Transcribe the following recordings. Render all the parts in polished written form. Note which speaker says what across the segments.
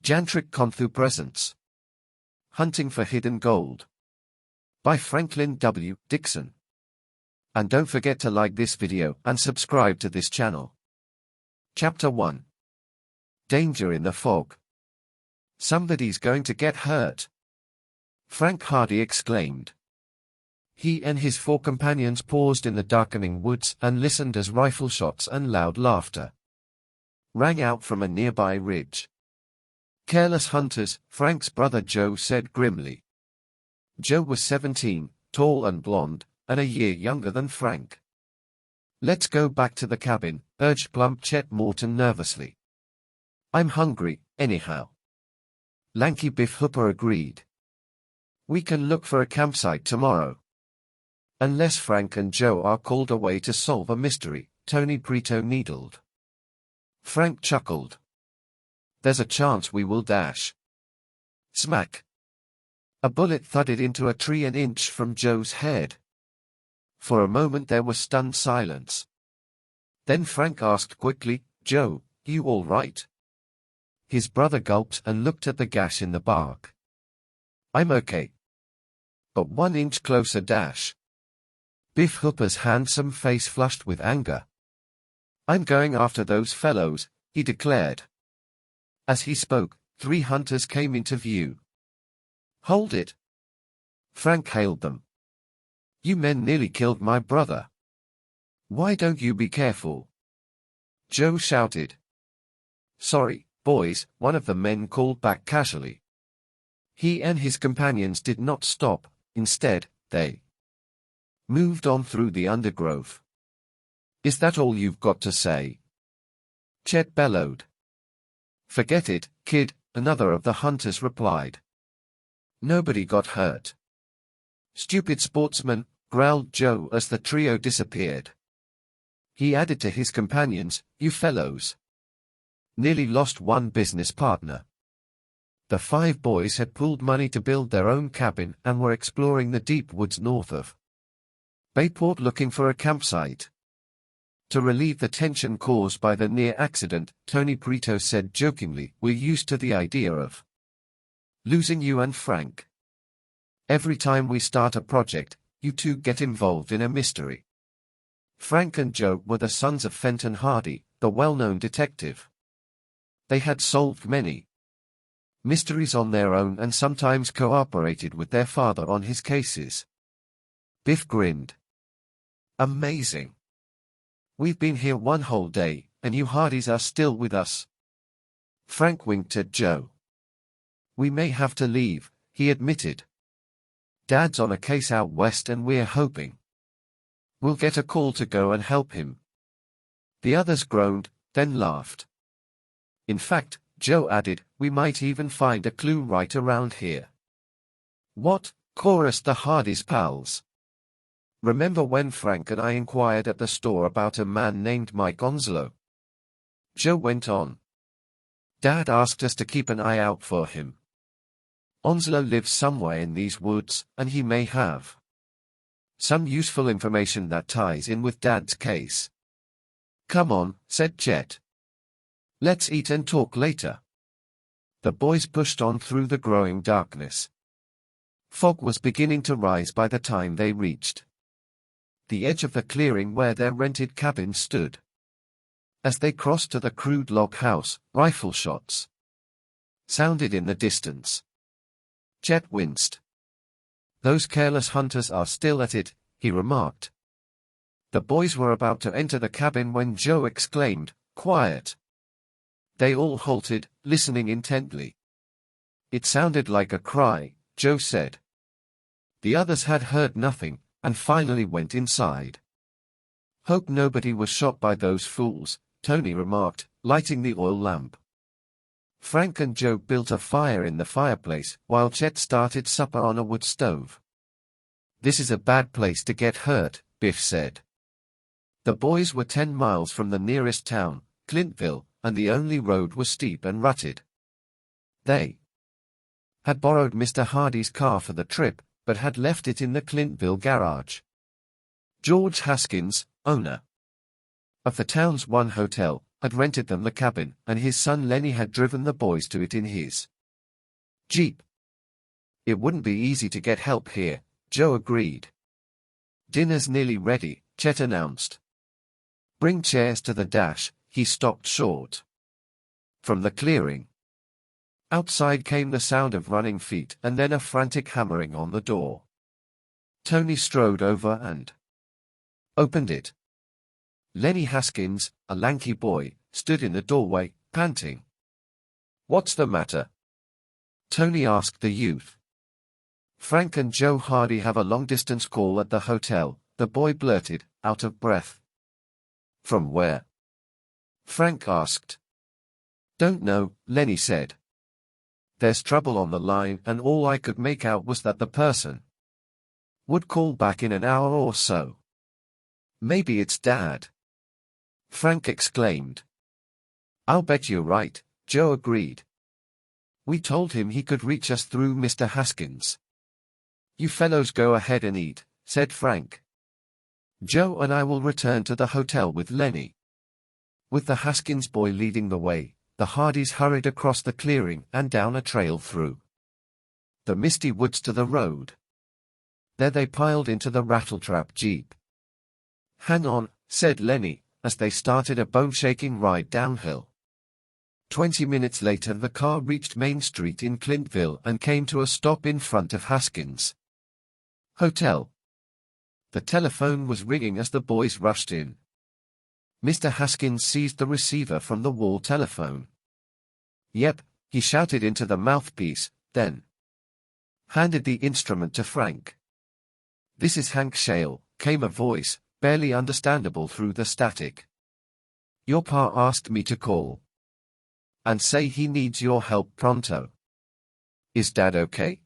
Speaker 1: Jantric Konthu presents Hunting for Hidden Gold by Franklin W. Dixon. And don't forget to like this video and subscribe to this channel. Chapter 1. Danger in the Fog. Somebody's going to get hurt, Frank Hardy exclaimed. He and his 4 companions paused in the darkening woods and listened as rifle shots and loud laughter rang out from a nearby ridge. Careless hunters, Frank's brother Joe said grimly. Joe was 17, tall and blond, and a year younger than Frank. Let's go back to the cabin, urged plump Chet Morton nervously. I'm hungry, anyhow. Lanky Biff Hooper agreed. We can look for a campsite tomorrow. Unless Frank and Joe are called away to solve a mystery, Tony Preto needled. Frank chuckled. There's a chance we will dash. Smack. A bullet thudded into a tree an inch from Joe's head. For a moment there was stunned silence. Then Frank asked quickly, Joe, you all right? His brother gulped and looked at the gash in the bark. I'm okay. But 1 inch closer dash. Biff Hooper's handsome face flushed with anger. I'm going after those fellows, he declared. As he spoke, 3 hunters came into view. Hold it! Frank hailed them. You men nearly killed my brother. Why don't you be careful? Joe shouted. Sorry, boys, one of the men called back casually. He and his companions did not stop, instead, they moved on through the undergrowth. Is that all you've got to say? Chet bellowed. Forget it, kid, another of the hunters replied. Nobody got hurt. Stupid sportsman, growled Joe as the trio disappeared. He added to his companions, you fellows nearly lost one business partner. The 5 boys had pooled money to build their own cabin and were exploring the deep woods north of Bayport looking for a campsite. To relieve the tension caused by the near accident, Tony Preto said jokingly, we're used to the idea of losing you and Frank. Every time we start a project, you two get involved in a mystery. Frank and Joe were the sons of Fenton Hardy, the well-known detective. They had solved many mysteries on their own and sometimes cooperated with their father on his cases. Biff grinned. Amazing. We've been here 1 whole day, and you Hardys are still with us. Frank winked at Joe. We may have to leave, he admitted. Dad's on a case out west and we're hoping we'll get a call to go and help him. The others groaned, then laughed. In fact, Joe added, we might even find a clue right around here. What? Chorused the Hardys' pals. Remember when Frank and I inquired at the store about a man named Mike Onslow? Joe went on. Dad asked us to keep an eye out for him. Onslow lives somewhere in these woods, and he may have some useful information that ties in with Dad's case. Come on, said Chet. Let's eat and talk later. The boys pushed on through the growing darkness. Fog was beginning to rise by the time they reached the edge of the clearing where their rented cabin stood. As they crossed to the crude log house, rifle shots sounded in the distance. Chet winced. Those careless hunters are still at it, he remarked. The boys were about to enter the cabin when Joe exclaimed, quiet. They all halted, listening intently. It sounded like a cry, Joe said. The others had heard nothing, and finally went inside. Hope nobody was shot by those fools, Tony remarked, lighting the oil lamp. Frank and Joe built a fire in the fireplace, while Chet started supper on a wood stove. This is a bad place to get hurt, Biff said. The boys were 10 miles from the nearest town, Clintville, and the only road was steep and rutted. They had borrowed Mr. Hardy's car for the trip, but had left it in the Clintville garage. George Haskins, owner of the town's one hotel, had rented them the cabin, and his son Lenny had driven the boys to it in his Jeep. It wouldn't be easy to get help here, Joe agreed. Dinner's nearly ready, Chet announced. Bring chairs to the dash, he stopped short. From the clearing. Outside came the sound of running feet and then a frantic hammering on the door. Tony strode over and opened it. Lenny Haskins, a lanky boy, stood in the doorway, panting. "What's the matter?" Tony asked the youth. "Frank and Joe Hardy have a long-distance call at the hotel," the boy blurted, out of breath. "From where?" Frank asked. "Don't know," Lenny said. "There's trouble on the line, and all I could make out was that the person would call back in an hour or so." "Maybe it's Dad," Frank exclaimed. "I'll bet you're right," Joe agreed. "We told him he could reach us through Mr. Haskins." "You fellows go ahead and eat," said Frank. "Joe and I will return to the hotel with Lenny." With the Haskins boy leading the way, the Hardys hurried across the clearing and down a trail through the misty woods to the road. There they piled into the rattletrap Jeep. "Hang on," said Lenny, as they started a bone-shaking ride downhill. 20 minutes later the car reached Main Street in Clintville and came to a stop in front of Haskins' hotel. The telephone was ringing as the boys rushed in. Mr. Haskins seized the receiver from the wall telephone. "Yep," he shouted into the mouthpiece, then handed the instrument to Frank. "This is Hank Shale," came a voice, barely understandable through the static. "Your pa asked me to call and say he needs your help pronto. Is Dad okay?"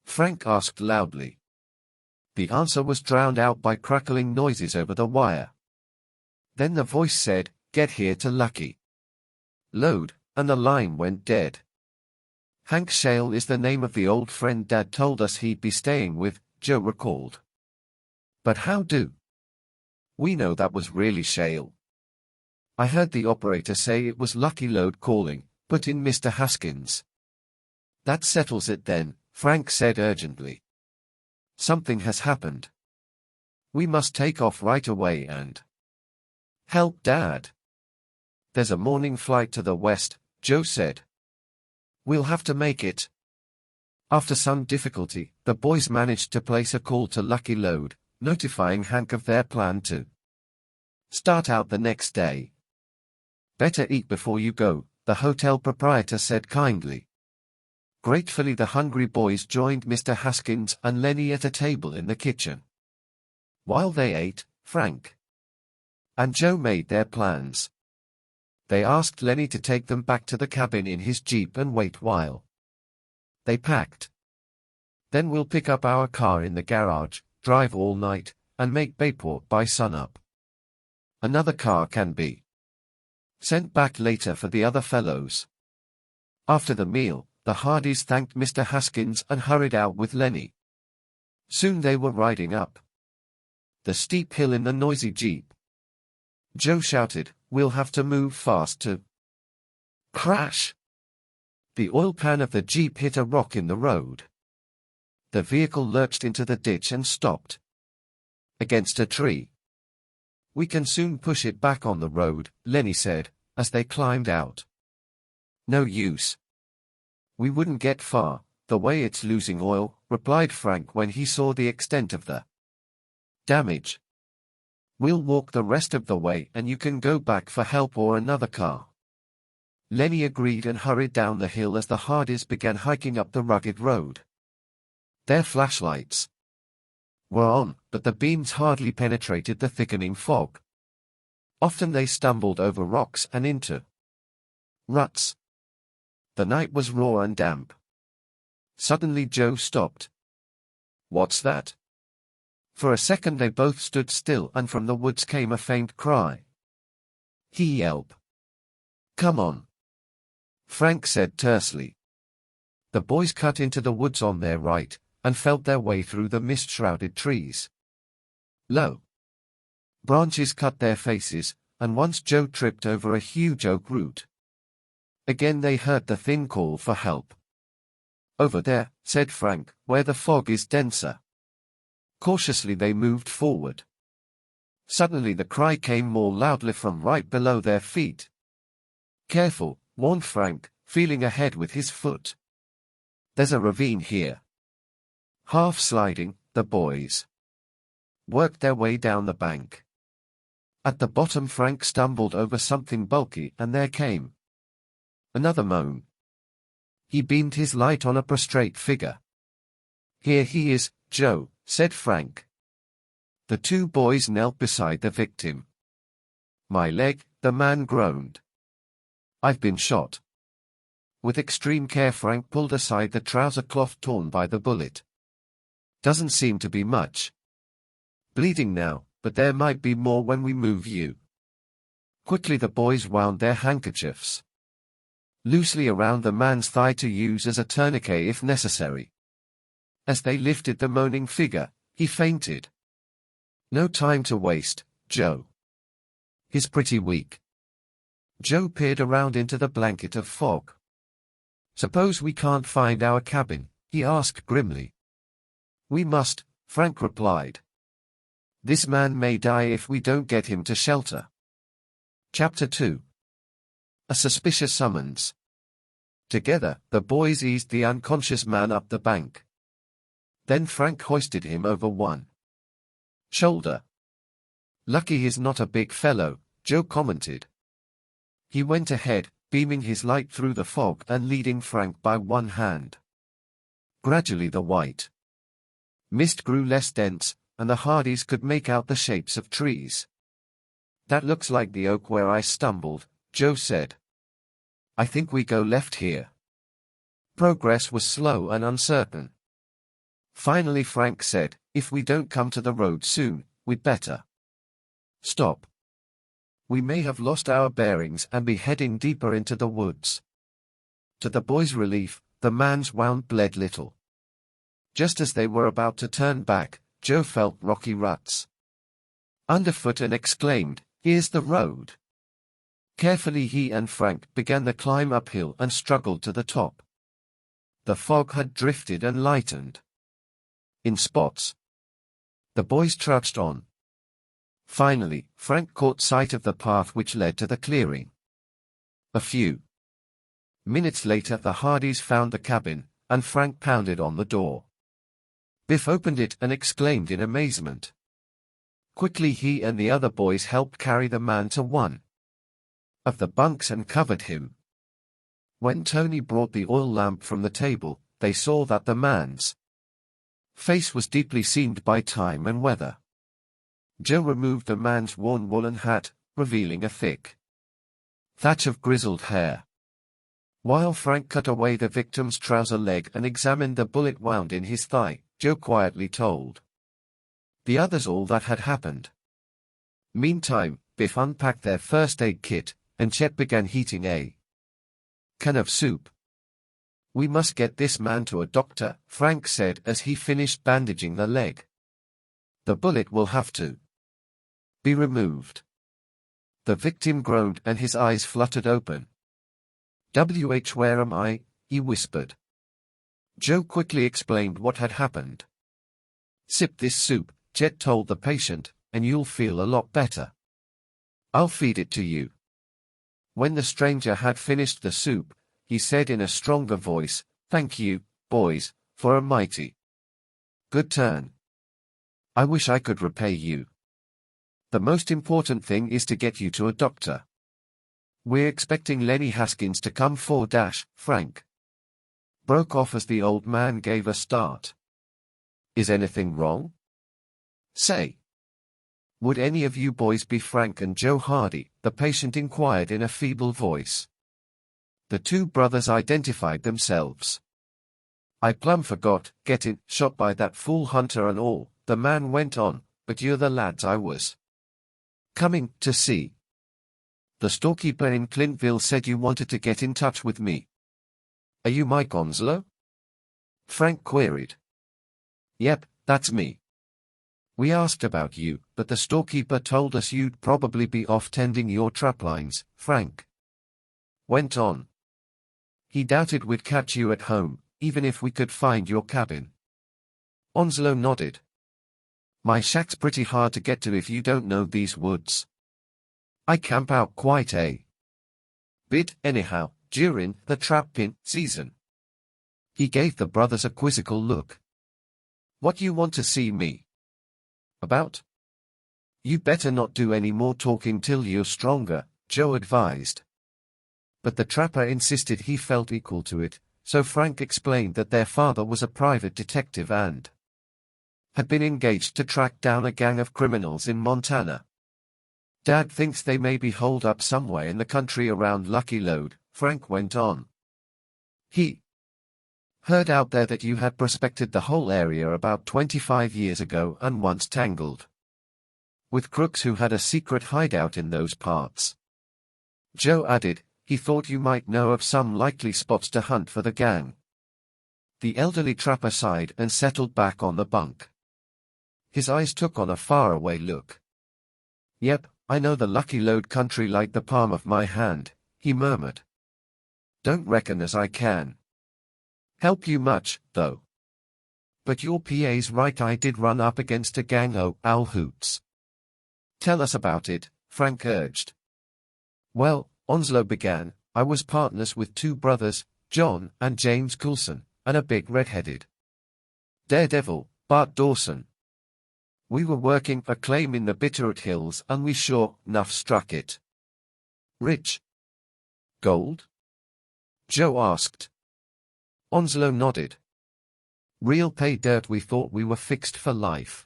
Speaker 1: Frank asked loudly. The answer was drowned out by crackling noises over the wire. Then the voice said, "Get here to Lucky Load," and the line went dead. "Hank Shale is the name of the old friend Dad told us he'd be staying with," Joe recalled. "But how do we know that was really Shale?" "I heard the operator say it was Lucky Load calling," put in Mr. Haskins. "That settles it then," Frank said urgently. "Something has happened. We must take off right away and help Dad." "There's a morning flight to the west," Joe said. "We'll have to make it." After some difficulty, the boys managed to place a call to Lucky Load, notifying Hank of their plan to start out the next day. "Better eat before you go," the hotel proprietor said kindly. Gratefully the hungry boys joined Mr. Haskins and Lenny at a table in the kitchen. While they ate, Frank and Joe made their plans. They asked Lenny to take them back to the cabin in his Jeep and wait while they packed. "Then we'll pick up our car in the garage, drive all night, and make Bayport by sunup. Another car can be sent back later for the other fellows." After the meal, the Hardys thanked Mr. Haskins and hurried out with Lenny. Soon they were riding up the steep hill in the noisy Jeep. Joe shouted, "We'll have to move fast to crash." The oil pan of the Jeep hit a rock in the road. The vehicle lurched into the ditch and stopped against a tree. "We can soon push it back on the road," Lenny said, as they climbed out. "No use. We wouldn't get far, the way it's losing oil," replied Frank when he saw the extent of the damage. "We'll walk the rest of the way and you can go back for help or another car." Lenny agreed and hurried down the hill as the Hardys began hiking up the rugged road. Their flashlights were on, but the beams hardly penetrated the thickening fog. Often they stumbled over rocks and into ruts. The night was raw and damp. Suddenly Joe stopped. "What's that?" For a second they both stood still and from the woods came a faint cry. He yelped. "Come on," Frank said tersely. The boys cut into the woods on their right, and felt their way through the mist-shrouded trees. Low branches cut their faces, and once Joe tripped over a huge oak root. Again they heard the thin call for help. "Over there," said Frank, "where the fog is denser." Cautiously they moved forward. Suddenly the cry came more loudly from right below their feet. "Careful," warned Frank, feeling ahead with his foot. "There's a ravine here." Half sliding, the boys worked their way down the bank. At the bottom Frank stumbled over something bulky and there came another moan. He beamed his light on a prostrate figure. "Here he is, Joe," said Frank. The two boys knelt beside the victim. "My leg," the man groaned. "I've been shot." With extreme care Frank pulled aside the trouser cloth torn by the bullet. "Doesn't seem to be much. Bleeding now, but there might be more when we move you." Quickly the boys wound their handkerchiefs loosely around the man's thigh to use as a tourniquet if necessary. As they lifted the moaning figure, he fainted. "No time to waste, Joe. He's pretty weak." Joe peered around into the blanket of fog. "Suppose we can't find our cabin?" he asked grimly. "We must," Frank replied. "This man may die if we don't get him to shelter." Chapter 2. A suspicious summons. Together, the boys eased the unconscious man up the bank. Then Frank hoisted him over one shoulder. "Lucky he's not a big fellow," Joe commented. He went ahead, beaming his light through the fog and leading Frank by one hand. Gradually the white mist grew less dense, and the Hardys could make out the shapes of trees. "That looks like the oak where I stumbled," Joe said. "I think we go left here." Progress was slow and uncertain. Finally Frank said, "If we don't come to the road soon, we'd better stop. We may have lost our bearings and be heading deeper into the woods." To the boys' relief, the man's wound bled little. Just as they were about to turn back, Joe felt rocky ruts underfoot and exclaimed, "Here's the road." Carefully he and Frank began the climb uphill and struggled to the top. The fog had drifted and lightened in spots. The boys trudged on. Finally, Frank caught sight of the path which led to the clearing. A few minutes later the Hardys found the cabin, and Frank pounded on the door. Biff opened it and exclaimed in amazement. Quickly he and the other boys helped carry the man to one of the bunks and covered him. When Tony brought the oil lamp from the table, they saw that the man's face was deeply seamed by time and weather. Joe removed the man's worn woolen hat, revealing a thick thatch of grizzled hair. While Frank cut away the victim's trouser leg and examined the bullet wound in his thigh, Joe quietly told the others all that had happened. Meantime, Biff unpacked their first aid kit, and Chet began heating a can of soup. "We must get this man to a doctor," Frank said as he finished bandaging the leg. "The bullet will have to be removed." The victim groaned and his eyes fluttered open. Where am I?" he whispered. Joe quickly explained what had happened. "Sip this soup," Chet told the patient, "and you'll feel a lot better. I'll feed it to you." When the stranger had finished the soup, he said in a stronger voice, "Thank you, boys, for a mighty good turn. I wish I could repay you. The most important thing is to get you to a doctor. We're expecting Lenny Haskins to come for Frank broke off as the old man gave a start. "Is anything wrong? Say. Would any of you boys be Frank and Joe Hardy?" the patient inquired in a feeble voice. The two brothers identified themselves. "I plumb forgot, getting shot by that fool hunter and all," the man went on, "but you're the lads I was coming to see. The storekeeper in Clintville said you wanted to get in touch with me." "Are you Mike Onslow?" Frank queried. "Yep, that's me. We asked about you, but the storekeeper told us you'd probably be off tending your traplines, Frank went on. He doubted we'd catch you at home, even if we could find your cabin. Onslow nodded. My shack's pretty hard to get to if you don't know these woods. I camp out quite a bit anyhow, during the trap-pin season. He gave the brothers a quizzical look. What you want to see me about? You better not do any more talking till you're stronger, Joe advised. But the trapper insisted he felt equal to it, so Frank explained that their father was a private detective and had been engaged to track down a gang of criminals in Montana. Dad thinks they may be holed up somewhere in the country around Lucky Lode, Frank went on. He heard out there that you had prospected the whole area about 25 years ago and once tangled with crooks who had a secret hideout in those parts. Joe added, he thought you might know of some likely spots to hunt for the gang. The elderly trapper sighed and settled back on the bunk. His eyes took on a faraway look. Yep, I know the Lucky Lode country like the palm of my hand, he murmured. Don't reckon as I can help you much, though. But your PA's right, I did run up against a gang o' owl hoots. Tell us about it, Frank urged. Well, Onslow began, I was partners with two brothers, John and James Coulson, and a big red-headed daredevil, Bart Dawson. We were working a claim in the Bitterroot Hills and we sure enough struck it. Rich gold? Joe asked. Onslow nodded. Real pay dirt. We thought we were fixed for life.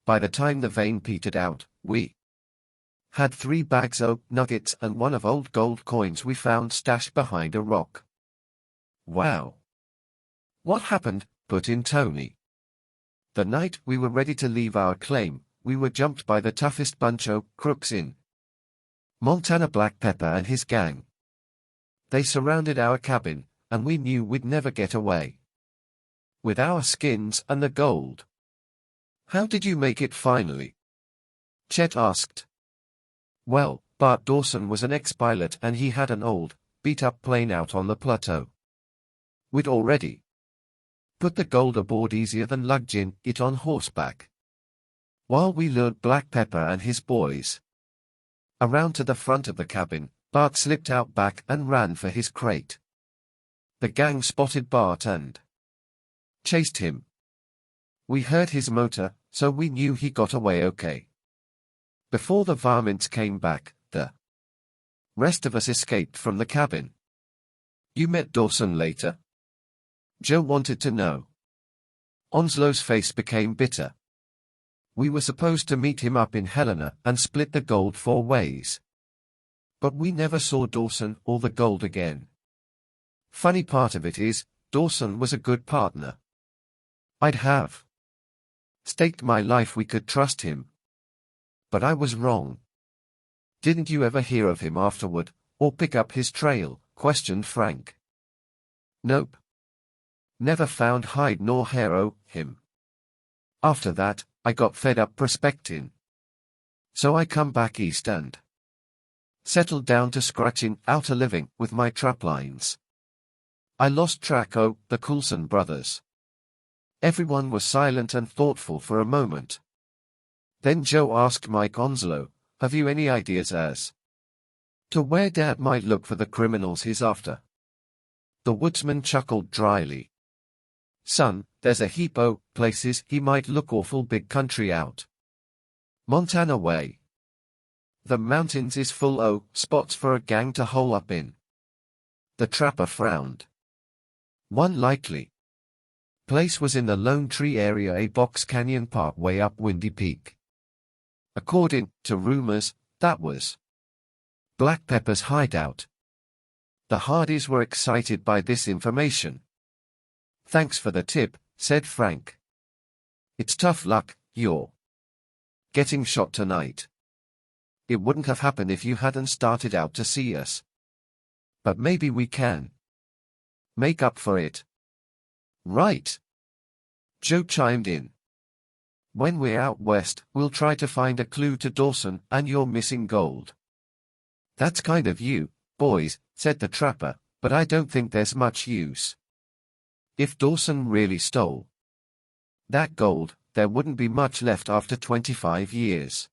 Speaker 1: By the time the vein petered out, we had 3 bags of nuggets and one of old gold coins we found stashed behind a rock. Wow. What happened? Put in Tony. The night we were ready to leave our claim, we were jumped by the toughest bunch of crooks in Montana, Black Pepper and his gang. They surrounded our cabin, and we knew we'd never get away with our skins and the gold. How did you make it finally? Chet asked. Well, Bart Dawson was an ex-pilot and he had an old, beat-up plane out on the plateau. We'd already put the gold aboard easier than lugging it on horseback. While we lured Black Pepper and his boys around to the front of the cabin, Bart slipped out back and ran for his crate. The gang spotted Bart and chased him. We heard his motor, so we knew he got away okay. Before the varmints came back, the rest of us escaped from the cabin. You met Dawson later? Joe wanted to know. Onslow's face became bitter. We were supposed to meet him up in Helena and split the gold 4 ways. But we never saw Dawson or the gold again. Funny part of it is, Dawson was a good partner. I'd have staked my life we could trust him. But I was wrong. Didn't you ever hear of him afterward, or pick up his trail? Questioned Frank. Nope. Never found hide nor hair o' him. After that, I got fed up prospecting. So I come back east and settled down to scratching out a living with my traplines. I lost track o' the Coulson brothers. Everyone was silent and thoughtful for a moment. Then Joe asked Mike Onslow, have you any ideas as to where Dad might look for the criminals he's after? The woodsman chuckled dryly. Son, there's a heap o' places he might look, awful big country out Montana way. The mountains is full o' spots for a gang to hole up in. The trapper frowned. One likely place was in the Lone Tree area, a box canyon part way up Windy Peak. According to rumors, that was Black Pepper's hideout. The Hardys were excited by this information. Thanks for the tip, said Frank. It's tough luck, you're getting shot tonight. It wouldn't have happened if you hadn't started out to see us. But maybe we can make up for it. Right. Joe chimed in. When we're out west, we'll try to find a clue to Dawson and your missing gold." "That's kind of you, boys," said the trapper, "but I don't think there's much use. If Dawson really stole that gold, there wouldn't be much left after 25 years.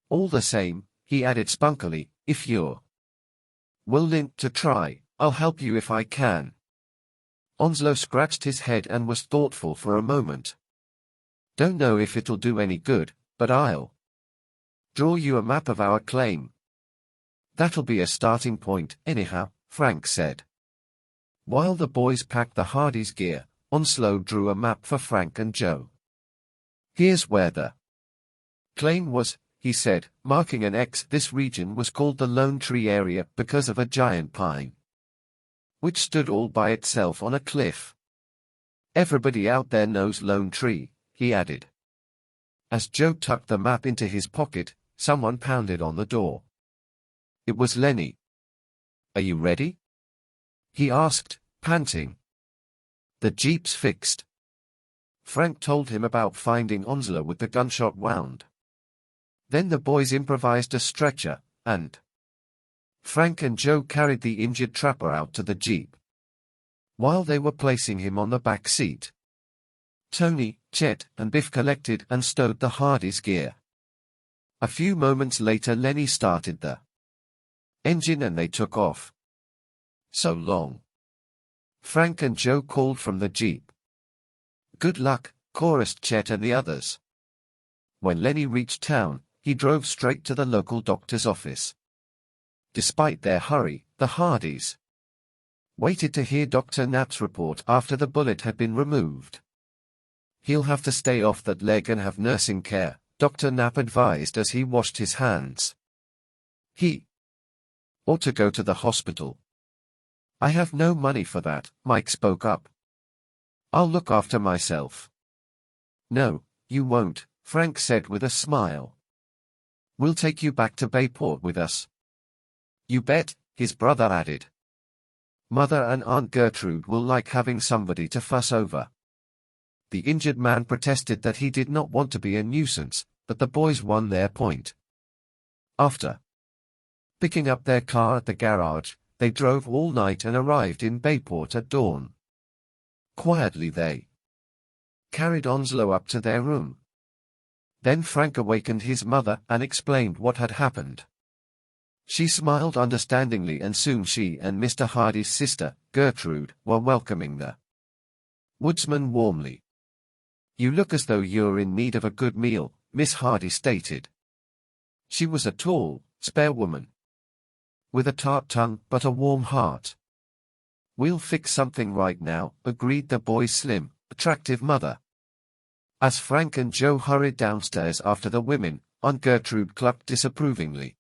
Speaker 1: All the same," he added spunkily, "if you're willing to try, I'll help you if I can." Onslow scratched his head and was thoughtful for a moment. "Don't know if it'll do any good, but I'll draw you a map of our claim." "That'll be a starting point, anyhow," Frank said. While the boys packed the Hardy's gear, Onslow drew a map for Frank and Joe. "Here's where the claim was," he said, marking an X. "This region was called the Lone Tree area because of a giant pine, which stood all by itself on a cliff. Everybody out there knows Lone Tree," he added. As Joe tucked the map into his pocket, someone pounded on the door. It was Lenny. "Are you ready?" he asked, panting. "The Jeep's fixed." Frank told him about finding Onslow with the gunshot wound. Then the boys improvised a stretcher, and Frank and Joe carried the injured trapper out to the Jeep. While they were placing him on the back seat, Tony, Chet, and Biff collected and stowed the Hardy's gear. A few moments later Lenny started the engine and they took off. "So long," Frank and Joe called from the Jeep. "Good luck," chorused Chet and the others. When Lenny reached town, he drove straight to the local doctor's office. Despite their hurry, the Hardys waited to hear Dr. Knapp's report after the bullet had been removed. "He'll have to stay off that leg and have nursing care," Dr. Knapp advised as he washed his hands. "He ought to go to the hospital." "I have no money for that," Mike spoke up. "I'll look after myself." "No, you won't," Frank said with a smile. "We'll take you back to Bayport with us." "You bet," his brother added. "Mother and Aunt Gertrude will like having somebody to fuss over." The injured man protested that he did not want to be a nuisance, but the boys won their point. After picking up their car at the garage, they drove all night and arrived in Bayport at dawn. Quietly they carried Onslow up to their room. Then Frank awakened his mother and explained what had happened. She smiled understandingly and soon she and Mr. Hardy's sister, Gertrude, were welcoming the woodsman warmly. "You look as though you're in need of a good meal," Miss Hardy stated. She was a tall, spare woman with a tart tongue but a warm heart. "We'll fix something right now," agreed the boy's slim, attractive mother. As Frank and Joe hurried downstairs after the women, Aunt Gertrude clucked disapprovingly.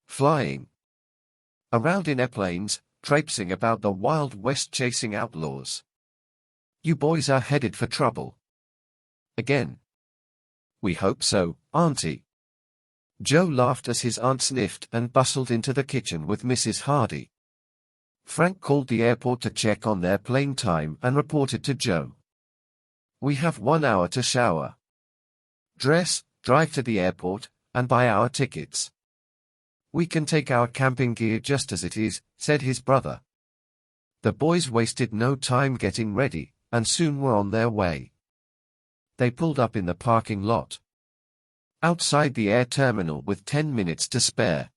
Speaker 1: "Flying around in airplanes, traipsing about the Wild West chasing outlaws. You boys are headed for trouble. Again." "We hope so, Auntie." Joe laughed as his aunt sniffed and bustled into the kitchen with Mrs. Hardy. Frank called the airport to check on their plane time and reported to Joe. "We have 1 hour to shower, dress, drive to the airport, and buy our tickets. We can take our camping gear just as it is," said his brother. The boys wasted no time getting ready, and soon were on their way. They pulled up in the parking lot outside the air terminal with 10 minutes to spare.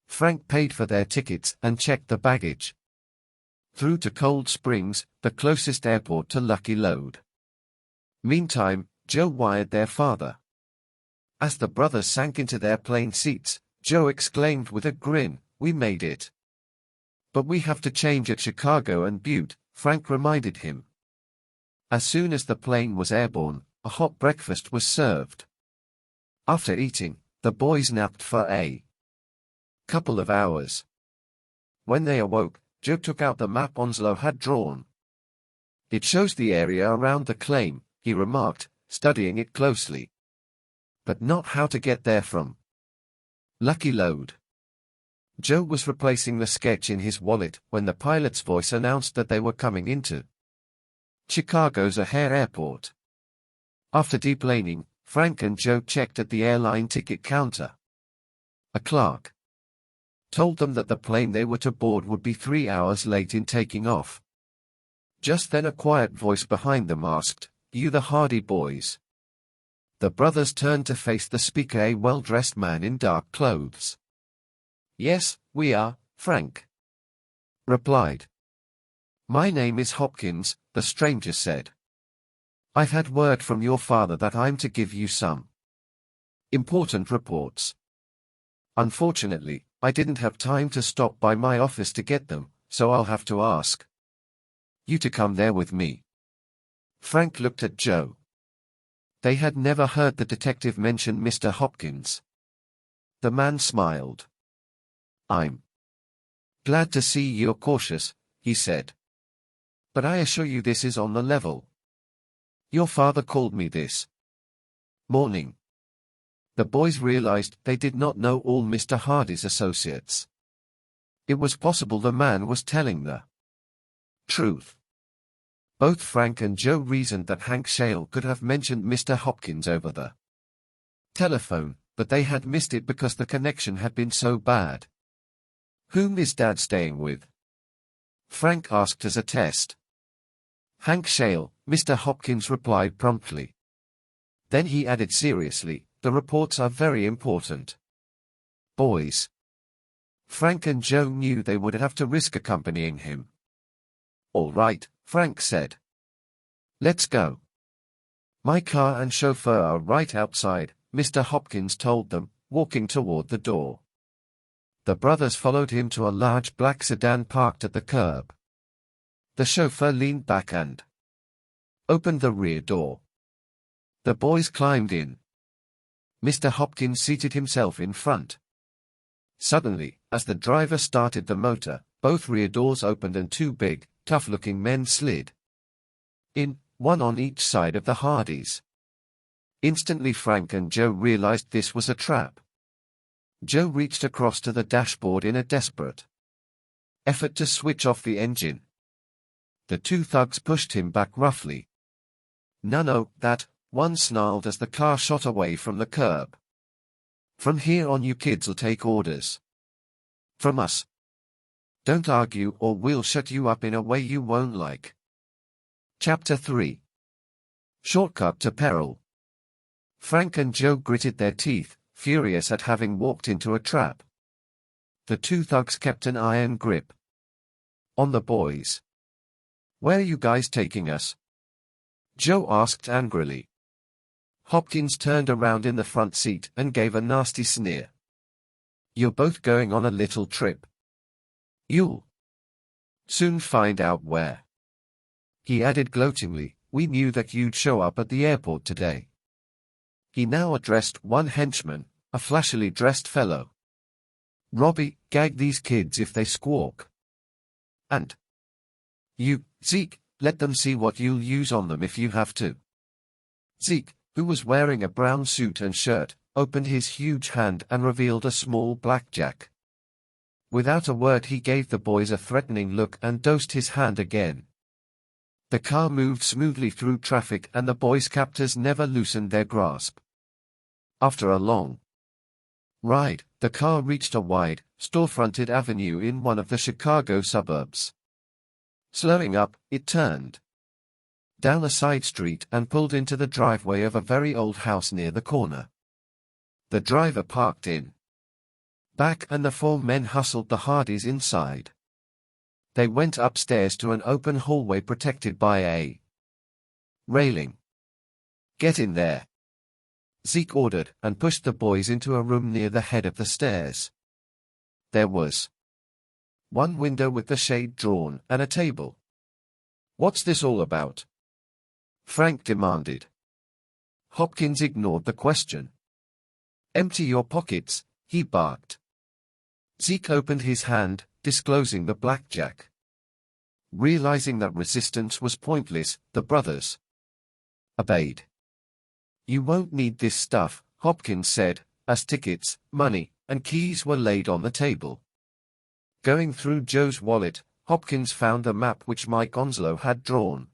Speaker 1: Frank paid for their tickets and checked the baggage. Through to Cold Springs, the closest airport to Lucky Load. Meantime, Joe wired their father. As the brothers sank into their plane seats, Joe exclaimed with a grin, "We made it." "But we have to change at Chicago and Butte," Frank reminded him. As soon as the plane was airborne, a hot breakfast was served. After eating, the boys napped for a couple of hours. When they awoke, Joe took out the map Onslow had drawn. "It shows the area around the claim," he remarked, studying it closely. "But not how to get there from Lucky Load." Joe was replacing the sketch in his wallet when the pilot's voice announced that they were coming into Chicago's O'Hare Airport. After deplaning, Frank and Joe checked at the airline ticket counter. A clerk told them that the plane they were to board would be 3 hours late in taking off. Just then a quiet voice behind them asked, "You the Hardy boys?" The brothers turned to face the speaker, a well-dressed man in dark clothes. "Yes, we are," Frank replied. "My name is Hopkins," the stranger said. "I've had word from your father that I'm to give you some important reports. Unfortunately, I didn't have time to stop by my office to get them, so I'll have to ask you to come there with me." Frank looked at Joe. They had never heard the detective mention Mr. Hopkins. The man smiled. "I'm glad to see you're cautious," he said. "But I assure you this is on the level. Your father called me this morning." The boys realized they did not know all Mr. Hardy's associates. It was possible the man was telling the truth. Both Frank and Joe reasoned that Hank Shale could have mentioned Mr. Hopkins over the telephone, but they had missed it because the connection had been so bad. "Whom is Dad staying with?" Frank asked as a test. "Hank Shale," Mr. Hopkins replied promptly. Then he added seriously, "The reports are very important. Boys." Frank and Joe knew they would have to risk accompanying him. "All right," Frank said. "Let's go. My car and chauffeur are right outside," Mr. Hopkins told them, walking toward the door. The brothers followed him to a large black sedan parked at the curb. The chauffeur leaned back and opened the rear door. The boys climbed in. Mr. Hopkins seated himself in front. Suddenly, as the driver started the motor, both rear doors opened and two big, tough-looking men slid in, one on each side of the Hardys. Instantly Frank and Joe realized this was a trap. Joe reached across to the dashboard in a desperate effort to switch off the engine. The two thugs pushed him back roughly. "No, that," one snarled as the car shot away from the curb. "From here on you kids'll take orders from us. Don't argue or we'll shut you up in a way you won't like." Chapter 3. Shortcut to Peril. Frank and Joe gritted their teeth, furious at having walked into a trap. The two thugs kept an iron grip on the boys. "Where are you guys taking us?" Joe asked angrily. Hopkins turned around in the front seat and gave a nasty sneer. "You're both going on a little trip. You'll soon find out where." He added gloatingly, "We knew that you'd show up at the airport today." He now addressed one henchman, a flashily dressed fellow. "Robbie, gag these kids if they squawk. And you, Zeke, let them see what you'll use on them if you have to." Zeke, who was wearing a brown suit and shirt, opened his huge hand and revealed a small blackjack. Without a word he gave the boys a threatening look and dosed his hand again. The car moved smoothly through traffic and the boys' captors never loosened their grasp. After a long ride, the car reached a wide, store-fronted avenue in one of the Chicago suburbs. Slowing up, it turned down a side street and pulled into the driveway of a very old house near the corner. The driver parked in back and the four men hustled the Hardys inside. They went upstairs to an open hallway protected by a railing. "Get in there," Zeke ordered, and pushed the boys into a room near the head of the stairs. There was one window with the shade drawn and a table. "What's this all about?" Frank demanded. Hopkins ignored the question. "Empty your pockets," he barked. Zeke opened his hand, disclosing the blackjack. Realizing that resistance was pointless, the brothers obeyed. "You won't need this stuff," Hopkins said, as tickets, money, and keys were laid on the table. Going through Joe's wallet, Hopkins found a map which Mike Onslow had drawn.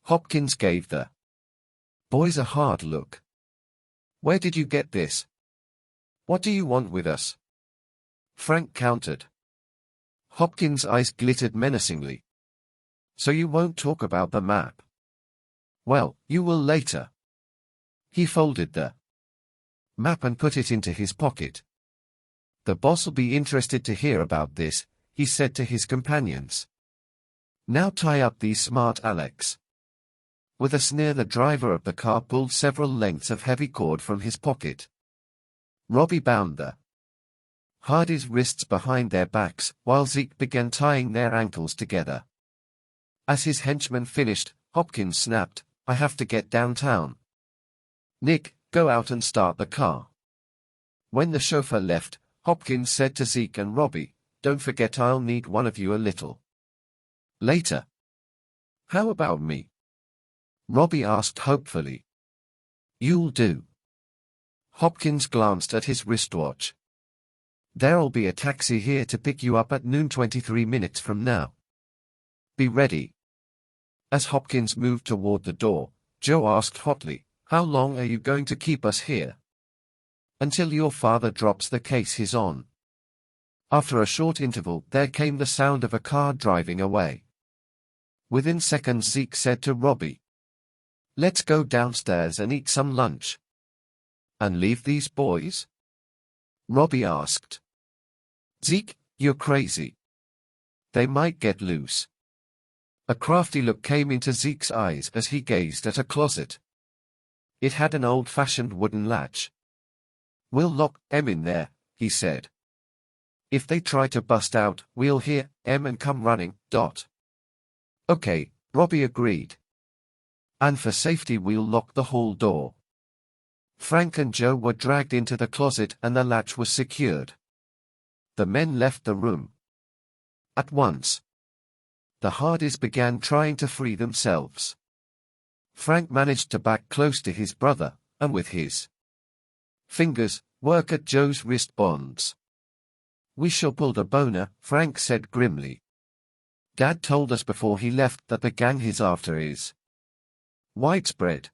Speaker 1: Hopkins gave the Boy's a hard look. Where did you get this? What do you want with us? Frank countered. Hopkins' eyes glittered menacingly. So you won't talk about the map? Well, you will later. He folded the map and put it into his pocket. The boss'll be interested to hear about this, he said to his companions. Now tie up these smart Alecs. With a sneer, the driver of the car pulled several lengths of heavy cord from his pocket. Robbie bound the Hardy's wrists behind their backs, while Zeke began tying their ankles together. As his henchman finished, Hopkins snapped, I have to get downtown. Nick, go out and start the car. When the chauffeur left, Hopkins said to Zeke and Robbie, don't forget I'll need one of you a little later. How about me? Robbie asked hopefully. You'll do. Hopkins glanced at his wristwatch. There'll be a taxi here to pick you up at noon 23 minutes from now. Be ready. As Hopkins moved toward the door, Joe asked hotly, how long are you going to keep us here? Until your father drops the case he's on. After a short interval, there came the sound of a car driving away. Within seconds, Zeke said to Robbie, let's go downstairs and eat some lunch. And leave these boys? Robbie asked. Zeke, you're crazy. They might get loose. A crafty look came into Zeke's eyes as he gazed at a closet. It had an old-fashioned wooden latch. We'll lock Em in there, he said. If they try to bust out, we'll hear Em and come running. Okay, Robbie agreed. And for safety we'll lock the hall door. Frank and Joe were dragged into the closet and the latch was secured. The men left the room. At once, the Hardys began trying to free themselves. Frank managed to back close to his brother, and with his fingers, work at Joe's wrist bonds. We shall pull the boner, Frank said grimly. Dad told us before he left that the gang he's after is widespread.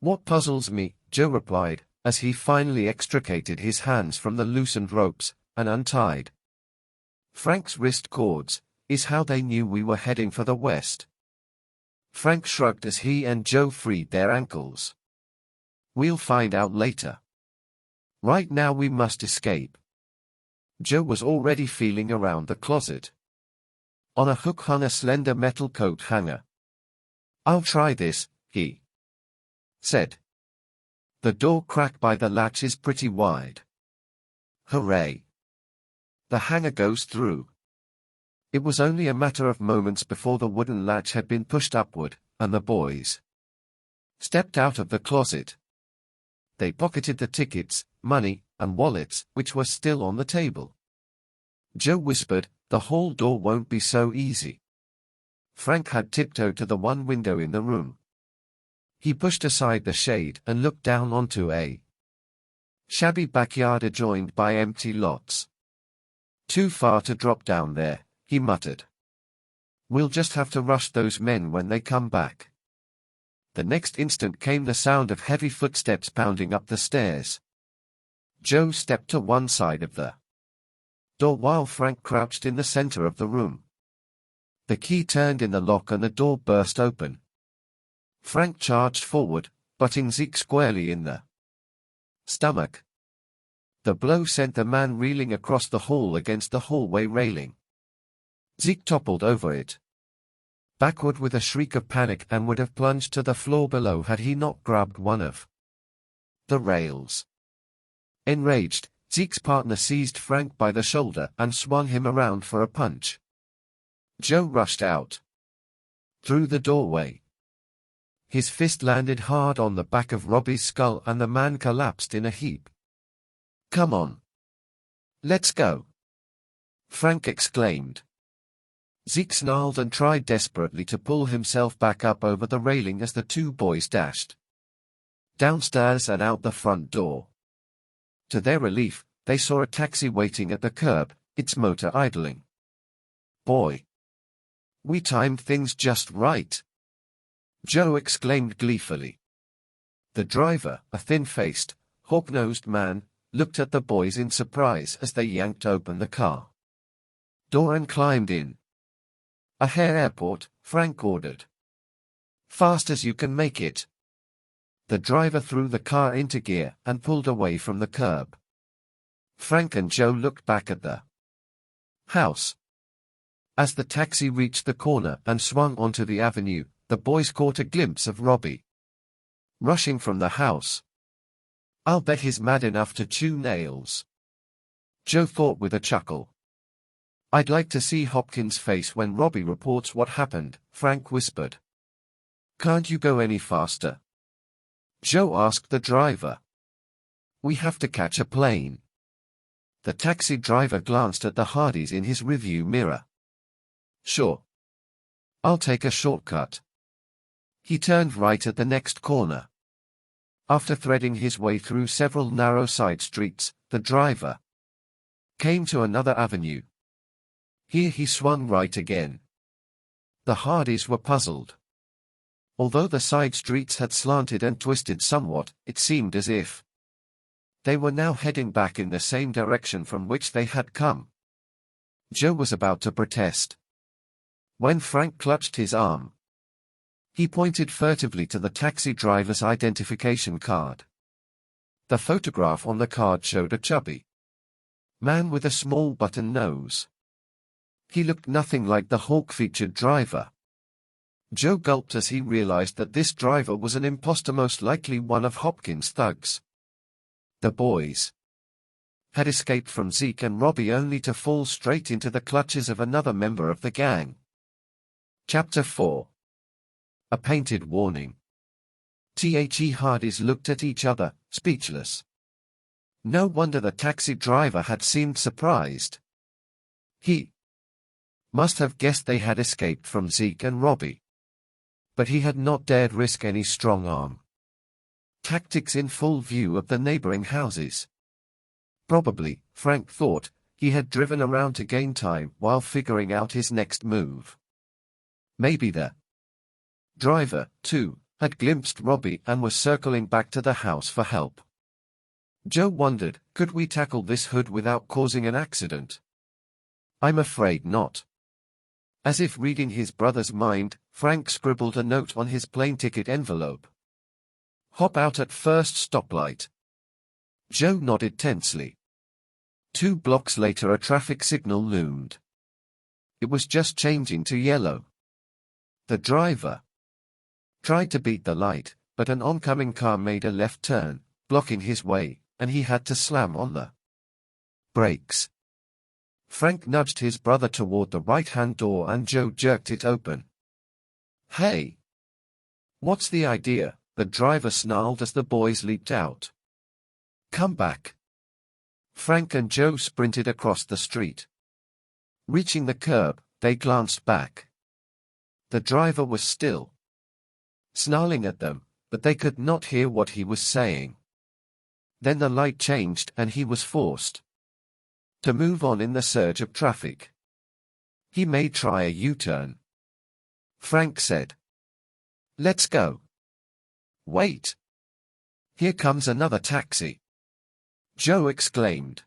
Speaker 1: What puzzles me, Joe replied, as he finally extricated his hands from the loosened ropes and untied Frank's wrist cords, is how they knew we were heading for the west. Frank shrugged as he and Joe freed their ankles. We'll find out later. Right now we must escape. Joe was already feeling around the closet. On a hook hung a slender metal coat hanger. I'll try this, he said. The door crack by the latch is pretty wide. Hooray! The hanger goes through. It was only a matter of moments before the wooden latch had been pushed upward, and the boys stepped out of the closet. They pocketed the tickets, money, and wallets, which were still on the table. Joe whispered, the hall door won't be so easy. Frank had tiptoed to the one window in the room. He pushed aside the shade and looked down onto a shabby backyard adjoined by empty lots. Too far to drop down there, he muttered. We'll just have to rush those men when they come back. The next instant came the sound of heavy footsteps pounding up the stairs. Joe stepped to one side of the door while Frank crouched in the center of the room. The key turned in the lock and the door burst open. Frank charged forward, butting Zeke squarely in the stomach. The blow sent the man reeling across the hall against the hallway railing. Zeke toppled over it, backward with a shriek of panic, and would have plunged to the floor below had he not grabbed one of the rails. Enraged, Zeke's partner seized Frank by the shoulder and swung him around for a punch. Joe rushed out through the doorway. His fist landed hard on the back of Robbie's skull and the man collapsed in a heap. Come on. Let's go, Frank exclaimed. Zeke snarled and tried desperately to pull himself back up over the railing as the two boys dashed downstairs and out the front door. To their relief, they saw a taxi waiting at the curb, its motor idling. Boy! We timed things just right, Joe exclaimed gleefully. The driver, a thin-faced, hawk-nosed man, looked at the boys in surprise as they yanked open the car door and climbed in. "Ahead airport," Frank ordered. "Fast as you can make it." The driver threw the car into gear and pulled away from the curb. Frank and Joe looked back at the house. As the taxi reached the corner and swung onto the avenue, the boys caught a glimpse of Robbie rushing from the house. "I'll bet he's mad enough to chew nails," Joe thought with a chuckle. "I'd like to see Hopkins' face when Robbie reports what happened," Frank whispered. "Can't you go any faster?" Joe asked the driver. "We have to catch a plane." The taxi driver glanced at the Hardys in his rearview mirror. "Sure. I'll take a shortcut." He turned right at the next corner. After threading his way through several narrow side streets, the driver came to another avenue. Here he swung right again. The Hardys were puzzled. Although the side streets had slanted and twisted somewhat, it seemed as if they were now heading back in the same direction from which they had come. Joe was about to protest when Frank clutched his arm. He pointed furtively to the taxi driver's identification card. The photograph on the card showed a chubby man with a small button nose. He looked nothing like the hawk-featured driver. Joe gulped as he realized that this driver was an imposter, most likely one of Hopkins' thugs. The boys had escaped from Zeke and Robbie only to fall straight into the clutches of another member of the gang. Chapter 4. A Painted Warning. The Hardys looked at each other, speechless. No wonder the taxi driver had seemed surprised. He must have guessed they had escaped from Zeke and Robbie. But he had not dared risk any strong-arm tactics in full view of the neighboring houses. Probably, Frank thought, he had driven around to gain time while figuring out his next move. Maybe the driver, too, had glimpsed Robbie and was circling back to the house for help. Joe wondered, could we tackle this hood without causing an accident? I'm afraid not. As if reading his brother's mind, Frank scribbled a note on his plane ticket envelope. "Hop out at first stoplight." Joe nodded tensely. 2 blocks later a traffic signal loomed. It was just changing to yellow. The driver tried to beat the light, but an oncoming car made a left turn, blocking his way, and he had to slam on the brakes. Frank nudged his brother toward the right-hand door and Joe jerked it open. "Hey! What's the idea?" the driver snarled as the boys leaped out. "Come back." Frank and Joe sprinted across the street. Reaching the curb, they glanced back. The driver was still snarling at them, but they could not hear what he was saying. Then the light changed and he was forced to move on in the surge of traffic. He may try a U-turn. Frank said, "Let's go." "Wait. Here comes another taxi," Joe exclaimed.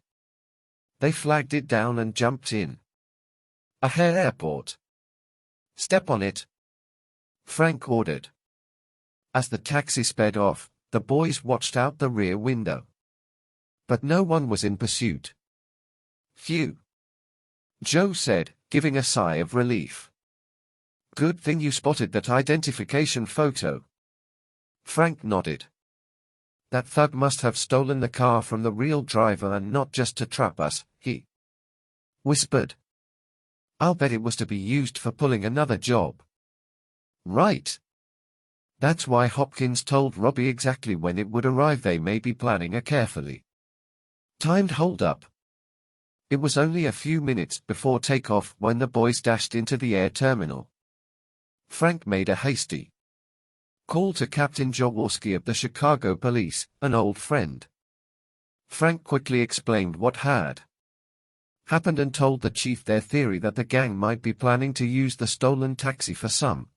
Speaker 1: They flagged it down and jumped in. "Ahead airport." "Step on it," Frank ordered. As the taxi sped off, the boys watched out the rear window. But no one was in pursuit. "Phew," Joe said, giving a sigh of relief. "Good thing you spotted that identification photo." Frank nodded. "That thug must have stolen the car from the real driver and not just to trap us," he whispered. "I'll bet it was to be used for pulling another job." "Right. That's why Hopkins told Robbie exactly when it would arrive. They may be planning a carefully timed hold-up." It was only a few minutes before takeoff when the boys dashed into the air terminal. Frank made a hasty call to Captain Jaworski of the Chicago Police, an old friend. Frank quickly explained what had happened and told the chief their theory that the gang might be planning to use the stolen taxi for some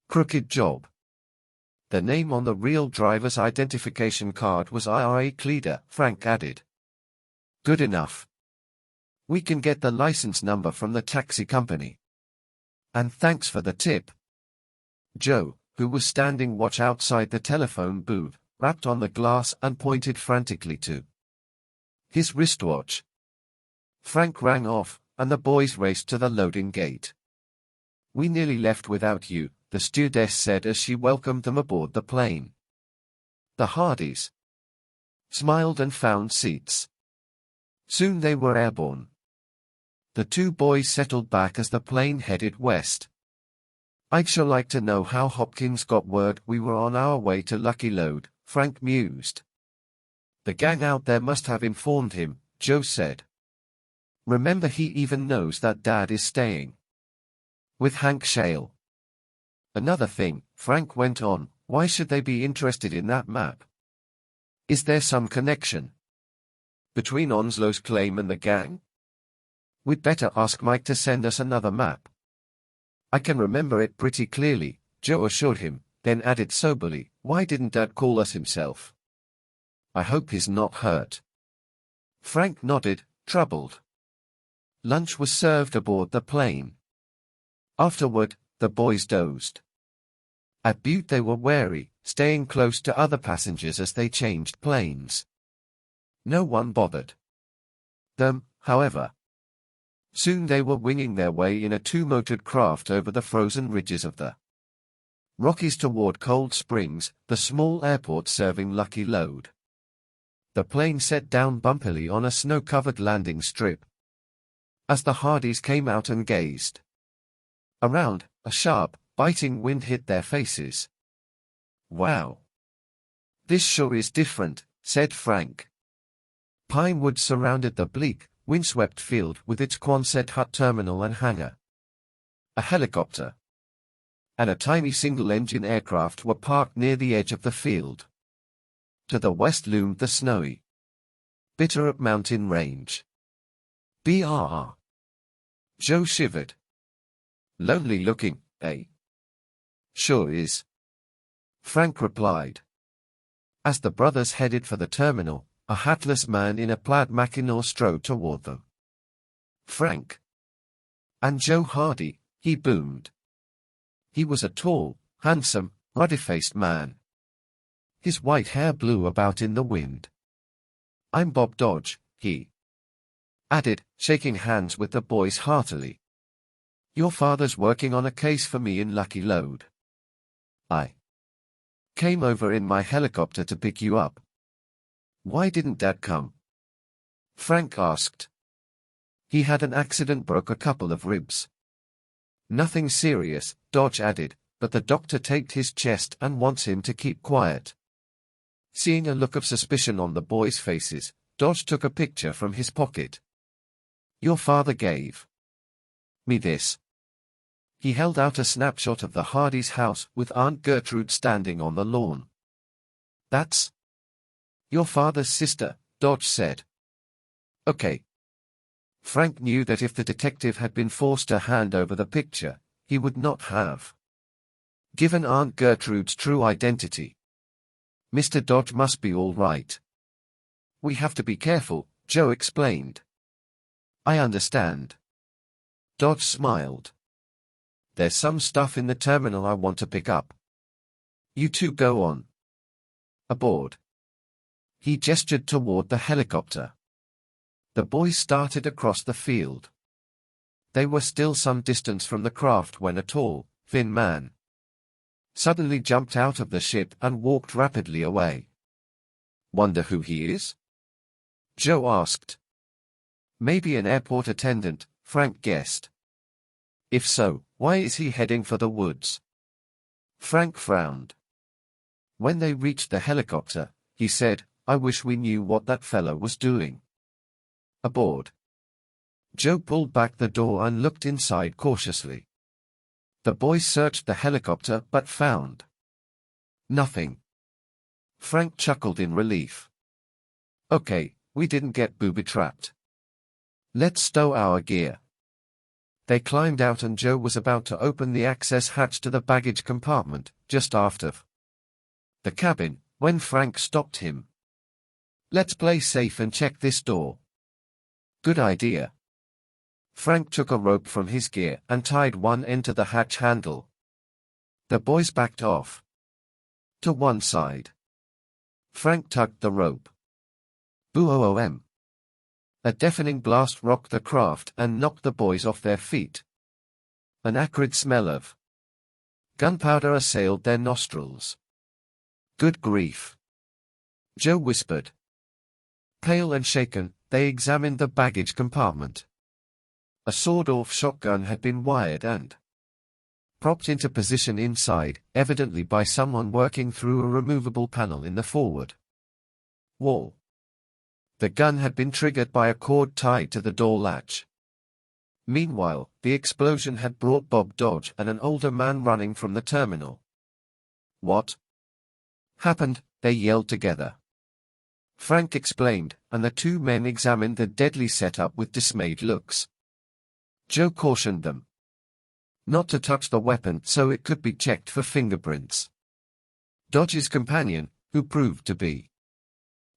Speaker 1: crooked job. The name on the real driver's identification card was Ira Cleader, Frank added. Good enough. We can get the license number from the taxi company. And thanks for the tip. Joe, who was standing watch outside the telephone booth, rapped on the glass and pointed frantically to his wristwatch. Frank rang off, and the boys raced to the loading gate. We nearly left without you, the stewardess said as she welcomed them aboard the plane. The Hardys smiled and found seats. Soon they were airborne. The two boys settled back as the plane headed west. I'd sure like to know how Hopkins got word we were on our way to Lucky Lode, Frank mused. The gang out there must have informed him, Joe said. Remember, he even knows that Dad is staying with Hank Shale. Another thing, Frank went on, why should they be interested in that map? Is there some connection between Onslow's claim and the gang? We'd better ask Mike to send us another map. I can remember it pretty clearly, Joe assured him, then added soberly, why didn't Dad call us himself? I hope he's not hurt. Frank nodded, troubled. Lunch was served aboard the plane. Afterward, the boys dozed. At Butte they were wary, staying close to other passengers as they changed planes. No one bothered them, however. Soon they were winging their way in a two-motored craft over the frozen ridges of the Rockies toward Cold Springs, the small airport serving Lucky Lode. The plane set down bumpily on a snow-covered landing strip. As the Hardys came out and gazed around, a sharp, biting wind hit their faces. Wow. This sure is different, said Frank. Pine woods surrounded the bleak, windswept field with its Quonset hut terminal and hangar. A helicopter and a tiny single-engine aircraft were parked near the edge of the field. To the west loomed the snowy Bitterroot mountain range. BRR. Joe shivered. Lonely looking, eh? Sure is. Frank replied. As the brothers headed for the terminal, a hatless man in a plaid mackinaw strode toward them. Frank. And Joe Hardy, he boomed. He was a tall, handsome, ruddy-faced man. His white hair blew about in the wind. I'm Bob Dodge, he added, shaking hands with the boys heartily. Your father's working on a case for me in Lucky Lode. I came over in my helicopter to pick you up. Why didn't Dad come? Frank asked. He had an accident, broke a couple of ribs. Nothing serious, Dodge added, but the doctor taped his chest and wants him to keep quiet. Seeing a look of suspicion on the boys' faces, Dodge took a picture from his pocket. Your father gave me this. He held out a snapshot of the Hardys' house with Aunt Gertrude standing on the lawn. That's your father's sister, Dodge said. Okay. Frank knew that if the detective had been forced to hand over the picture, he would not have given Aunt Gertrude's true identity. Mr. Dodge must be all right. We have to be careful, Joe explained. I understand. Dodge smiled. There's some stuff in the terminal I want to pick up. You two go on aboard. He gestured toward the helicopter. The boys started across the field. They were still some distance from the craft when a tall, thin man suddenly jumped out of the ship and walked rapidly away. Wonder who he is? Joe asked. Maybe an airport attendant, Frank guessed. If so, why is he heading for the woods? Frank frowned. When they reached the helicopter, he said, I wish we knew what that fellow was doing aboard. Joe pulled back the door and looked inside cautiously. The boys searched the helicopter but found nothing. Frank chuckled in relief. Okay, we didn't get booby-trapped. Let's stow our gear. They climbed out and Joe was about to open the access hatch to the baggage compartment, just after the cabin, when Frank stopped him. "Let's play safe and check this door." "Good idea." Frank took a rope from his gear and tied one end to the hatch handle. The boys backed off to one side. Frank tugged the rope. Boom! A deafening blast rocked the craft and knocked the boys off their feet. An acrid smell of gunpowder assailed their nostrils. "Good grief," Joe whispered. Pale and shaken, they examined the baggage compartment. A sawed-off shotgun had been wired and propped into position inside, evidently by someone working through a removable panel in the forward wall. The gun had been triggered by a cord tied to the door latch. Meanwhile, the explosion had brought Bob Dodge and an older man running from the terminal. "What happened?" they yelled together. Frank explained, and the two men examined the deadly setup with dismayed looks. Joe cautioned them not to touch the weapon so it could be checked for fingerprints. Dodge's companion, who proved to be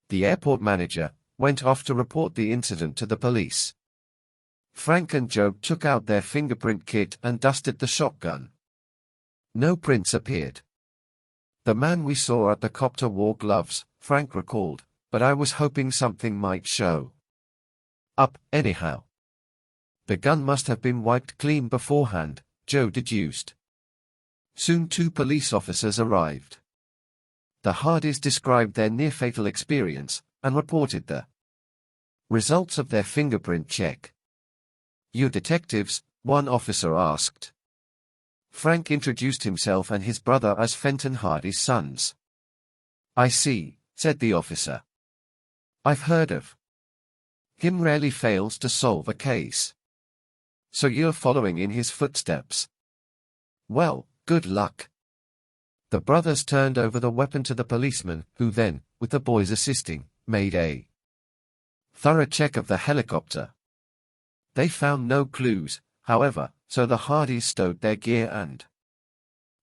Speaker 1: the airport manager, went off to report the incident to the police. Frank and Joe took out their fingerprint kit and dusted the shotgun. No prints appeared. "The man we saw at the copter wore gloves," Frank recalled, "but I was hoping something might show up anyhow." "The gun must have been wiped clean beforehand," Joe deduced. Soon 2 police officers arrived. The Hardys described their near-fatal experience and reported the results of their fingerprint check. "You detectives?" one officer asked. Frank introduced himself and his brother as Fenton Hardy's sons. "I see," said the officer. "I've heard of him. Rarely fails to solve a case. So you're following in his footsteps. Well, good luck." The brothers turned over the weapon to the policeman, who then, with the boys assisting, made a thorough check of the helicopter. They found no clues, however, so the Hardys stowed their gear and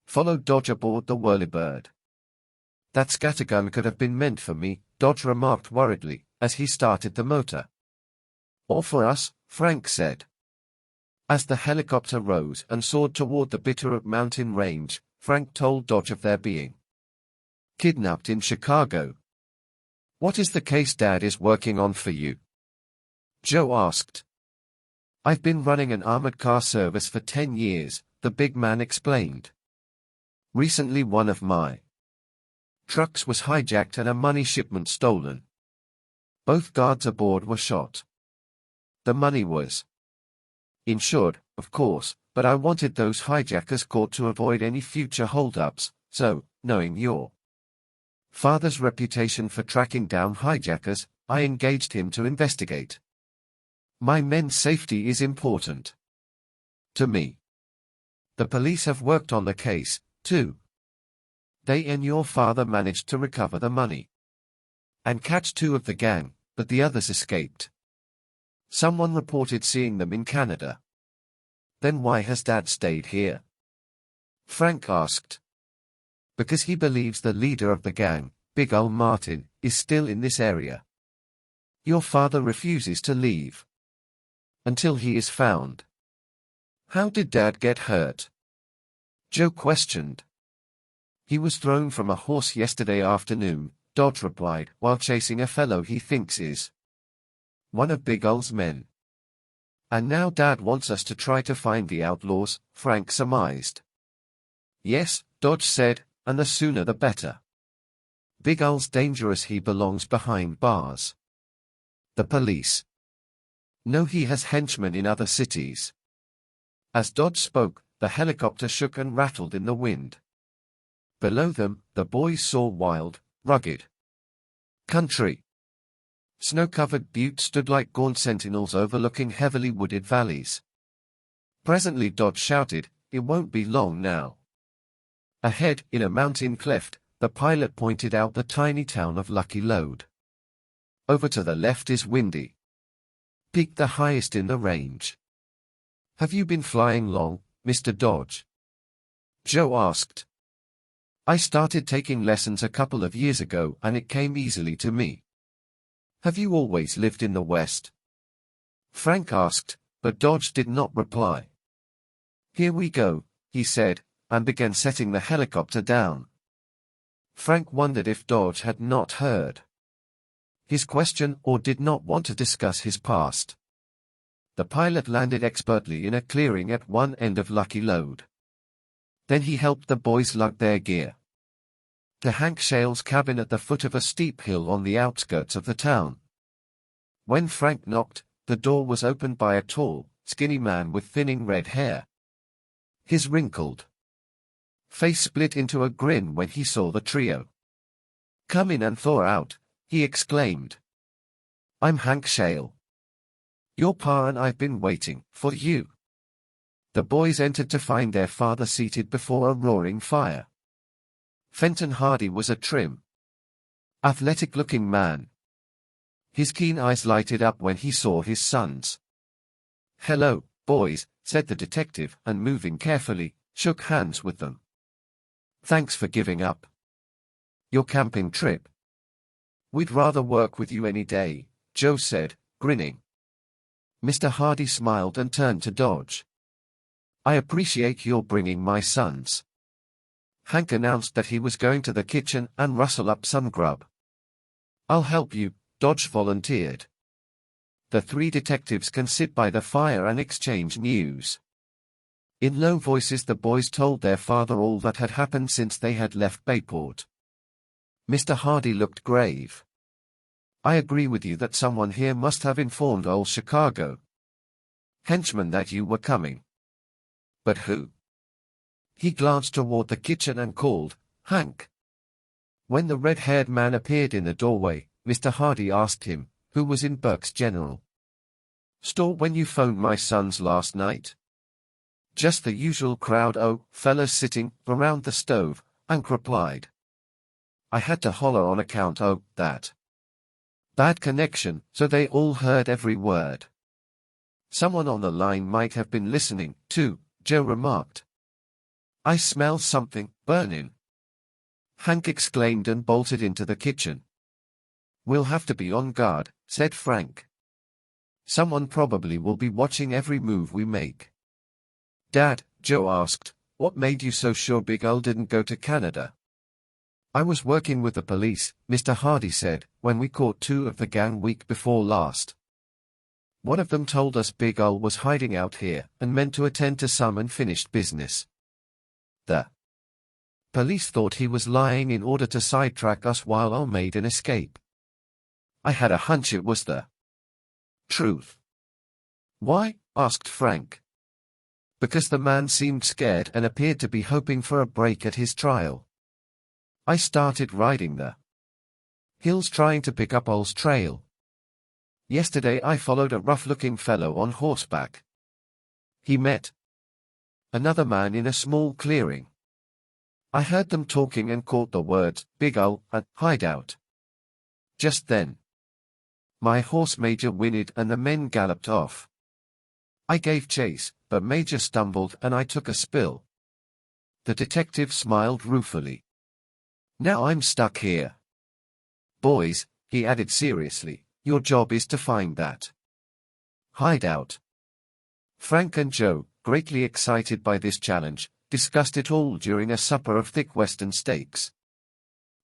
Speaker 1: followed Dodge aboard the whirlybird. "That scattergun could have been meant for me," Dodge remarked worriedly, as he started the motor. "Or for us," Frank said. As the helicopter rose and soared toward the Bitterroot mountain range, Frank told Dodge of their being kidnapped in Chicago. "What is the case Dad is working on for you?" Joe asked. "I've been running an armored car service for 10 years, the big man explained. Recently one of my trucks was hijacked and a money shipment stolen. Both guards aboard were shot. The money was insured, of course, but I wanted those hijackers caught to avoid any future holdups, so, knowing your father's reputation for tracking down hijackers, I engaged him to investigate. My men's safety is important to me. The police have worked on the case, too. They and your father managed to recover the money and catch 2 of the gang, but the others escaped. Someone reported seeing them in Canada. Then why has Dad stayed here?" Frank asked. "Because he believes the leader of the gang, Big Ol' Martin, is still in this area. Your father refuses to leave until he is found." "How did Dad get hurt?" Joe questioned. "He was thrown from a horse yesterday afternoon," Dodge replied, "while chasing a fellow he thinks is one of Big Ol's men. And now Dad wants us to try to find the outlaws," Frank surmised. "Yes," Dodge said, "and the sooner the better. Big Ol's dangerous. He belongs behind bars. The police know he has henchmen in other cities." As Dodge spoke, the helicopter shook and rattled in the wind. Below them, the boys saw wild, rugged country. Snow-covered buttes stood like gaunt sentinels overlooking heavily wooded valleys. Presently Dodge shouted, "It won't be long now." Ahead, in a mountain cleft, the pilot pointed out the tiny town of Lucky Lode. "Over to the left is Windy Peak, the highest in the range." "Have you been flying long, Mr. Dodge?" Joe asked. I started taking lessons a couple of years ago and it came easily to me. Have you always lived in the West? Frank asked, but Dodge did not reply. Here we go, he said, and began setting the helicopter down. Frank wondered if Dodge had not heard his question or did not want to discuss his past. The pilot landed expertly in a clearing at one end of Lucky Lode. Then he helped the boys lug their gear to Hank Shale's cabin at the foot of a steep hill on the outskirts of the town. When Frank knocked, the door was opened by a tall, skinny man with thinning red hair. His wrinkled face split into a grin when he saw the trio. Come in and thaw out, he exclaimed. I'm Hank Shale. Your pa and I've been waiting for you. The boys entered to find their father seated before a roaring fire. Fenton Hardy was a trim, athletic-looking man. His keen eyes lighted up when he saw his sons. Hello, boys, said the detective, and moving carefully, shook hands with them. Thanks for giving up your camping trip. We'd rather work with you any day, Joe said, grinning. Mr. Hardy smiled and turned to Dodge. I appreciate your bringing my sons. Hank announced that he was going to the kitchen and rustle up some grub. I'll help you, Dodge volunteered. The three detectives can sit by the fire and exchange news. In low voices the boys told their father all that had happened since they had left Bayport. Mr. Hardy looked grave. I agree with you that someone here must have informed old Chicago henchman that you were coming. But who? He glanced toward the kitchen and called, Hank. When the red-haired man appeared in the doorway, Mr. Hardy asked him, who was in Burke's General Store when you phoned my sons last night? Just the usual crowd of fellas sitting around the stove, Hank replied. I had to holler on account of that bad connection, so they all heard every word. Someone on the line might have been listening, too, Joe remarked. I smell something burning, Hank exclaimed and bolted into the kitchen. We'll have to be on guard, said Frank. Someone probably will be watching every move we make. Dad, Joe asked, what made you so sure Big Al didn't go to Canada? I was working with the police, Mr. Hardy said, when we caught two of the gang week before last. One of them told us Big Al was hiding out here and meant to attend to some unfinished business. The police thought he was lying in order to sidetrack us while Al made an escape. I had a hunch it was the truth. Why? Asked Frank. Because the man seemed scared and appeared to be hoping for a break at his trial. I started riding the hills trying to pick up Al's trail. Yesterday I followed a rough-looking fellow on horseback. He met another man in a small clearing. I heard them talking and caught the words, Big Al, and hideout. Just then, my horse Major whinnied and the men galloped off. I gave chase, but Major stumbled and I took a spill. The detective smiled ruefully. Now I'm stuck here. Boys, he added seriously, your job is to find that hideout. Frank and Joe, greatly excited by this challenge, discussed it all during a supper of thick Western steaks,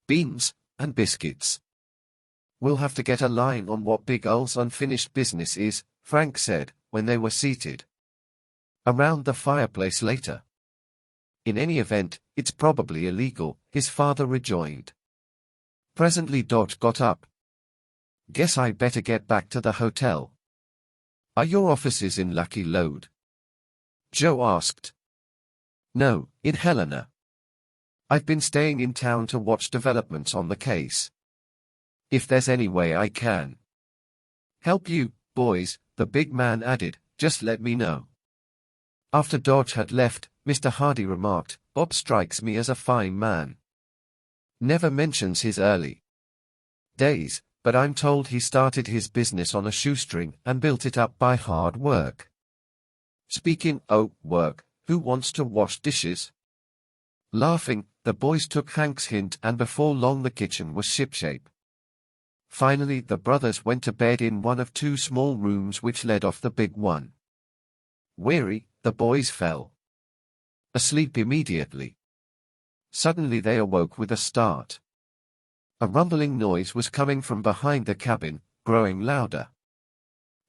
Speaker 1: beans, and biscuits. We'll have to get a line on what Big Al's unfinished business is, Frank said, when they were seated around the fireplace later. In any event, it's probably illegal, his father rejoined. Presently Dodge got up. Guess I'd better get back to the hotel. Are your offices in Lucky Lode? Joe asked. No, in Helena. I've been staying in town to watch developments on the case. If there's any way I can help you, boys, the big man added, just let me know. After Dodge had left, Mr. Hardy remarked, Bob strikes me as a fine man. Never mentions his early days, but I'm told he started his business on a shoestring and built it up by hard work. Speaking of work, who wants to wash dishes? Laughing, The boys took Hank's hint, and before long the kitchen was shipshape. Finally the brothers went to bed in one of two small rooms which led off the big one. Weary, the boys fell asleep immediately. Suddenly they awoke with a start. A rumbling noise was coming from behind the cabin, growing louder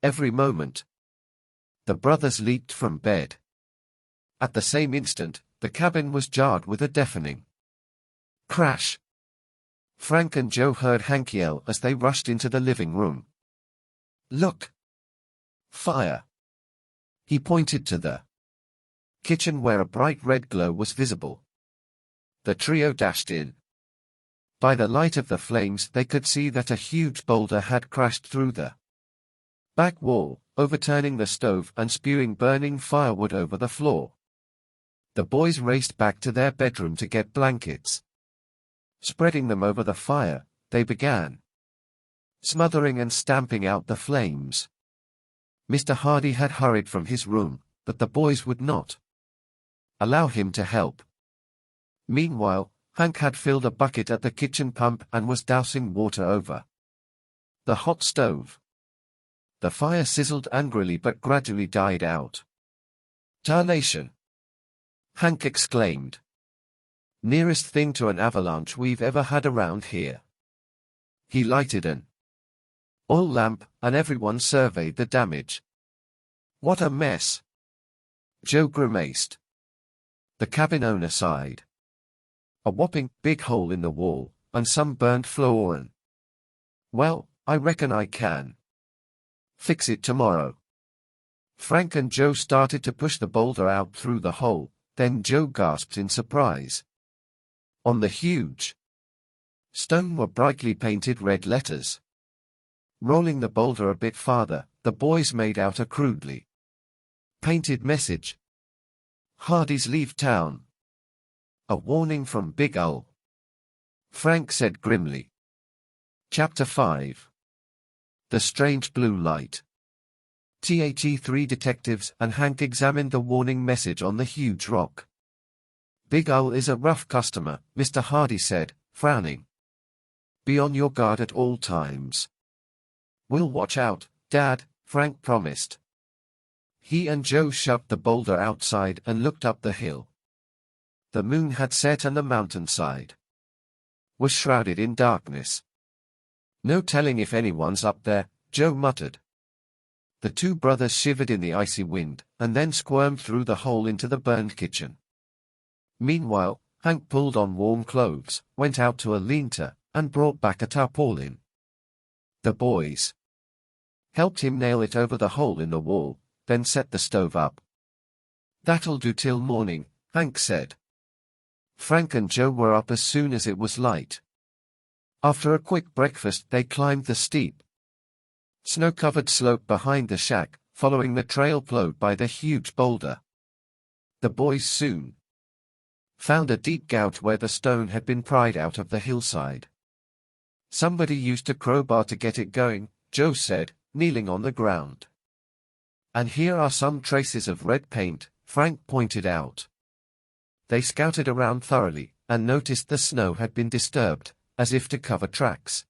Speaker 1: every moment. The brothers leaped from bed. At the same instant, the cabin was jarred with a deafening crash. Frank and Joe heard Hank yell as they rushed into the living room. "Look! Fire!" He pointed to the kitchen where a bright red glow was visible. The trio dashed in. By the light of the flames they could see that a huge boulder had crashed through the back wall, overturning the stove and spewing burning firewood over the floor. The boys raced back to their bedroom to get blankets. Spreading them over the fire, they began smothering and stamping out the flames. Mr. Hardy had hurried from his room, but the boys would not allow him to help. Meanwhile, Hank had filled a bucket at the kitchen pump and was dousing water over the hot stove. The fire sizzled angrily but gradually died out. "Tarnation!" Hank exclaimed. "Nearest thing to an avalanche we've ever had around here." He lighted an oil lamp, and everyone surveyed the damage. "What a mess!" Joe grimaced. The cabin owner sighed. "A whopping big hole in the wall, and some burnt flooring. Well, I reckon I can fix it tomorrow." Frank and Joe started to push the boulder out through the hole, then Joe gasped in surprise. On the huge stone were brightly painted red letters. Rolling the boulder a bit farther, the boys made out a crudely painted message. "Hardys leave town. A warning from Big Ol'," Frank said grimly. Chapter 5. The Strange Blue Light. The 3 detectives and Hank examined the warning message on the huge rock. "Big Ol' is a rough customer," Mr. Hardy said, frowning. "Be on your guard at all times." "We'll watch out, Dad," Frank promised. He and Joe shoved the boulder outside and looked up the hill. The moon had set and the mountainside was shrouded in darkness. "No telling if anyone's up there," Joe muttered. The two brothers shivered in the icy wind, and then squirmed through the hole into the burned kitchen. Meanwhile, Hank pulled on warm clothes, went out to a lean-to, and brought back a tarpaulin. The boys helped him nail it over the hole in the wall, then set the stove up. "That'll do till morning," Hank said. Frank and Joe were up as soon as it was light. After a quick breakfast they climbed the steep, snow-covered slope behind the shack, following the trail plowed by the huge boulder. The boys soon found a deep gouge where the stone had been pried out of the hillside. "Somebody used a crowbar to get it going," Joe said, kneeling on the ground. "And here are some traces of red paint," Frank pointed out. They scouted around thoroughly, and noticed the snow had been disturbed, as if to cover tracks.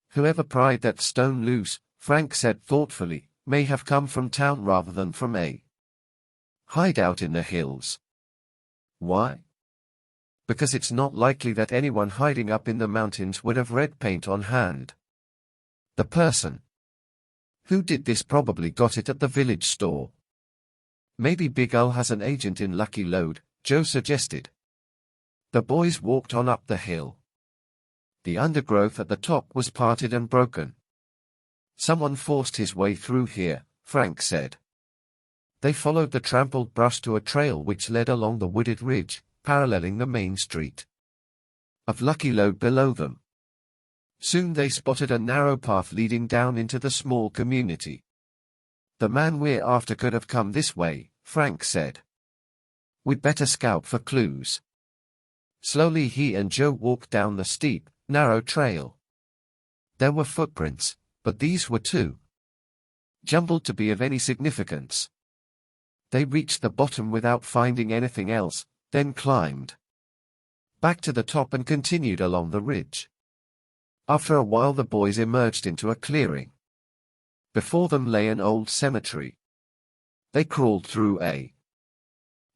Speaker 1: "Whoever pried that stone loose," Frank said thoughtfully, "may have come from town rather than from a hideout in the hills." "Why?" "Because it's not likely that anyone hiding up in the mountains would have red paint on hand. The person who did this probably got it at the village store." "Maybe Big Ol' has an agent in Lucky Lode," Joe suggested. The boys walked on up the hill. The undergrowth at the top was parted and broken. "Someone forced his way through here," Frank said. They followed the trampled brush to a trail which led along the wooded ridge, paralleling the main street of Lucky Lode below them. Soon they spotted a narrow path leading down into the small community. "The man we're after could have come this way," Frank said. "We'd better scout for clues." Slowly he and Joe walked down the steep, narrow trail. There were footprints, but these were too jumbled to be of any significance. They reached the bottom without finding anything else, then climbed back to the top and continued along the ridge. After a while the boys emerged into a clearing. Before them lay an old cemetery. They crawled through a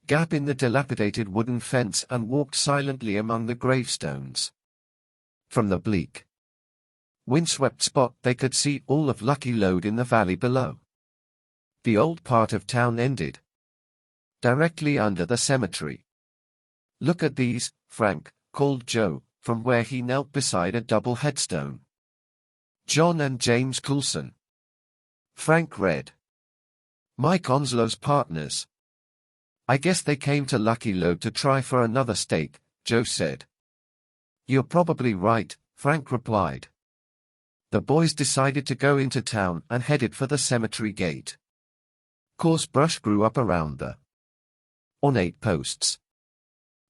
Speaker 1: gap in the dilapidated wooden fence and walked silently among the gravestones. From the bleak, windswept spot they could see all of Lucky Lode in the valley below. The old part of town ended directly under the cemetery. "Look at these, Frank," called Joe, from where he knelt beside a double headstone. "John and James Coulson." Frank read. "Mike Onslow's partners. I guess they came to Lucky Lode to try for another stake," Joe said. "You're probably right," Frank replied. The boys decided to go into town and headed for the cemetery gate. Coarse brush grew up around the ornate posts.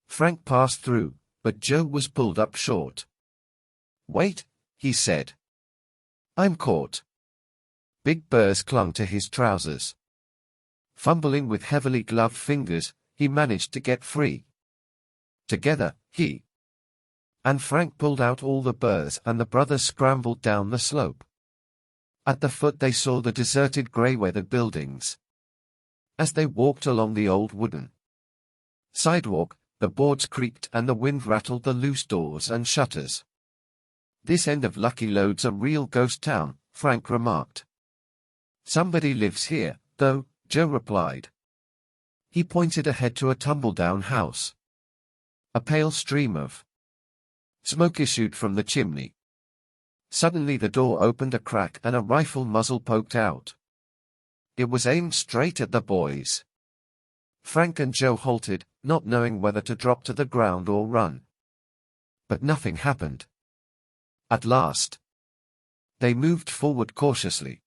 Speaker 1: Frank passed through, but Joe was pulled up short. "Wait," he said. "I'm caught." Big burrs clung to his trousers. Fumbling with heavily gloved fingers, he managed to get free. Together, he and Frank pulled out all the burrs and the brothers scrambled down the slope. At the foot they saw the deserted grey-weathered buildings. As they walked along the old wooden sidewalk, the boards creaked and the wind rattled the loose doors and shutters. "This end of Lucky Lode's a real ghost town," Frank remarked. "Somebody lives here, though," Joe replied. He pointed ahead to a tumble-down house. A pale stream of smoke issued from the chimney. Suddenly the door opened a crack and a rifle muzzle poked out. It was aimed straight at the boys. Frank and Joe halted, not knowing whether to drop to the ground or run. But nothing happened. At last, they moved forward cautiously.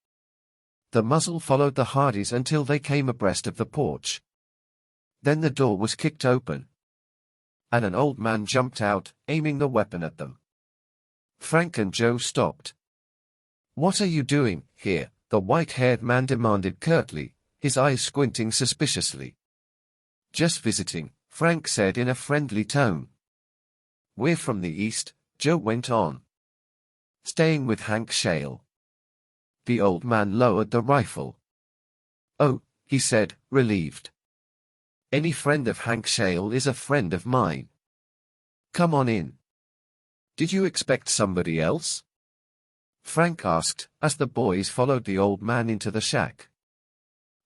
Speaker 1: The muzzle followed the Hardys until they came abreast of the porch. Then the door was kicked open, and an old man jumped out, aiming the weapon at them. Frank and Joe stopped. "What are you doing here?" the white-haired man demanded curtly, his eyes squinting suspiciously. "Just visiting," Frank said in a friendly tone. "We're from the east," Joe went on. "Staying with Hank Shale." The old man lowered the rifle. "Oh," he said, relieved. "Any friend of Hank Shale is a friend of mine. Come on in." "Did you expect somebody else?" Frank asked, as the boys followed the old man into the shack.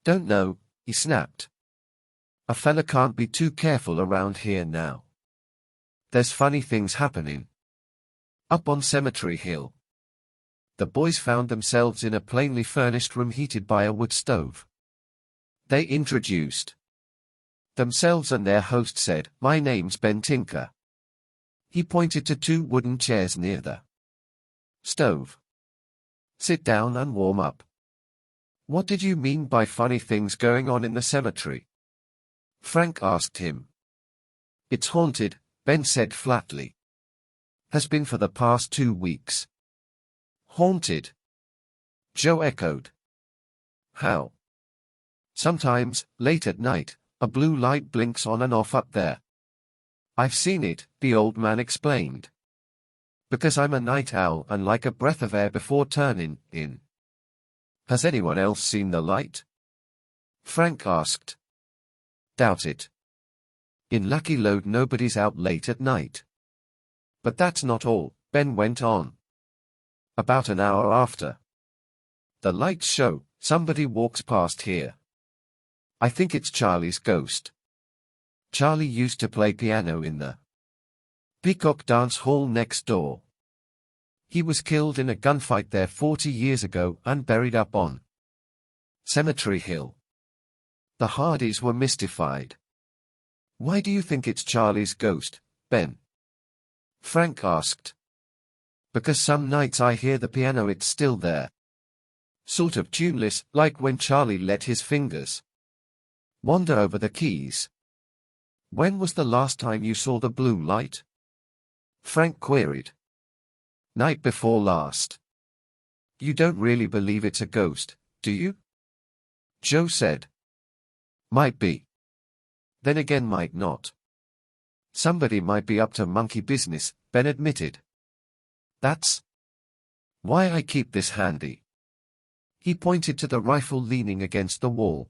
Speaker 1: "Don't know," he snapped. "A fella can't be too careful around here now. There's funny things happening up on Cemetery Hill." The boys found themselves in a plainly furnished room heated by a wood stove. They introduced themselves and their host said, "My name's Ben Tinker." He pointed to two wooden chairs near the stove. "Sit down and warm up." "What did you mean by funny things going on in the cemetery?" Frank asked him. "It's haunted," Ben said flatly. "Has been for the past 2 weeks." "Haunted?" Joe echoed. "How?" "Sometimes, late at night, a blue light blinks on and off up there. I've seen it," the old man explained. "Because I'm a night owl and like a breath of air before turning in." "Has anyone else seen the light?" Frank asked. "Doubt it. In Lucky Lode nobody's out late at night." "But that's not all," Ben went on. "About an hour after the lights show, somebody walks past here. I think it's Charlie's ghost. Charlie used to play piano in the Peacock Dance Hall next door. He was killed in a gunfight there 40 years ago and buried up on Cemetery Hill." The Hardys were mystified. "Why do you think it's Charlie's ghost, Ben?" Frank asked. "Because some nights I hear the piano, it's still there. Sort of tuneless, like when Charlie let his fingers wander over the keys." "When was the last time you saw the blue light?" Frank queried. "Night before last." "You don't really believe it's a ghost, do you?" Joe said. "Might be. Then again might not. Somebody might be up to monkey business, Ben admitted. That's why I keep this handy. He pointed to the rifle leaning against the wall.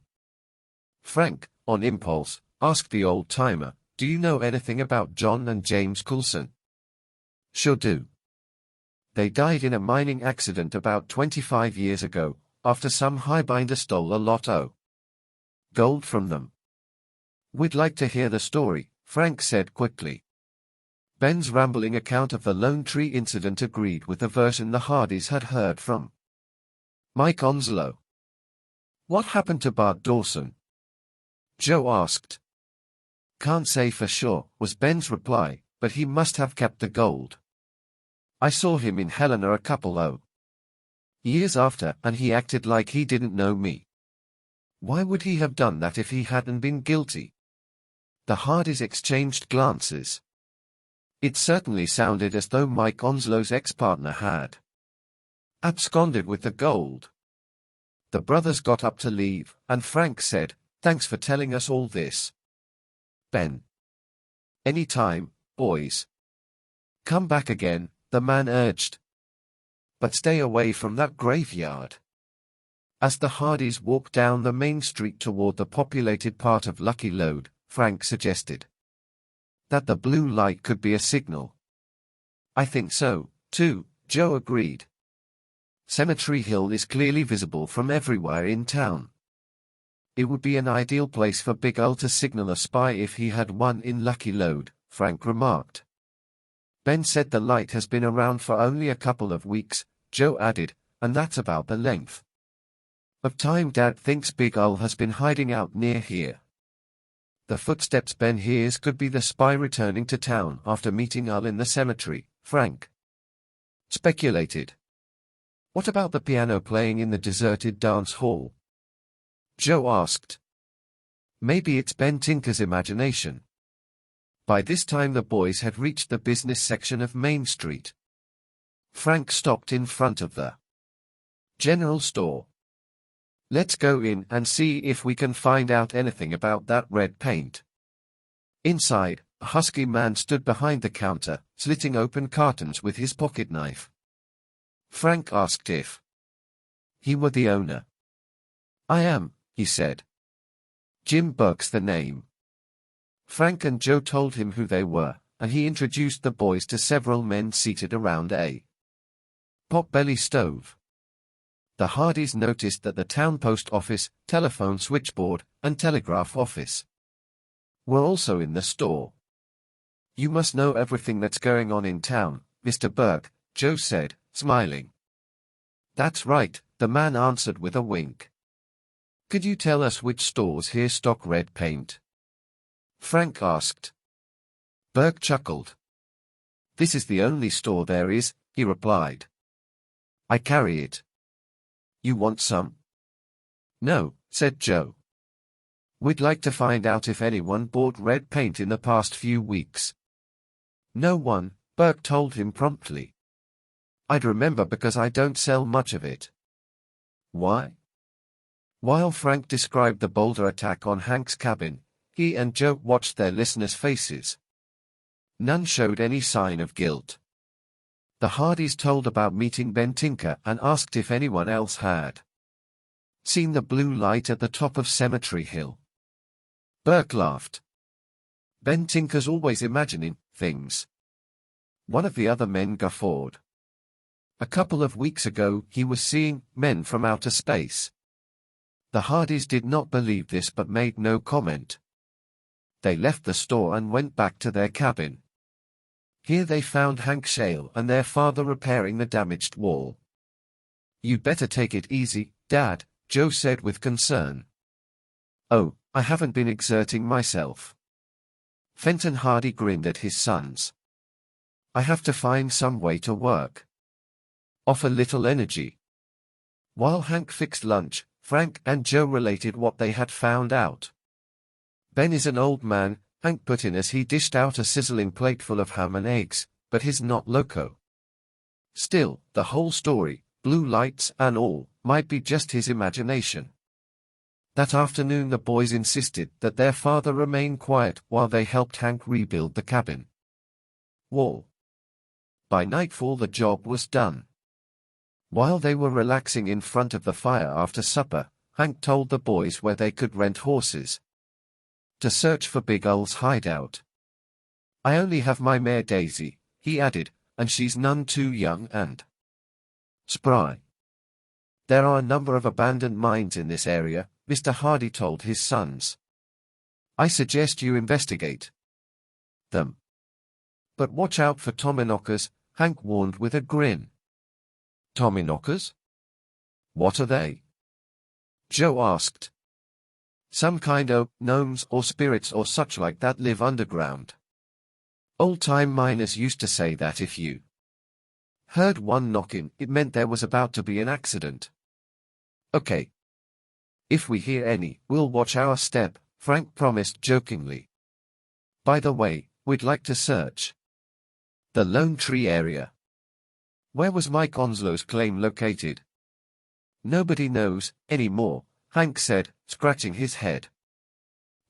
Speaker 1: Frank, on impulse, asked the old-timer, "Do you know anything about John and James Coulson?" "Sure do. They died in a mining accident about 25 years ago, after some highbinder stole a lot of gold from them." "We'd like to hear the story," Frank said quickly. Ben's rambling account of the Lone Tree incident agreed with the version the Hardys had heard from Mike Onslow. "What happened to Bart Dawson?" Joe asked. "Can't say for sure," was Ben's reply, "but he must have kept the gold. I saw him in Helena a couple of years after, and he acted like he didn't know me." "Why would he have done that if he hadn't been guilty?" The Hardys exchanged glances. It certainly sounded as though Mike Onslow's ex-partner had absconded with the gold. The brothers got up to leave, and Frank said, "Thanks for telling us all this, Ben." "Any time, boys. Come back again," the man urged. "But stay away from that graveyard." As the Hardys walked down the main street toward the populated part of Lucky Lode, Frank suggested that the blue light could be a signal. "I think so, too," Joe agreed. "Cemetery Hill is clearly visible from everywhere in town. It would be an ideal place for Big Al to signal a spy if he had one in Lucky Lode," Frank remarked. "Ben said the light has been around for only a couple of weeks," Joe added, "and that's about the length of time Dad thinks Big Al has been hiding out near here." "The footsteps Ben hears could be the spy returning to town after meeting Al in the cemetery," Frank speculated. "What about the piano playing in the deserted dance hall?" Joe asked. "Maybe it's Ben Tinker's imagination." By this time the boys had reached the business section of Main Street. Frank stopped in front of the general store. "Let's go in and see if we can find out anything about that red paint." Inside, a husky man stood behind the counter, slitting open cartons with his pocket knife. Frank asked if he were the owner. "I am," he said. "Jim Burke's the name." Frank and Joe told him who they were, and he introduced the boys to several men seated around a potbelly stove. The Hardys noticed that the town post office, telephone switchboard, and telegraph office were also in the store. "You must know everything that's going on in town, Mr. Burke," Joe said, smiling. "That's right," the man answered with a wink. "Could you tell us which stores here stock red paint?" Frank asked. Burke chuckled. "This is the only store there is," he replied. "I carry it. You want some?" "No," said Joe. "We'd like to find out if anyone bought red paint in the past few weeks." "No one," Burke told him promptly. "I'd remember because I don't sell much of it." "Why?" While Frank described the boulder attack on Hank's cabin, he and Joe watched their listeners' faces. None showed any sign of guilt. The Hardys told about meeting Ben Tinker and asked if anyone else had seen the blue light at the top of Cemetery Hill. Burke laughed. "Ben Tinker's always imagining things." One of the other men guffawed. "A couple of weeks ago he was seeing men from outer space." The Hardys did not believe this but made no comment. They left the store and went back to their cabin. Here they found Hank Shale and their father repairing the damaged wall. "You'd better take it easy, Dad," Joe said with concern. "Oh, I haven't been exerting myself." Fenton Hardy grinned at his sons. "I have to find some way to work off a little energy." While Hank fixed lunch, Frank and Joe related what they had found out. "Ben is an old man," Hank put in as he dished out a sizzling plate full of ham and eggs, "but he's not loco. Still, the whole story, blue lights and all, might be just his imagination." That afternoon the boys insisted that their father remain quiet while they helped Hank rebuild the cabin wall. By nightfall the job was done. While they were relaxing in front of the fire after supper, Hank told the boys where they could rent horses to search for Big Ul's hideout. "I only have my mare Daisy," he added, "and she's none too young and spry. There are a number of abandoned mines in this area," Mr. Hardy told his sons. "I suggest you investigate them. But watch out for Tommyknockers," Hank warned with a grin. "Tommyknockers? What are they?" Joe asked. "Some kind o' gnomes or spirits or such like that live underground. Old-time miners used to say that if you heard one knocking, it meant there was about to be an accident." "Okay. If we hear any, we'll watch our step," Frank promised jokingly. "By the way, we'd like to search the Lone Tree area." "Where was Mike Onslow's claim located?" "Nobody knows anymore," Hank said, scratching his head.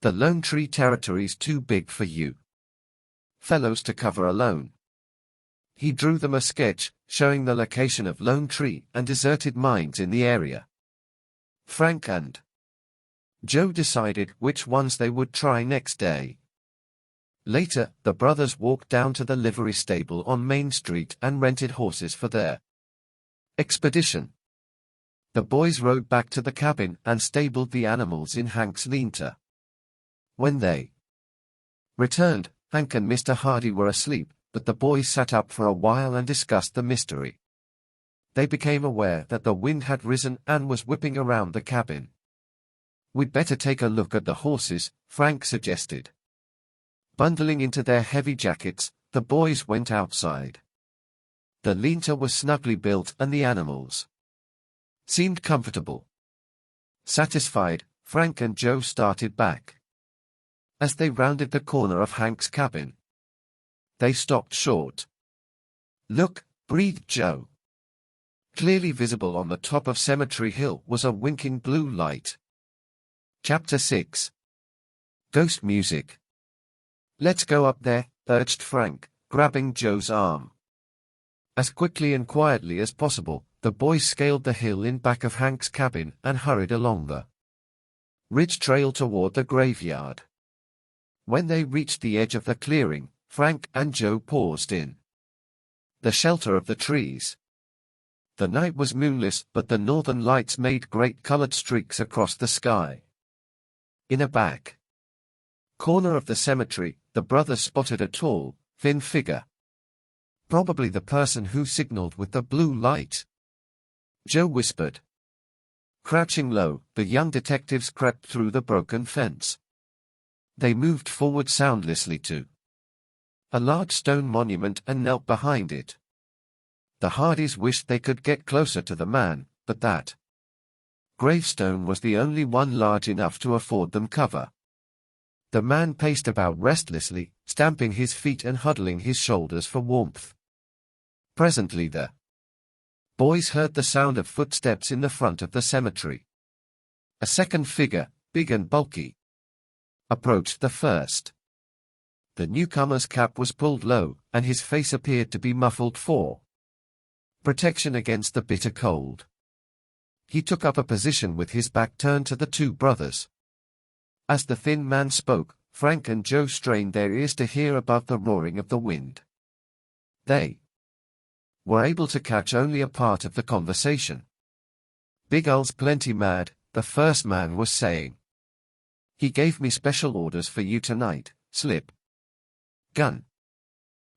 Speaker 1: "The Lone Tree territory's too big for you fellows to cover alone." He drew them a sketch, showing the location of Lone Tree and deserted mines in the area. Frank and Joe decided which ones they would try next day. Later, the brothers walked down to the livery stable on Main Street and rented horses for their expedition. The boys rode back to the cabin and stabled the animals in Hank's lean-to. When they returned, Hank and Mr. Hardy were asleep, but the boys sat up for a while and discussed the mystery. They became aware that the wind had risen and was whipping around the cabin. "We'd better take a look at the horses," Frank suggested. Bundling into their heavy jackets, the boys went outside. The lean-to was snugly built and the animals seemed comfortable. Satisfied, Frank and Joe started back. As they rounded the corner of Hank's cabin, they stopped short. "Look," breathed Joe. Clearly visible on the top of Cemetery Hill was a winking blue light. Chapter 6. Ghost Music. "Let's go up there," urged Frank, grabbing Joe's arm. As quickly and quietly as possible, the boys scaled the hill in back of Hank's cabin and hurried along the ridge trail toward the graveyard. When they reached the edge of the clearing, Frank and Joe paused in the shelter of the trees. The night was moonless, but the northern lights made great colored streaks across the sky. In a back corner of the cemetery, the brothers spotted a tall, thin figure. Probably the person who signaled with the blue light. Joe whispered. Crouching low, the young detectives crept through the broken fence. They moved forward soundlessly to a large stone monument and knelt behind it. The Hardys wished they could get closer to the man, but that gravestone was the only one large enough to afford them cover. The man paced about restlessly, stamping his feet and huddling his shoulders for warmth. Presently the boys heard the sound of footsteps in the front of the cemetery. A second figure, big and bulky, approached the first. The newcomer's cap was pulled low, and his face appeared to be muffled for protection against the bitter cold. He took up a position with his back turned to the two brothers. As the thin man spoke, Frank and Joe strained their ears to hear above the roaring of the wind. They were able to catch only a part of the conversation. "Big Ul's plenty mad," the first man was saying. "He gave me special orders for you tonight, Slip. Gun."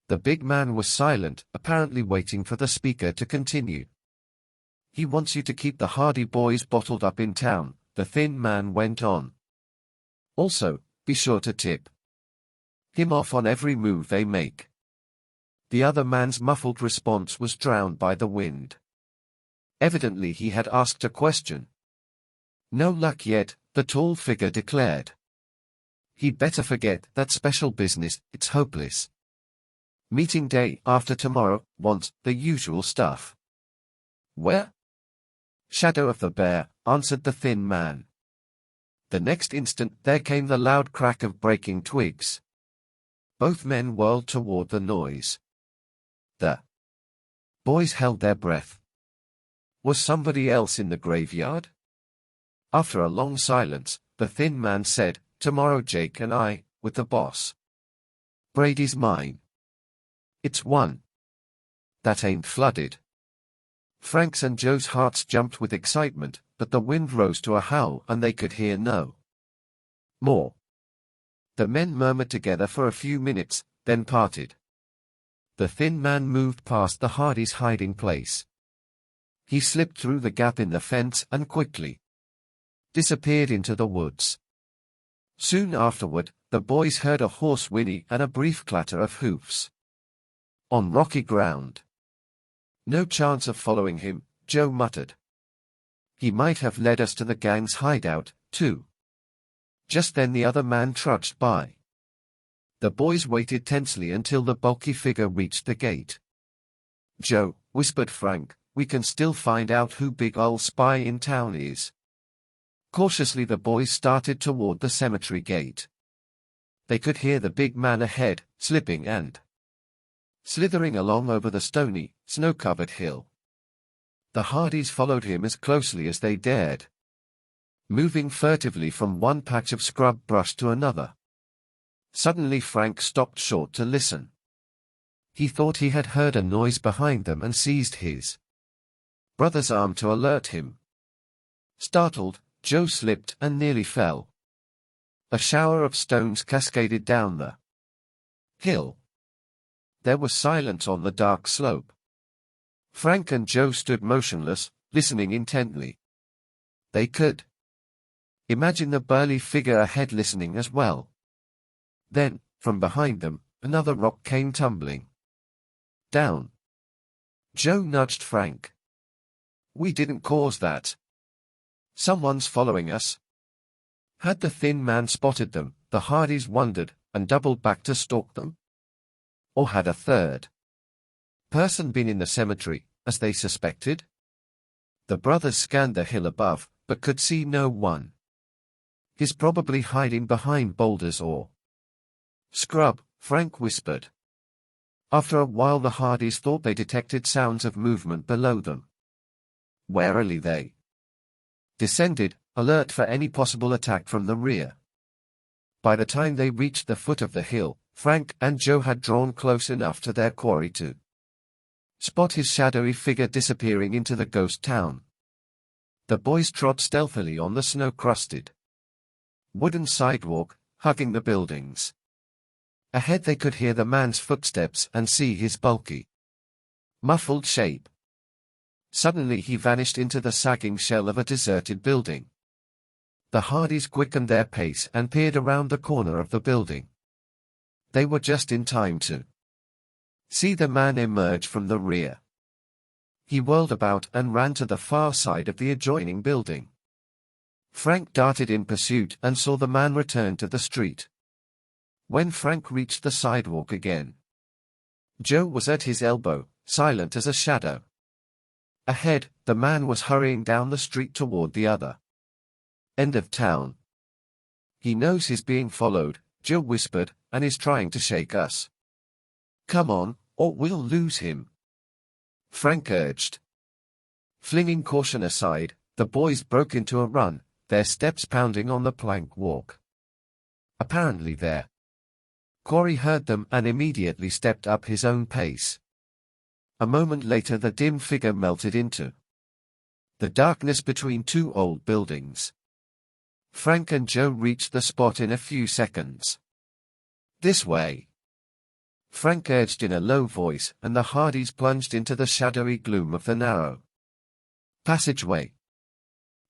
Speaker 1: The big man was silent, apparently waiting for the speaker to continue. "He wants you to keep the Hardy boys bottled up in town," the thin man went on. "Also, be sure to tip him off on every move they make." The other man's muffled response was drowned by the wind. Evidently he had asked a question. "No luck yet," the tall figure declared. "He'd better forget that special business, it's hopeless. Meeting day after tomorrow, wants the usual stuff." "Where?" "Shadow of the Bear," answered the thin man. The next instant there came the loud crack of breaking twigs. Both men whirled toward the noise. The boys held their breath. Was somebody else in the graveyard? After a long silence, the thin man said, "Tomorrow Jake and I, with the boss. Brady's mine. It's one. That ain't flooded." Frank's and Joe's hearts jumped with excitement, but the wind rose to a howl and they could hear no more. The men murmured together for a few minutes, then parted. The thin man moved past the Hardys' hiding place. He slipped through the gap in the fence and quickly disappeared into the woods. Soon afterward, the boys heard a hoarse whinny and a brief clatter of hoofs on rocky ground. "No chance of following him," Joe muttered. "He might have led us to the gang's hideout, too." Just then the other man trudged by. The boys waited tensely until the bulky figure reached the gate. "Joe," whispered Frank, "we can still find out who Big Ol' Spy in town is." Cautiously the boys started toward the cemetery gate. They could hear the big man ahead, slipping and slithering along over the stony, snow-covered hill. The Hardys followed him as closely as they dared, moving furtively from one patch of scrub brush to another. Suddenly Frank stopped short to listen. He thought he had heard a noise behind them and seized his brother's arm to alert him. Startled, Joe slipped and nearly fell. A shower of stones cascaded down the hill. There was silence on the dark slope. Frank and Joe stood motionless, listening intently. They could imagine the burly figure ahead listening as well. Then, from behind them, another rock came tumbling down. Joe nudged Frank. "We didn't cause that. Someone's following us." Had the thin man spotted them, the Hardys wondered, and doubled back to stalk them? Or had a third person been in the cemetery, as they suspected? The brothers scanned the hill above, but could see no one. "He's probably hiding behind boulders or scrub," Frank whispered. After a while the Hardys thought they detected sounds of movement below them. Warily they descended, alert for any possible attack from the rear. By the time they reached the foot of the hill, Frank and Joe had drawn close enough to their quarry to spot his shadowy figure disappearing into the ghost town. The boys trod stealthily on the snow-crusted wooden sidewalk, hugging the buildings. Ahead they could hear the man's footsteps and see his bulky, muffled shape. Suddenly he vanished into the sagging shell of a deserted building. The Hardys quickened their pace and peered around the corner of the building. They were just in time to see the man emerge from the rear. He whirled about and ran to the far side of the adjoining building. Frank darted in pursuit and saw the man return to the street. When Frank reached the sidewalk again, Joe was at his elbow, silent as a shadow. Ahead, the man was hurrying down the street toward the other end of town. "He knows he's being followed," Joe whispered, "and is trying to shake us. Come on, or we'll lose him," Frank urged. Flinging caution aside, the boys broke into a run, their steps pounding on the plank walk. Apparently their quarry heard them and immediately stepped up his own pace. A moment later the dim figure melted into the darkness between two old buildings. Frank and Joe reached the spot in a few seconds. "This way," Frank urged in a low voice, and the Hardys plunged into the shadowy gloom of the narrow passageway.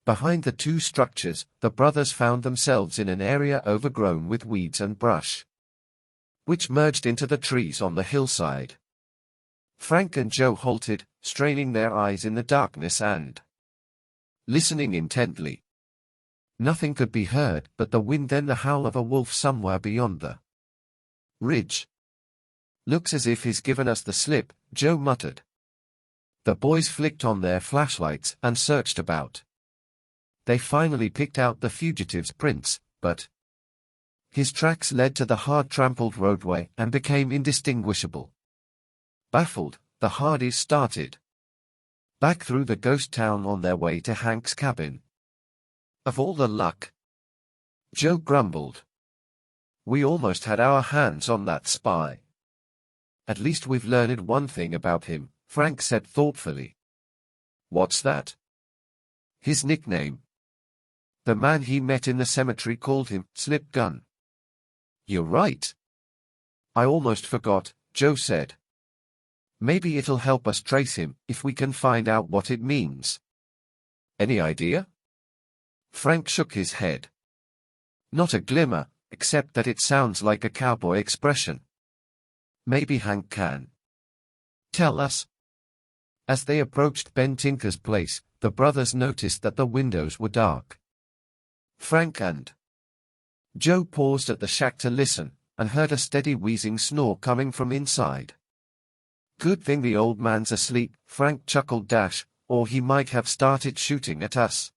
Speaker 1: Behind the two structures, the brothers found themselves in an area overgrown with weeds and brush, which merged into the trees on the hillside. Frank and Joe halted, straining their eyes in the darkness and listening intently. Nothing could be heard but the wind and the howl of a wolf somewhere beyond the ridge. "Looks as if he's given us the slip," Joe muttered. The boys flicked on their flashlights and searched about. They finally picked out the fugitive's prints, but his tracks led to the hard-trampled roadway and became indistinguishable. Baffled, the Hardys started back through the ghost town on their way to Hank's cabin. "Of all the luck," Joe grumbled. "We almost had our hands on that spy." "At least we've learned one thing about him," Frank said thoughtfully. "What's that?" "His nickname. The man he met in the cemetery called him Slip Gun." "You're right. I almost forgot," Joe said. "Maybe it'll help us trace him if we can find out what it means." "Any idea?" Frank shook his head. "Not a glimmer, except that it sounds like a cowboy expression. Maybe Hank can tell us." As they approached Ben Tinker's place, the brothers noticed that the windows were dark. Frank and Joe paused at the shack to listen, and heard a steady wheezing snore coming from inside. "Good thing the old man's asleep," Frank chuckled, "or he might have started shooting at us."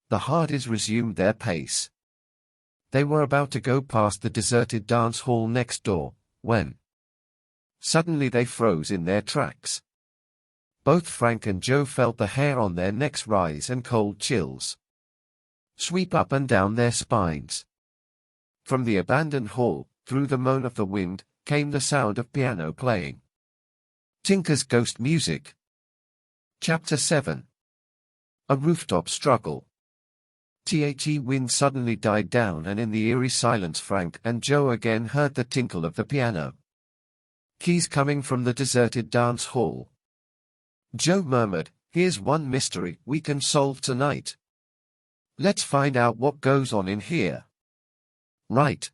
Speaker 1: The Hardys resumed their pace. They were about to go past the deserted dance hall next door, when suddenly they froze in their tracks. Both Frank and Joe felt the hair on their necks rise and cold chills sweep up and down their spines. From the abandoned hall, through the moan of the wind, came the sound of piano playing. Tinker's ghost music. Chapter 7. A Rooftop Struggle. The wind suddenly died down, and in the eerie silence Frank and Joe again heard the tinkle of the piano keys coming from the deserted dance hall. Joe murmured, "Here's one mystery we can solve tonight. Let's find out what goes on in here." "Right."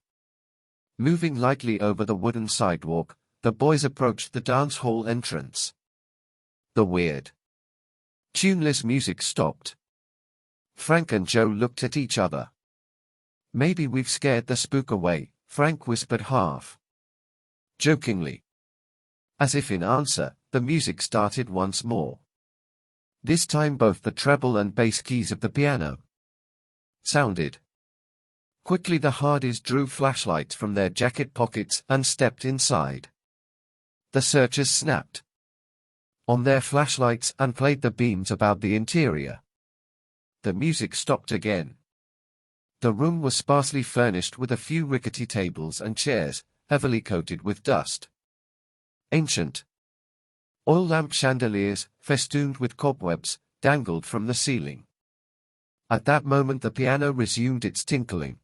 Speaker 1: Moving lightly over the wooden sidewalk, the boys approached the dance hall entrance. The weird, tuneless music stopped. Frank and Joe looked at each other. "Maybe we've scared the spook away," Frank whispered half jokingly. As if in answer, the music started once more. This time both the treble and bass keys of the piano sounded. Quickly the Hardys drew flashlights from their jacket pockets and stepped inside. The searchers snapped on their flashlights and played the beams about the interior. The music stopped again. The room was sparsely furnished with a few rickety tables and chairs, heavily coated with dust. Ancient oil lamp chandeliers, festooned with cobwebs, dangled from the ceiling. At that moment the piano resumed its tinkling.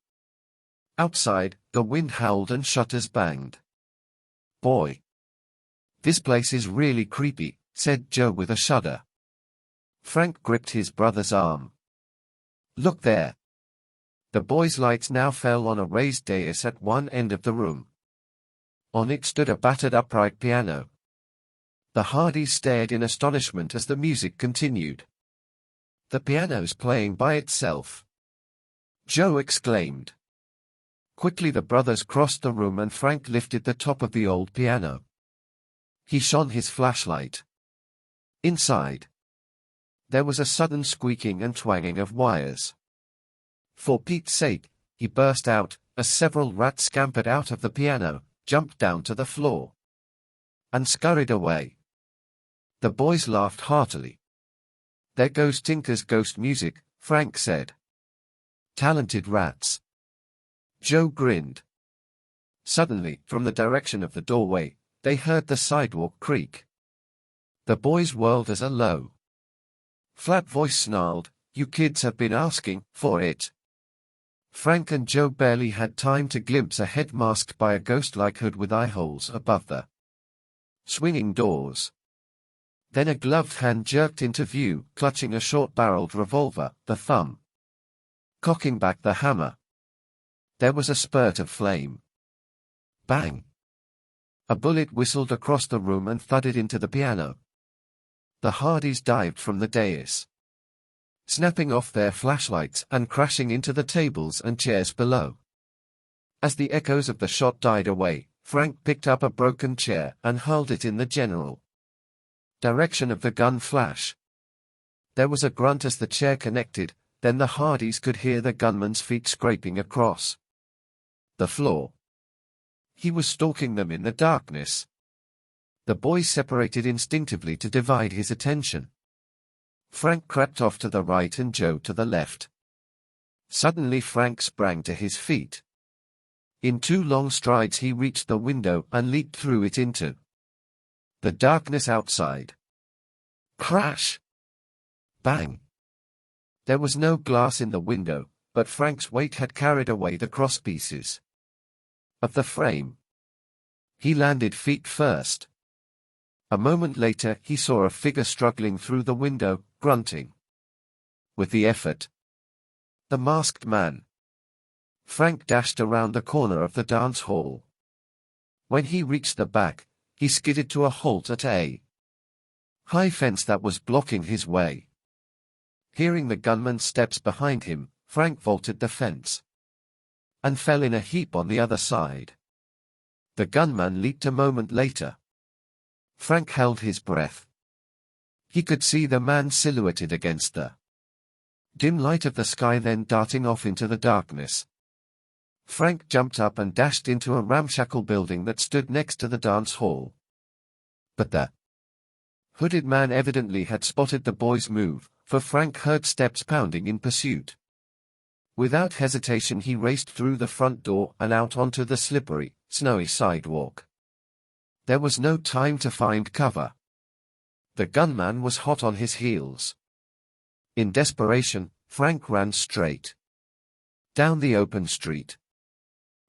Speaker 1: Outside, the wind howled and shutters banged. "Boy, this place is really creepy," said Joe with a shudder. Frank gripped his brother's arm. "Look there." The boys' lights now fell on a raised dais at one end of the room. On it stood a battered upright piano. The Hardys stared in astonishment as the music continued. "The piano's playing by itself," Joe exclaimed. Quickly the brothers crossed the room and Frank lifted the top of the old piano. He shone his flashlight. Inside, there was a sudden squeaking and twanging of wires. "For Pete's sake," he burst out, as several rats scampered out of the piano, jumped down to the floor, and scurried away. The boys laughed heartily. "There goes Tinker's ghost music," Frank said. "Talented rats." Joe grinned. Suddenly, from the direction of the doorway, they heard the sidewalk creak. The boys whirled as a low, flat voice snarled, "You kids have been asking for it." Frank and Joe barely had time to glimpse a head masked by a ghost-like hood with eye-holes above the swinging doors. Then a gloved hand jerked into view, clutching a short-barreled revolver, the thumb cocking back the hammer. There was a spurt of flame. Bang! A bullet whistled across the room and thudded into the piano. The Hardys dived from the dais, snapping off their flashlights and crashing into the tables and chairs below. As the echoes of the shot died away, Frank picked up a broken chair and hurled it in the general direction of the gun flash. There was a grunt as the chair connected, Then the Hardys could hear the gunman's feet scraping across the floor. He was stalking them in the darkness. The boys separated instinctively to divide his attention. Frank crept off to the right and Joe to the left. Suddenly Frank sprang to his feet. In 2 long strides he reached the window and leaped through it into the darkness outside. Crash! Bang! There was no glass in the window, but Frank's weight had carried away the crosspieces of the frame. He landed feet first. A moment later he saw a figure struggling through the window, grunting with the effort. The masked man. Frank dashed around the corner of the dance hall. When he reached the back, he skidded to a halt at a high fence that was blocking his way. Hearing the gunman's steps behind him, Frank vaulted the fence and fell in a heap on the other side. The gunman leaped a moment later. Frank held his breath. He could see the man silhouetted against the dim light of the sky, then darting off into the darkness. Frank jumped up and dashed into a ramshackle building that stood next to the dance hall. But the hooded man evidently had spotted the boy's move, for Frank heard steps pounding in pursuit. Without hesitation he raced through the front door and out onto the slippery, snowy sidewalk. There was no time to find cover. The gunman was hot on his heels. In desperation, Frank ran straight down the open street.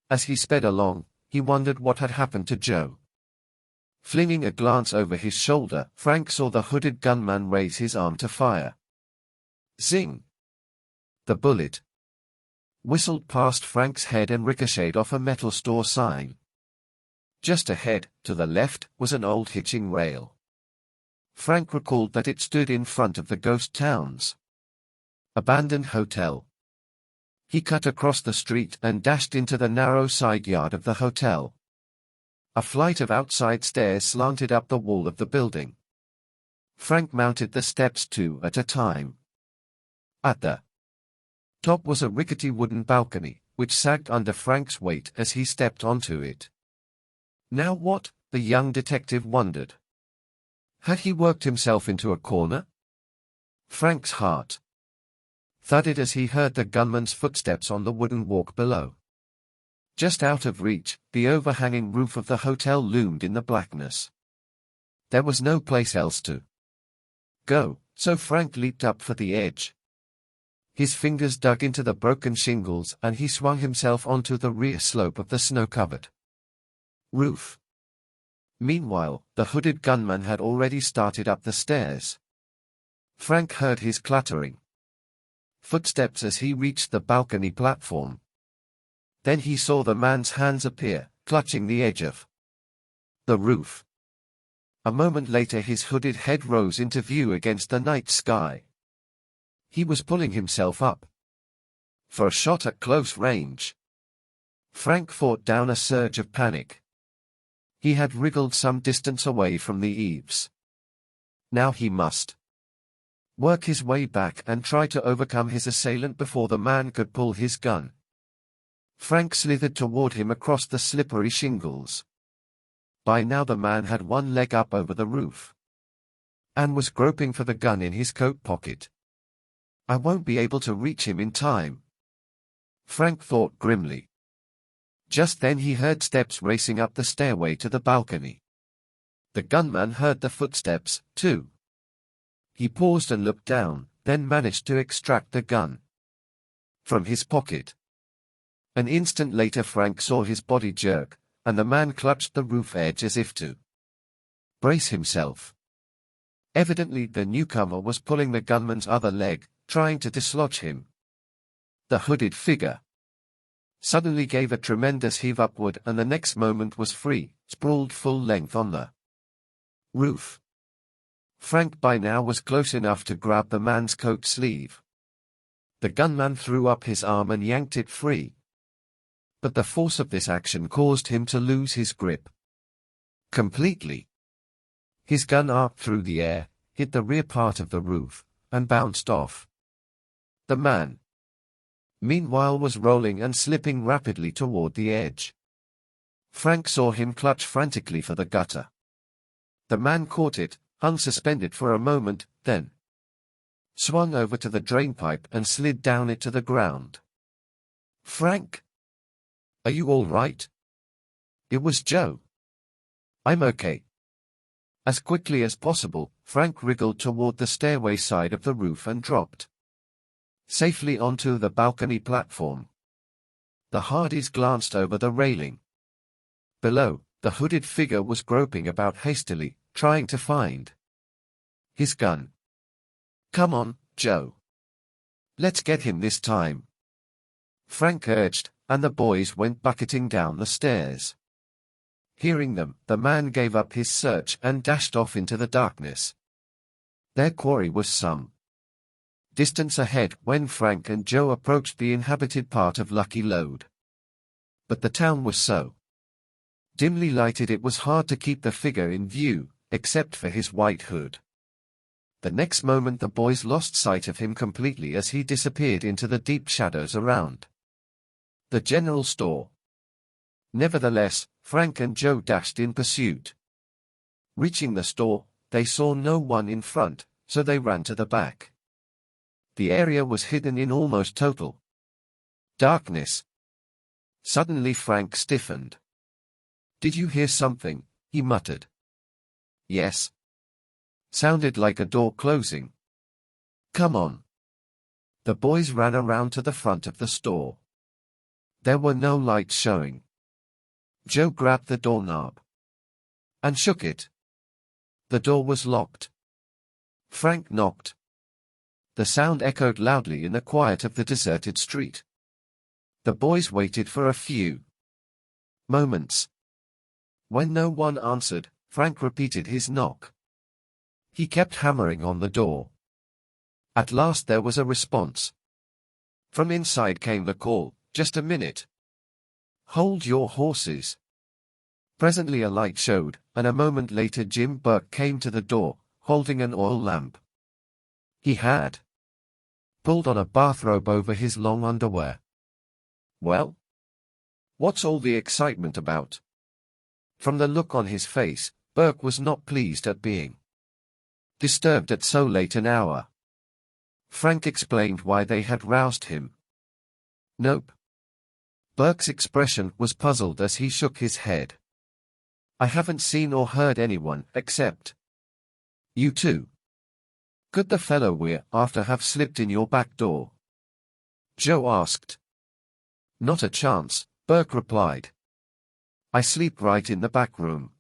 Speaker 1: As he sped along, he wondered what had happened to Joe. Flinging a glance over his shoulder, Frank saw the hooded gunman raise his arm to fire. Zing! The bullet whistled past Frank's head and ricocheted off a metal store sign. Just ahead, to the left, was an old hitching rail. Frank recalled that it stood in front of the ghost town's abandoned hotel. He cut across the street and dashed into the narrow side yard of the hotel. A flight of outside stairs slanted up the wall of the building. Frank mounted the steps 2 at a time. At the top was a rickety wooden balcony, which sagged under Frank's weight as he stepped onto it. Now what? The young detective wondered. Had he worked himself into a corner? Frank's heart thudded as he heard the gunman's footsteps on the wooden walk below. Just out of reach, the overhanging roof of the hotel loomed in the blackness. There was no place else to go, so Frank leaped up for the edge. His fingers dug into the broken shingles and he swung himself onto the rear slope of the snow-covered roof. Meanwhile, the hooded gunman had already started up the stairs. Frank heard his clattering footsteps as he reached the balcony platform. Then he saw the man's hands appear, clutching the edge of the roof. A moment later his hooded head rose into view against the night sky. He was pulling himself up for a shot at close range. Frank fought down a surge of panic. He had wriggled some distance away from the eaves. Now he must work his way back and try to overcome his assailant before the man could pull his gun. Frank slithered toward him across the slippery shingles. By now the man had one leg up over the roof and was groping for the gun in his coat pocket. I won't be able to reach him in time, Frank thought grimly. Just then he heard steps racing up the stairway to the balcony. The gunman heard the footsteps, too. He paused and looked down, then managed to extract the gun from his pocket. An instant later Frank saw his body jerk, and the man clutched the roof edge as if to brace himself. Evidently the newcomer was pulling the gunman's other leg, trying to dislodge him. The hooded figure suddenly gave a tremendous heave upward and the next moment was free, sprawled full length on the roof. Frank by now was close enough to grab the man's coat sleeve. The gunman threw up his arm and yanked it free. But the force of this action caused him to lose his grip completely. His gun arced through the air, hit the rear part of the roof, and bounced off. The man, meanwhile, was rolling and slipping rapidly toward the edge. Frank saw him clutch frantically for the gutter. The man caught it, hung suspended for a moment, then swung over to the drainpipe and slid down it to the ground. "Frank? Are you all right?" It was Joe. "I'm okay." As quickly as possible, Frank wriggled toward the stairway side of the roof and dropped safely onto the balcony platform. The Hardys glanced over the railing. Below, the hooded figure was groping about hastily, trying to find his gun. "Come on, Joe. Let's get him this time," Frank urged, and the boys went bucketing down the stairs. Hearing them, the man gave up his search and dashed off into the darkness. Their quarry was some distance ahead when Frank and Joe approached the inhabited part of Lucky Lode. But the town was so dimly lighted it was hard to keep the figure in view, except for his white hood. The next moment the boys lost sight of him completely as he disappeared into the deep shadows around the general store. Nevertheless, Frank and Joe dashed in pursuit. Reaching the store, they saw no one in front, so they ran to the back. The area was hidden in almost total darkness. Suddenly Frank stiffened. "Did you hear something?" he muttered. "Yes. Sounded like a door closing." "Come on." The boys ran around to the front of the store. There were no lights showing. Joe grabbed the doorknob and shook it. The door was locked. Frank knocked. The sound echoed loudly in the quiet of the deserted street. The boys waited for a few moments. When no one answered, Frank repeated his knock. He kept hammering on the door. At last there was a response. From inside came the call, "Just a minute. Hold your horses." Presently a light showed, and a moment later Jim Burke came to the door, holding an oil lamp. He had pulled on a bathrobe over his long underwear. "Well? What's all the excitement about?" From the look on his face, Burke was not pleased at being disturbed at so late an hour. Frank explained why they had roused him. "Nope." Burke's expression was puzzled as he shook his head. "I haven't seen or heard anyone except you two. Could the fellow we're after have slipped in your back door?" Joe asked. "Not a chance," Burke replied. "I sleep right in the back room."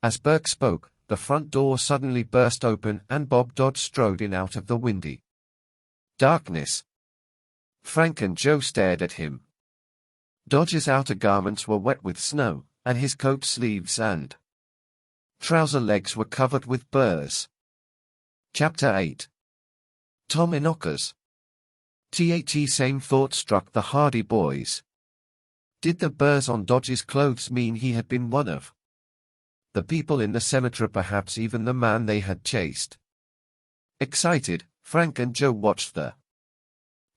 Speaker 1: As Burke spoke, the front door suddenly burst open and Bob Dodge strode in out of the windy darkness. Frank and Joe stared at him. Dodge's outer garments were wet with snow, and his coat sleeves and trouser legs were covered with burrs. Chapter 8. Tom Inokas. Same thought struck the Hardy boys. Did the burrs on Dodge's clothes mean he had been one of the people in the cemetery, perhaps even the man they had chased? Excited, Frank and Joe watched the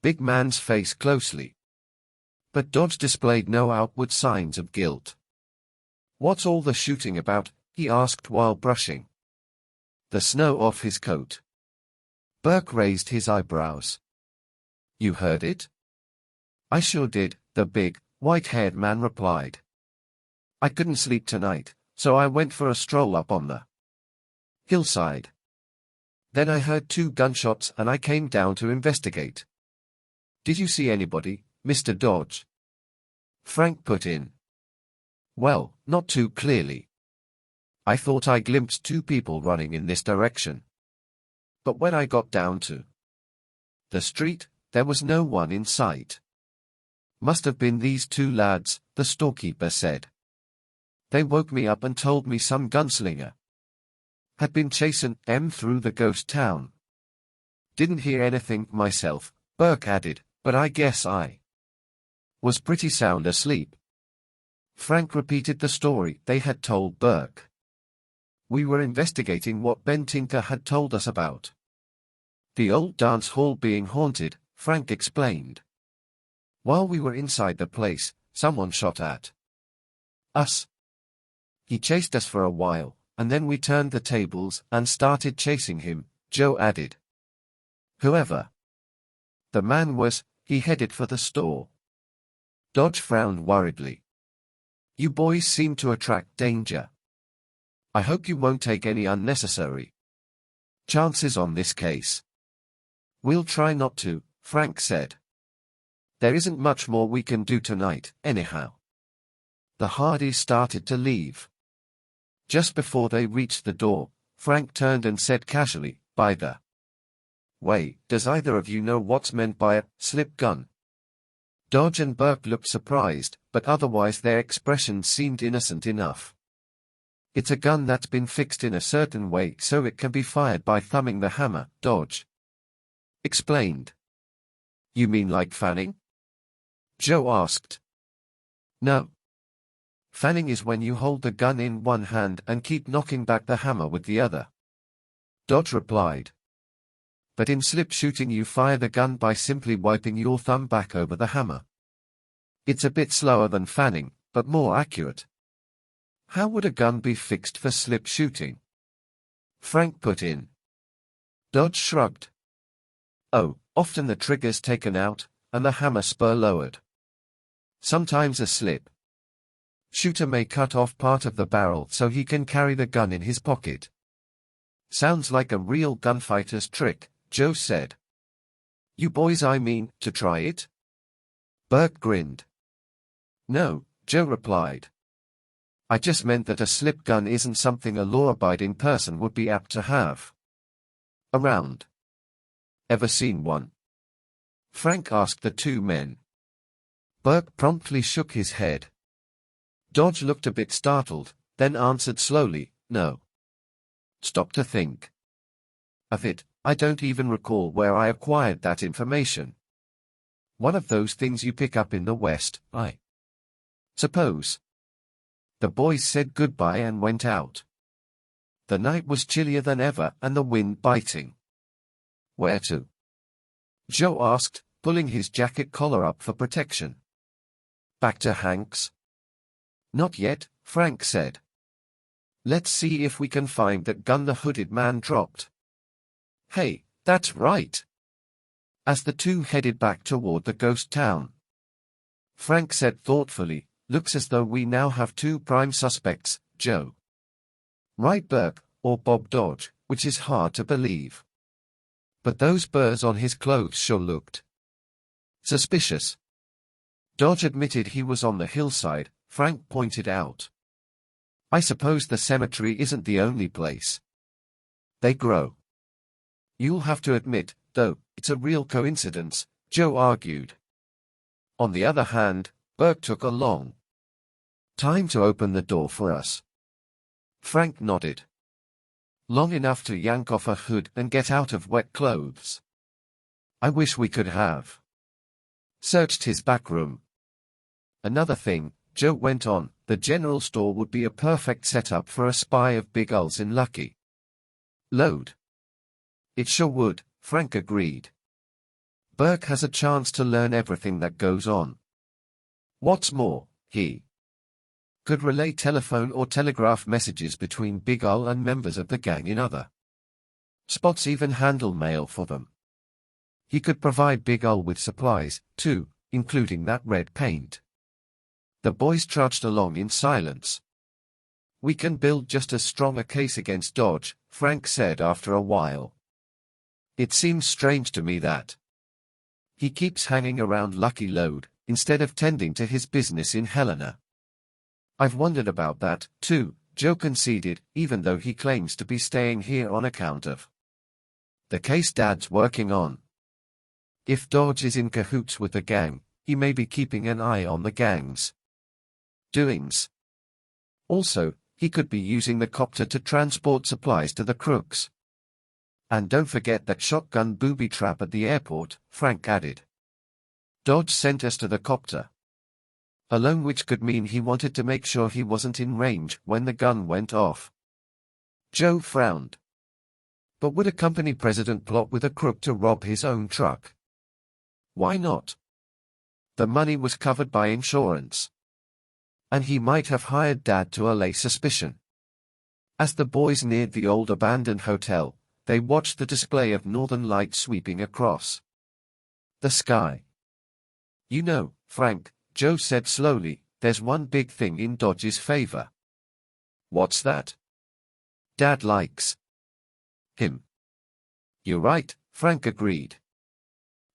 Speaker 1: big man's face closely. But Dodge displayed no outward signs of guilt. "What's all the shooting about?" he asked while brushing the snow off his coat. Burke raised his eyebrows. "You heard it?" "I sure did," the big, white-haired man replied. "I couldn't sleep tonight, so I went for a stroll up on the hillside. Then I heard 2 gunshots and I came down to investigate." "Did you see anybody, Mr. Dodge?" Frank put in. "Well, not too clearly. I thought I glimpsed 2 people running in this direction. But when I got down to the street, there was no one in sight." "Must have been these 2 lads," the storekeeper said. "They woke me up and told me some gunslinger had been chasing them through the ghost town." "Didn't hear anything myself," Burke added, "but I guess I was pretty sound asleep." Frank repeated the story they had told Burke. "We were investigating what Ben Tinker had told us about the old dance hall being haunted, Frank explained. While we were inside the place, someone shot at us. He chased us for a while, and then we turned the tables and started chasing him, Joe added. Whoever the man was, he headed for the store. Dodge frowned worriedly. You boys seem to attract danger. I hope you won't take any unnecessary chances on this case. We'll try not to, Frank said. There isn't much more we can do tonight, anyhow. The Hardys started to leave. Just before they reached the door, Frank turned and said casually, by the way, does either of you know what's meant by a slip gun? Dodge and Burke looked surprised, but otherwise their expressions seemed innocent enough. It's a gun that's been fixed in a certain way so it can be fired by thumbing the hammer, Dodge explained. You mean like fanning? Joe asked. No. Fanning is when you hold the gun in one hand and keep knocking back the hammer with the other. Dodge replied. But in slip shooting you fire the gun by simply wiping your thumb back over the hammer. It's a bit slower than fanning, but more accurate. How would a gun be fixed for slip shooting? Frank put in. Dodge shrugged. Oh, often the trigger's taken out, and the hammer spur lowered. Sometimes a slip shooter may cut off part of the barrel so he can carry the gun in his pocket. Sounds like a real gunfighter's trick, Joe said. You boys, I mean, to try it? Burke grinned. No, Joe replied. I just meant that a slip gun isn't something a law-abiding person would be apt to have around. Ever seen one? Frank asked the two men. Burke promptly shook his head. Dodge looked a bit startled, then answered slowly, no. Stop to think of it, I don't even recall where I acquired that information. One of those things you pick up in the West, I suppose. The boys said goodbye and went out. The night was chillier than ever and the wind biting. Where to? Joe asked, pulling his jacket collar up for protection. Back to Hank's? Not yet, Frank said. Let's see if we can find that gun the hooded man dropped. Hey, that's right. As the two headed back toward the ghost town, Frank said thoughtfully, looks as though we now have two prime suspects, Joe. Right, Burke, or Bob Dodge, which is hard to believe. But those burrs on his clothes sure looked suspicious. Dodge admitted he was on the hillside, Frank pointed out. I suppose the cemetery isn't the only place they grow. You'll have to admit, though, it's a real coincidence, Joe argued. On the other hand, Burke took a long time to open the door for us. Frank nodded. Long enough to yank off a hood and get out of wet clothes. I wish we could have searched his back room. Another thing, Joe went on, the general store would be a perfect setup for a spy of Big Ul's in Lucky Load. It sure would, Frank agreed. Burke has a chance to learn everything that goes on. What's more, he could relay telephone or telegraph messages between Big Ul and members of the gang in other spots, even handle mail for them. He could provide Big Ul with supplies, too, including that red paint. The boys trudged along in silence. We can build just as strong a case against Dodge, Frank said after a while. It seems strange to me that he keeps hanging around Lucky Load, instead of tending to his business in Helena. I've wondered about that, too, Joe conceded, even though he claims to be staying here on account of the case Dad's working on. If Dodge is in cahoots with the gang, he may be keeping an eye on the gang's doings. Also, he could be using the copter to transport supplies to the crooks. And don't forget that shotgun booby trap at the airport, Frank added. Dodge sent us to the copter alone, which could mean he wanted to make sure he wasn't in range when the gun went off. Joe frowned. But would a company president plot with a crook to rob his own truck? Why not? The money was covered by insurance. And he might have hired Dad to allay suspicion. As the boys neared the old abandoned hotel, they watched the display of northern lights sweeping across the sky. You know, Frank, Joe said slowly, there's one big thing in Dodge's favor. What's that? Dad likes him. You're right, Frank agreed.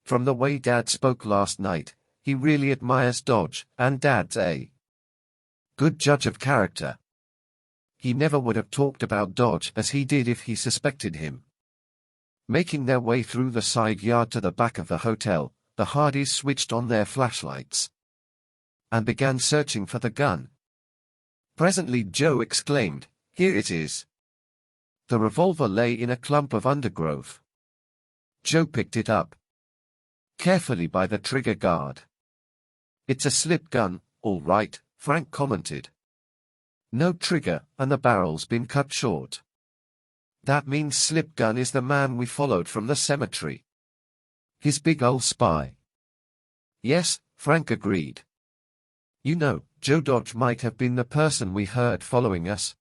Speaker 1: From the way Dad spoke last night, he really admires Dodge, and Dad's a good judge of character. He never would have talked about Dodge as he did if he suspected him. Making their way through the side yard to the back of the hotel, the Hardys switched on their flashlights and began searching for the gun. Presently Joe exclaimed, "Here it is." The revolver lay in a clump of undergrowth. Joe picked it up carefully by the trigger guard. "It's a slip gun, all right," Frank commented. "No trigger, and the barrel's been cut short. That means Slip Gun is the man we followed from the cemetery. His big old spy." "Yes," Frank agreed. "You know, Joe Dodge might have been the person we heard following us."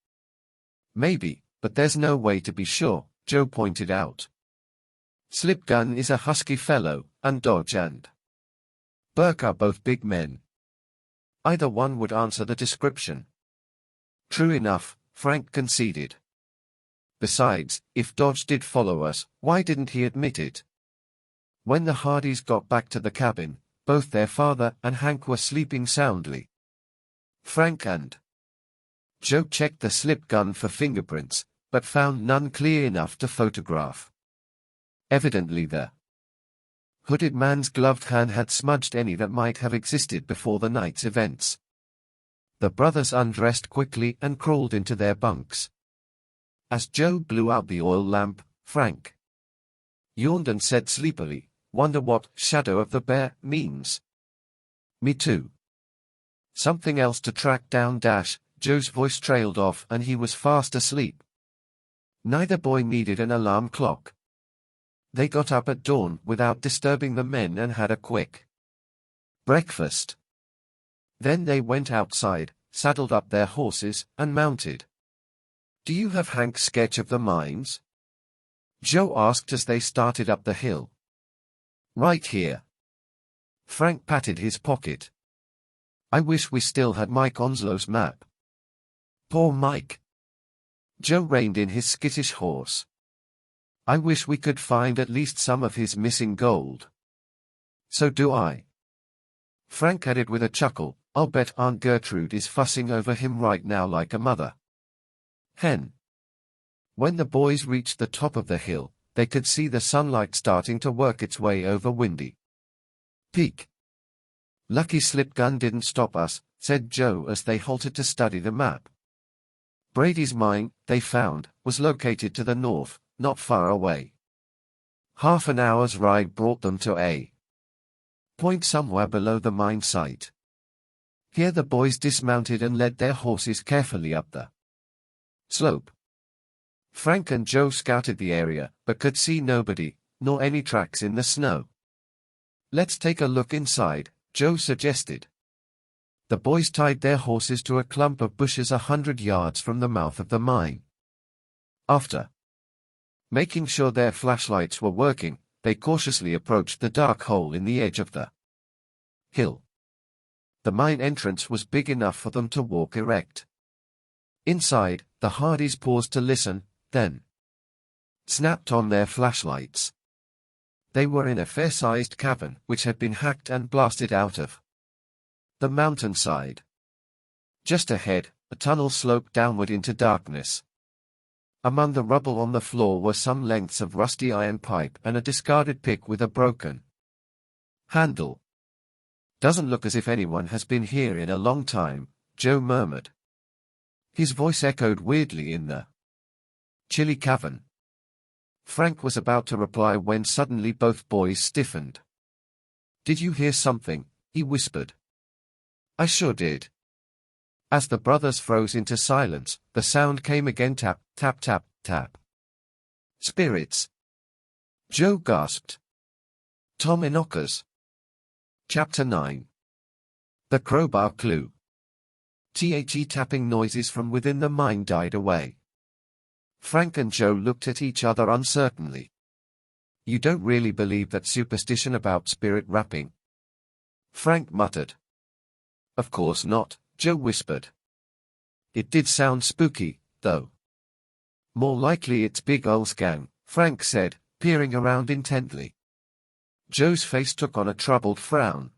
Speaker 1: "Maybe, but there's no way to be sure," Joe pointed out. "Slip Gun is a husky fellow, and Dodge and Burke are both big men. Either one would answer the description." "True enough," Frank conceded. "Besides, if Dodge did follow us, why didn't he admit it?" When the Hardys got back to the cabin, both their father and Hank were sleeping soundly. Frank and Joe checked the slip gun for fingerprints, but found none clear enough to photograph. Evidently the hooded man's gloved hand had smudged any that might have existed before the night's events. The brothers undressed quickly and crawled into their bunks. As Joe blew out the oil lamp, Frank yawned and said sleepily, "Wonder what Shadow of the Bear means." "Me too." "Something else to track down." Joe's voice trailed off and he was fast asleep. Neither boy needed an alarm clock. They got up at dawn without disturbing the men and had a quick breakfast. Then they went outside, saddled up their horses, and mounted. "Do you have Hank's sketch of the mines?" Joe asked as they started up the hill. "Right here." Frank patted his pocket. "I wish we still had Mike Onslow's map." "Poor Mike." Joe reined in his skittish horse. "I wish we could find at least some of his missing gold." "So do I." Frank added with a chuckle, "I'll bet Aunt Gertrude is fussing over him right now like a mother hen." When the boys reached the top of the hill, they could see the sunlight starting to work its way over Windy Peak. "Lucky Slip Gun didn't stop us," said Joe as they halted to study the map. Brady's mine, they found, was located to the north, not far away. Half an hour's ride brought them to a point somewhere below the mine site. Here the boys dismounted and led their horses carefully up the slope. Frank and Joe scouted the area, but could see nobody, nor any tracks in the snow. "Let's take a look inside," Joe suggested. The boys tied their horses to a clump of bushes 100 yards from the mouth of the mine. After making sure their flashlights were working, they cautiously approached the dark hole in the edge of the hill. The mine entrance was big enough for them to walk erect. Inside, the Hardys paused to listen, then snapped on their flashlights. They were in a fair-sized cavern which had been hacked and blasted out of the mountainside. Just ahead, a tunnel sloped downward into darkness. Among the rubble on the floor were some lengths of rusty iron pipe and a discarded pick with a broken handle. "Doesn't look as if anyone has been here in a long time," Joe murmured. His voice echoed weirdly in the chilly cavern. Frank was about to reply when suddenly both boys stiffened. "Did you hear something?" he whispered. "I sure did." As the brothers froze into silence, the sound came again: tap, tap, tap, tap. "Spirits!" Joe gasped. "Tom Inoka's." Chapter 9. The Crowbar Clue. Tapping noises from within the mine died away. Frank and Joe looked at each other uncertainly. "You don't really believe that superstition about spirit rapping?" Frank muttered. "Of course not," Joe whispered. "It did sound spooky, though." "More likely it's Big Al's gang," Frank said, peering around intently. Joe's face took on a troubled frown.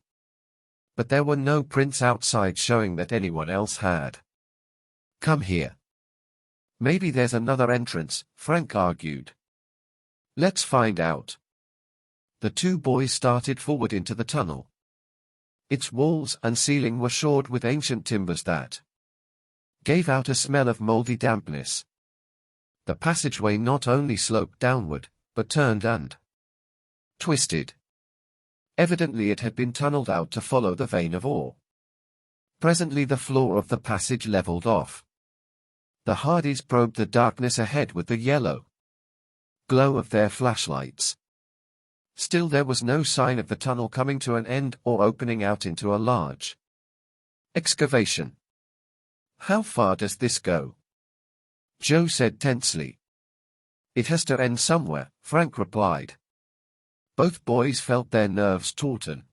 Speaker 1: But there were no prints outside showing that anyone else had. "Come here. Maybe there's another entrance," Frank argued. "Let's find out." The two boys started forward into the tunnel. Its walls and ceiling were shored with ancient timbers that gave out a smell of moldy dampness. The passageway not only sloped downward, but turned and twisted. Evidently it had been tunneled out to follow the vein of ore. Presently the floor of the passage leveled off. The Hardys probed the darkness ahead with the yellow glow of their flashlights. Still there was no sign of the tunnel coming to an end or opening out into a large excavation. "How far does this go?" Joe said tensely. "It has to end somewhere," Frank replied. Both boys felt their nerves tauten.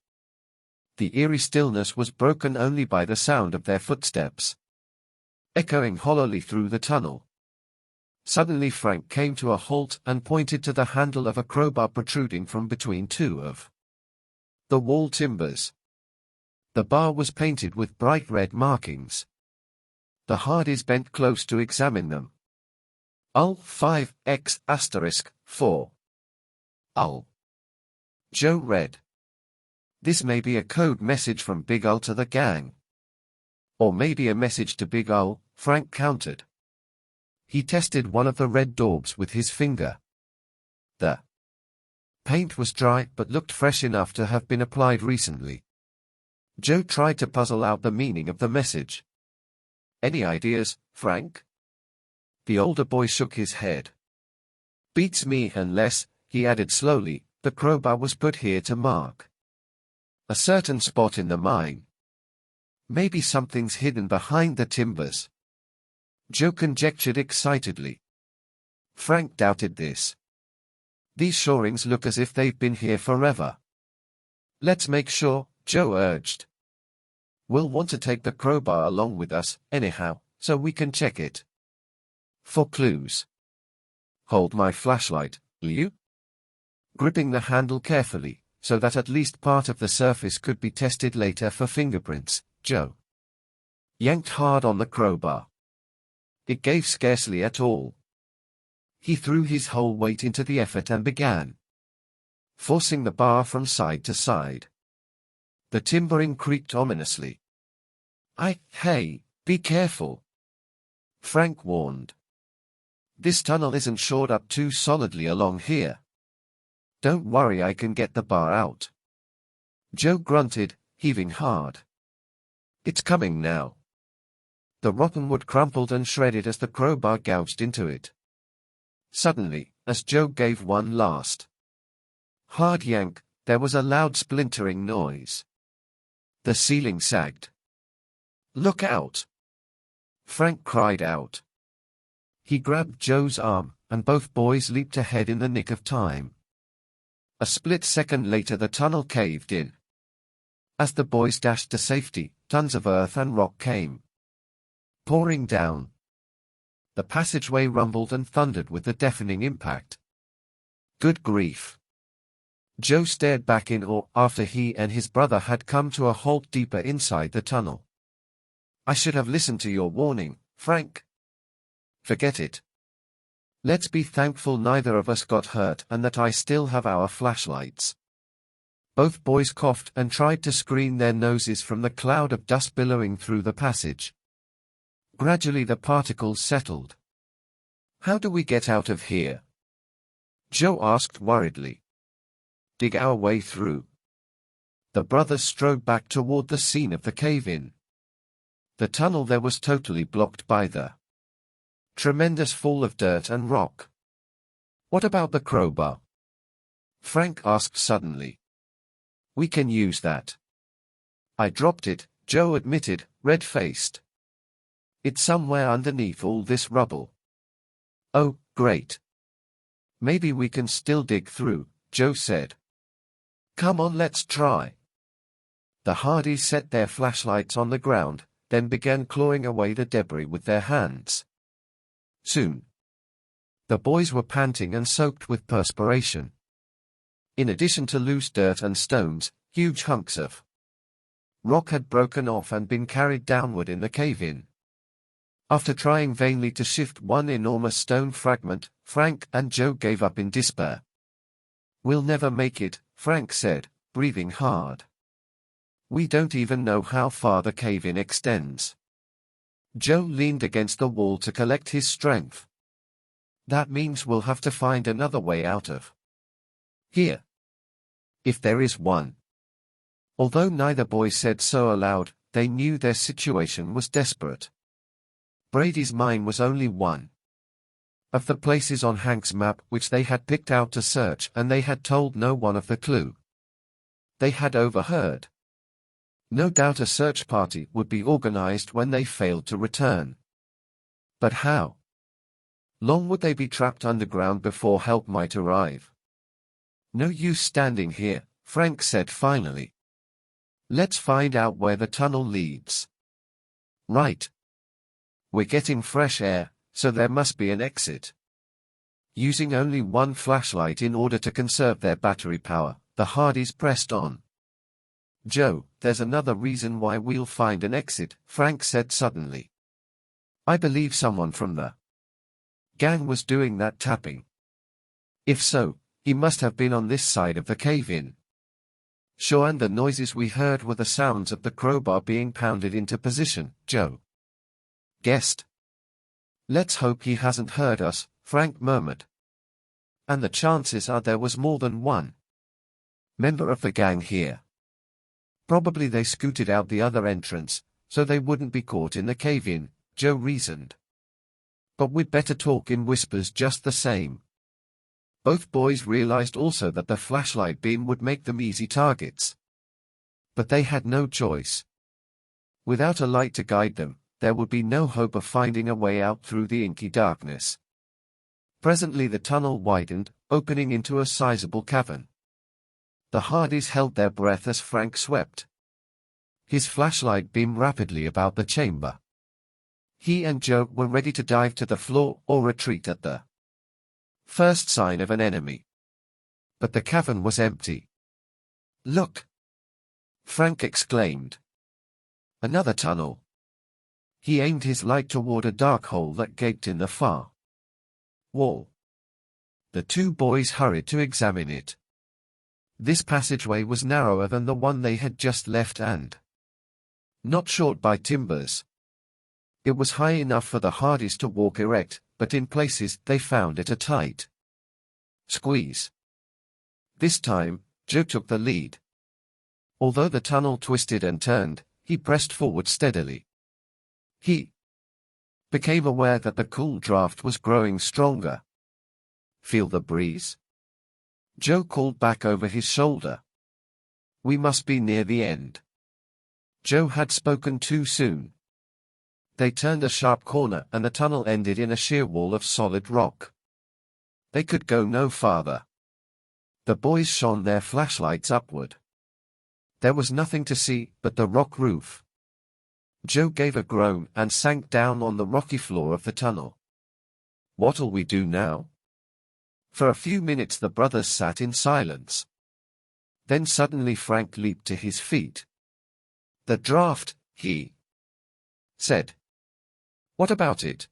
Speaker 1: The eerie stillness was broken only by the sound of their footsteps, echoing hollowly through the tunnel. Suddenly Frank came to a halt and pointed to the handle of a crowbar protruding from between two of the wall timbers. The bar was painted with bright red markings. The Hardys bent close to examine them. "UL 5X*4. UL." Joe read. "This may be a code message from Big Al to the gang. Or maybe a message to Big Al," Frank countered. He tested one of the red daubs with his finger. The paint was dry but looked fresh enough to have been applied recently. Joe tried to puzzle out the meaning of the message. "Any ideas, Frank?" The older boy shook his head. "Beats me unless," he added slowly, "the crowbar was put here to mark a certain spot in the mine. Maybe something's hidden behind the timbers." Joe conjectured excitedly. Frank doubted this. "These shorings look as if they've been here forever." "Let's make sure," Joe urged. "We'll want to take the crowbar along with us, anyhow, so we can check it for clues. Hold my flashlight, will you?" Gripping the handle carefully, so that at least part of the surface could be tested later for fingerprints, Joe yanked hard on the crowbar. It gave scarcely at all. He threw his whole weight into the effort and began forcing the bar from side to side. The timbering creaked ominously. Hey, be careful," Frank warned. "This tunnel isn't shored up too solidly along here." "Don't worry, I can get the bar out," Joe grunted, heaving hard. "It's coming now." The rotten wood crumpled and shredded as the crowbar gouged into it. Suddenly, as Joe gave one last hard yank, there was a loud splintering noise. The ceiling sagged. "Look out!" Frank cried out. He grabbed Joe's arm, and both boys leaped ahead in the nick of time. A split second later the tunnel caved in. As the boys dashed to safety, tons of earth and rock came pouring down. The passageway rumbled and thundered with the deafening impact. "Good grief." Joe stared back in awe after he and his brother had come to a halt deeper inside the tunnel. "I should have listened to your warning, Frank." "Forget it. Let's be thankful neither of us got hurt and that I still have our flashlights." Both boys coughed and tried to screen their noses from the cloud of dust billowing through the passage. Gradually the particles settled. "How do we get out of here?" Joe asked worriedly. "Dig our way through." The brothers strode back toward the scene of the cave-in. The tunnel there was totally blocked by the tremendous fall of dirt and rock. "What about the crowbar?" Frank asked suddenly. "We can use that." I dropped it, Joe admitted, red-faced. It's somewhere underneath all this rubble. Oh, great. Maybe we can still dig through, Joe said. Come on, let's try. The Hardys set their flashlights on the ground, then began clawing away the debris with their hands. Soon, the boys were panting and soaked with perspiration. In addition to loose dirt and stones, huge hunks of rock had broken off and been carried downward in the cave-in. After trying vainly to shift one enormous stone fragment, Frank and Joe gave up in despair. We'll never make it, Frank said, breathing hard. We don't even know how far the cave-in extends. Joe leaned against the wall to collect his strength. That means we'll have to find another way out of here. If there is one. Although neither boy said so aloud, they knew their situation was desperate. Brady's mine was only one of the places on Hank's map which they had picked out to search, and they had told no one of the clue they had overheard. No doubt a search party would be organized when they failed to return. But how long would they be trapped underground before help might arrive? No use standing here, Frank said finally. Let's find out where the tunnel leads. Right. We're getting fresh air, so there must be an exit. Using only one flashlight in order to conserve their battery power, the Hardys pressed on. Joe, there's another reason why we'll find an exit, Frank said suddenly. I believe someone from the gang was doing that tapping. If so, he must have been on this side of the cave-in. Sure, and the noises we heard were the sounds of the crowbar being pounded into position, Joe guessed. Let's hope he hasn't heard us, Frank murmured. And the chances are there was more than one member of the gang here. Probably they scooted out the other entrance, so they wouldn't be caught in the cave-in, Joe reasoned. But we'd better talk in whispers just the same. Both boys realized also that the flashlight beam would make them easy targets. But they had no choice. Without a light to guide them, there would be no hope of finding a way out through the inky darkness. Presently the tunnel widened, opening into a sizable cavern. The Hardys held their breath as Frank swept his flashlight beam rapidly about the chamber. He and Joe were ready to dive to the floor or retreat at the first sign of an enemy. But the cavern was empty. Look! Frank exclaimed. Another tunnel. He aimed his light toward a dark hole that gaped in the far wall. The two boys hurried to examine it. This passageway was narrower than the one they had just left and not short by timbers. It was high enough for the Hardys to walk erect, but in places they found it a tight squeeze. This time, Joe took the lead. Although the tunnel twisted and turned, he pressed forward steadily. He became aware that the cool draft was growing stronger. Feel the breeze? Joe called back over his shoulder. We must be near the end. Joe had spoken too soon. They turned a sharp corner and the tunnel ended in a sheer wall of solid rock. They could go no farther. The boys shone their flashlights upward. There was nothing to see but the rock roof. Joe gave a groan and sank down on the rocky floor of the tunnel. What'll we do now? For a few minutes the brothers sat in silence. Then suddenly Frank leaped to his feet. The draft, he said. What about it?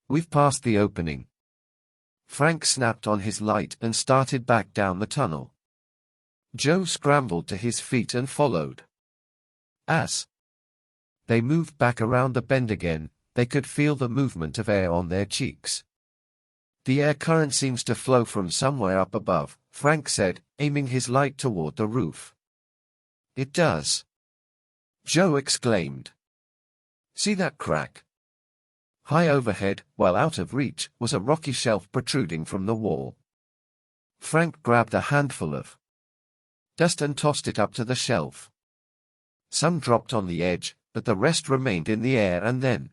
Speaker 1: We've passed the opening. Frank snapped on his light and started back down the tunnel. Joe scrambled to his feet and followed. As they moved back around the bend again, they could feel the movement of air on their cheeks. The air current seems to flow from somewhere up above, Frank said, aiming his light toward the roof. It does. Joe exclaimed. See that crack? High overhead, while out of reach, was a rocky shelf protruding from the wall. Frank grabbed a handful of dust and tossed it up to the shelf. Some dropped on the edge, but the rest remained in the air and then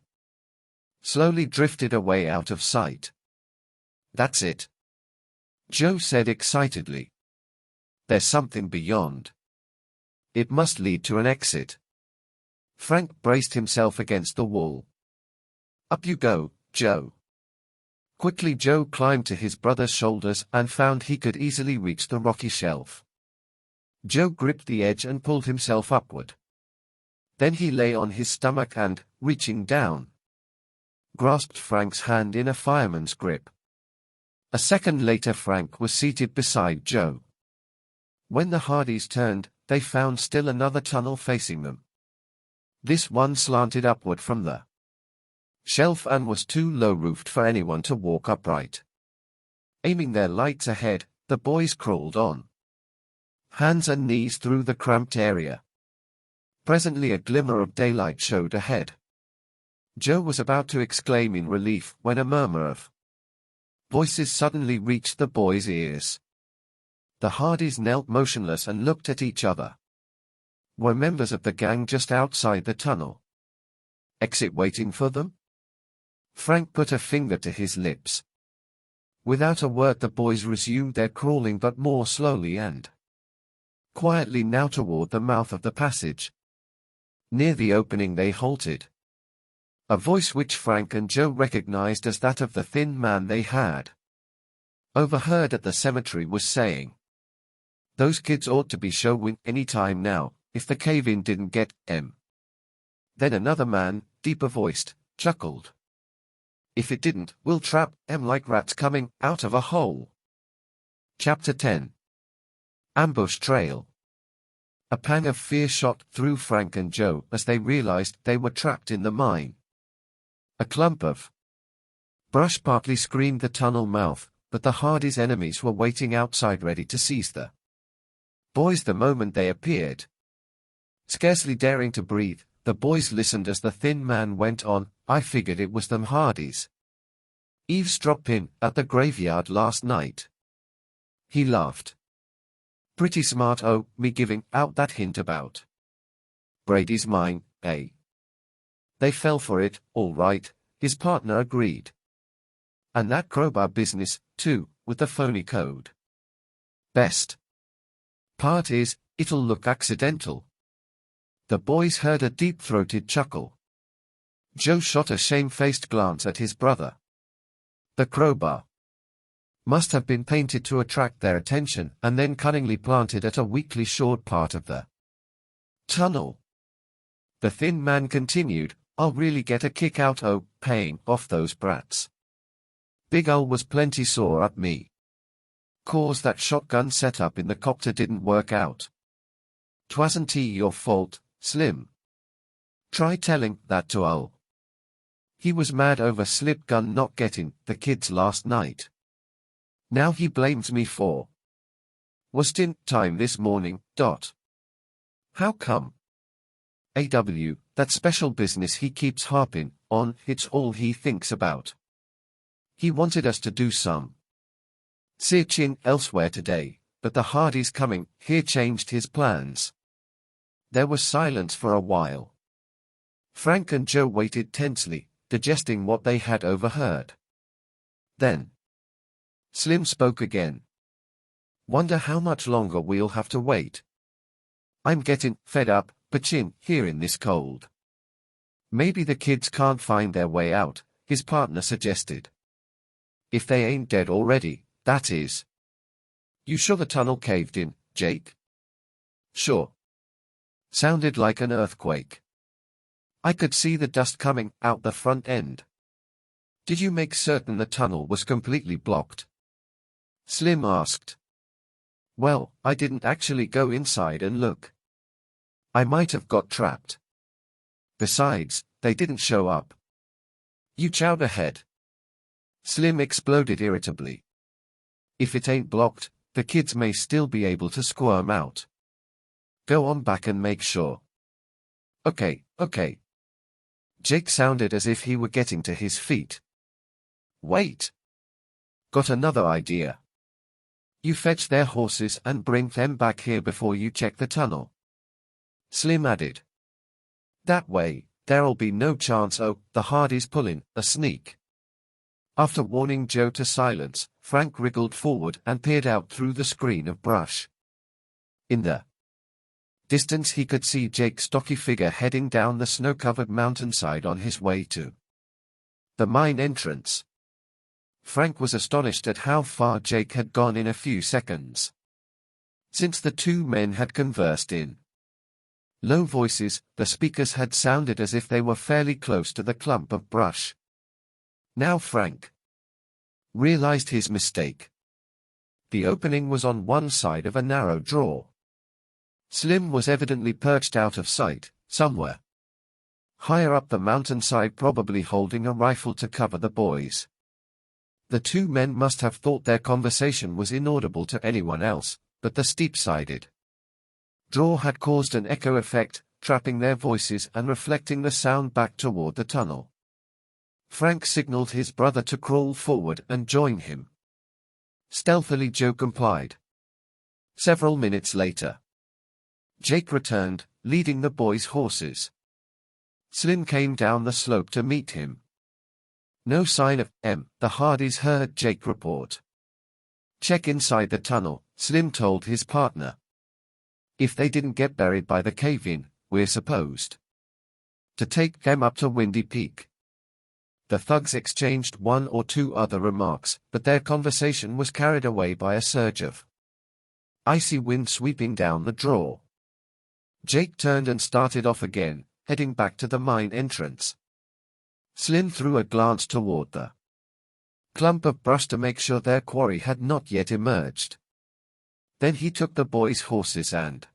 Speaker 1: slowly drifted away out of sight. "That's it," Joe said excitedly. "There's something beyond. It must lead to an exit." Frank braced himself against the wall. "Up you go, Joe." Quickly Joe climbed to his brother's shoulders and found he could easily reach the rocky shelf. Joe gripped the edge and pulled himself upward. Then he lay on his stomach and, reaching down, grasped Frank's hand in a fireman's grip. A second later Frank was seated beside Joe. When the Hardys turned, they found still another tunnel facing them. This one slanted upward from the shelf and was too low-roofed for anyone to walk upright. Aiming their lights ahead, the boys crawled on hands and knees through the cramped area. Presently a glimmer of daylight showed ahead. Joe was about to exclaim in relief when a murmur of voices suddenly reached the boys' ears. The Hardys knelt motionless and looked at each other. Were members of the gang just outside the tunnel exit waiting for them? Frank put a finger to his lips. Without a word the boys resumed their crawling, but more slowly and quietly now toward the mouth of the passage. Near the opening they halted. A voice which Frank and Joe recognized as that of the thin man they had overheard at the cemetery was saying, "Those kids ought to be showing any time now, if the cave-in didn't get 'em." Then another man, deeper voiced, chuckled, "If it didn't, we'll trap 'em like rats coming out of a hole." Chapter 10. Ambush Trail. A pang of fear shot through Frank and Joe as they realized they were trapped in the mine. A clump of brush partly screened the tunnel mouth, but the Hardys' enemies were waiting outside ready to seize the boys the moment they appeared. Scarcely daring to breathe, the boys listened as the thin man went on, "I figured it was them Hardys eavesdropping at the graveyard last night." He laughed. "Pretty smart o' me giving out that hint about Brady's mine, eh?" "They fell for it, all right," his partner agreed. "And that crowbar business, too, with the phony code. Best part is, it'll look accidental." The boys heard a deep-throated chuckle. Joe shot a shamefaced glance at his brother. The crowbar must have been painted to attract their attention and then cunningly planted at a weakly shored part of the tunnel. The thin man continued, "I'll really get a kick out o' paying off those brats. Big Ol was plenty sore at me 'cause that shotgun setup in the copter didn't work out. 'Twasn't your fault, Slim. Try telling that to Ol. He was mad over slip gun not getting the kids last night. Now he blames me for was in time this morning. How come? That special business he keeps harping on, it's all he thinks about. He wanted us to do some searching elsewhere today, but the Hardys coming here changed his plans." There was silence for a while. Frank and Joe waited tensely, digesting what they had overheard. Then Slim spoke again. "Wonder how much longer we'll have to wait. I'm getting fed up, pitching here in this cold." "Maybe the kids can't find their way out," his partner suggested. "If they ain't dead already, that is." "You sure the tunnel caved in, Jake?" "Sure. Sounded like an earthquake. I could see the dust coming out the front end." "Did you make certain the tunnel was completely blocked?" Slim asked. "Well, I didn't actually go inside and look. I might have got trapped. Besides, they didn't show up." "You chowed ahead." Slim exploded irritably. "If it ain't blocked, the kids may still be able to squirm out. Go on back and make sure." Okay. Jake sounded as if he were getting to his feet. "Wait. Got another idea. You fetch their horses and bring them back here before you check the tunnel," Slim added. That way, there'll be no chance the Hardys pulling a sneak. After warning Joe to silence, Frank wriggled forward and peered out through the screen of brush. In the distance he could see Jake's stocky figure heading down the snow-covered mountainside on his way to the mine entrance. Frank was astonished at how far Jake had gone in a few seconds. Since the two men had conversed in low voices, the speakers had sounded as if they were fairly close to the clump of brush. Now Frank realized his mistake. The opening was on one side of a narrow draw. Slim was evidently perched out of sight, somewhere higher up the mountainside, probably holding a rifle to cover the boys. The two men must have thought their conversation was inaudible to anyone else, but the steep-sided draw had caused an echo effect, trapping their voices and reflecting the sound back toward the tunnel. Frank signaled his brother to crawl forward and join him. Stealthily Joe complied. Several minutes later, Jake returned, leading the boys' horses. Slim came down the slope to meet him. No sign of the Hardys heard Jake report. Check inside the tunnel, Slim told his partner. If they didn't get buried by the cave-in, we're supposed to take them up to Windy Peak. The thugs exchanged one or two other remarks, but their conversation was carried away by a surge of icy wind sweeping down the draw. Jake turned and started off again, heading back to the mine entrance. Slim threw a glance toward the clump of brush to make sure their quarry had not yet emerged. Then he took the boys' horses and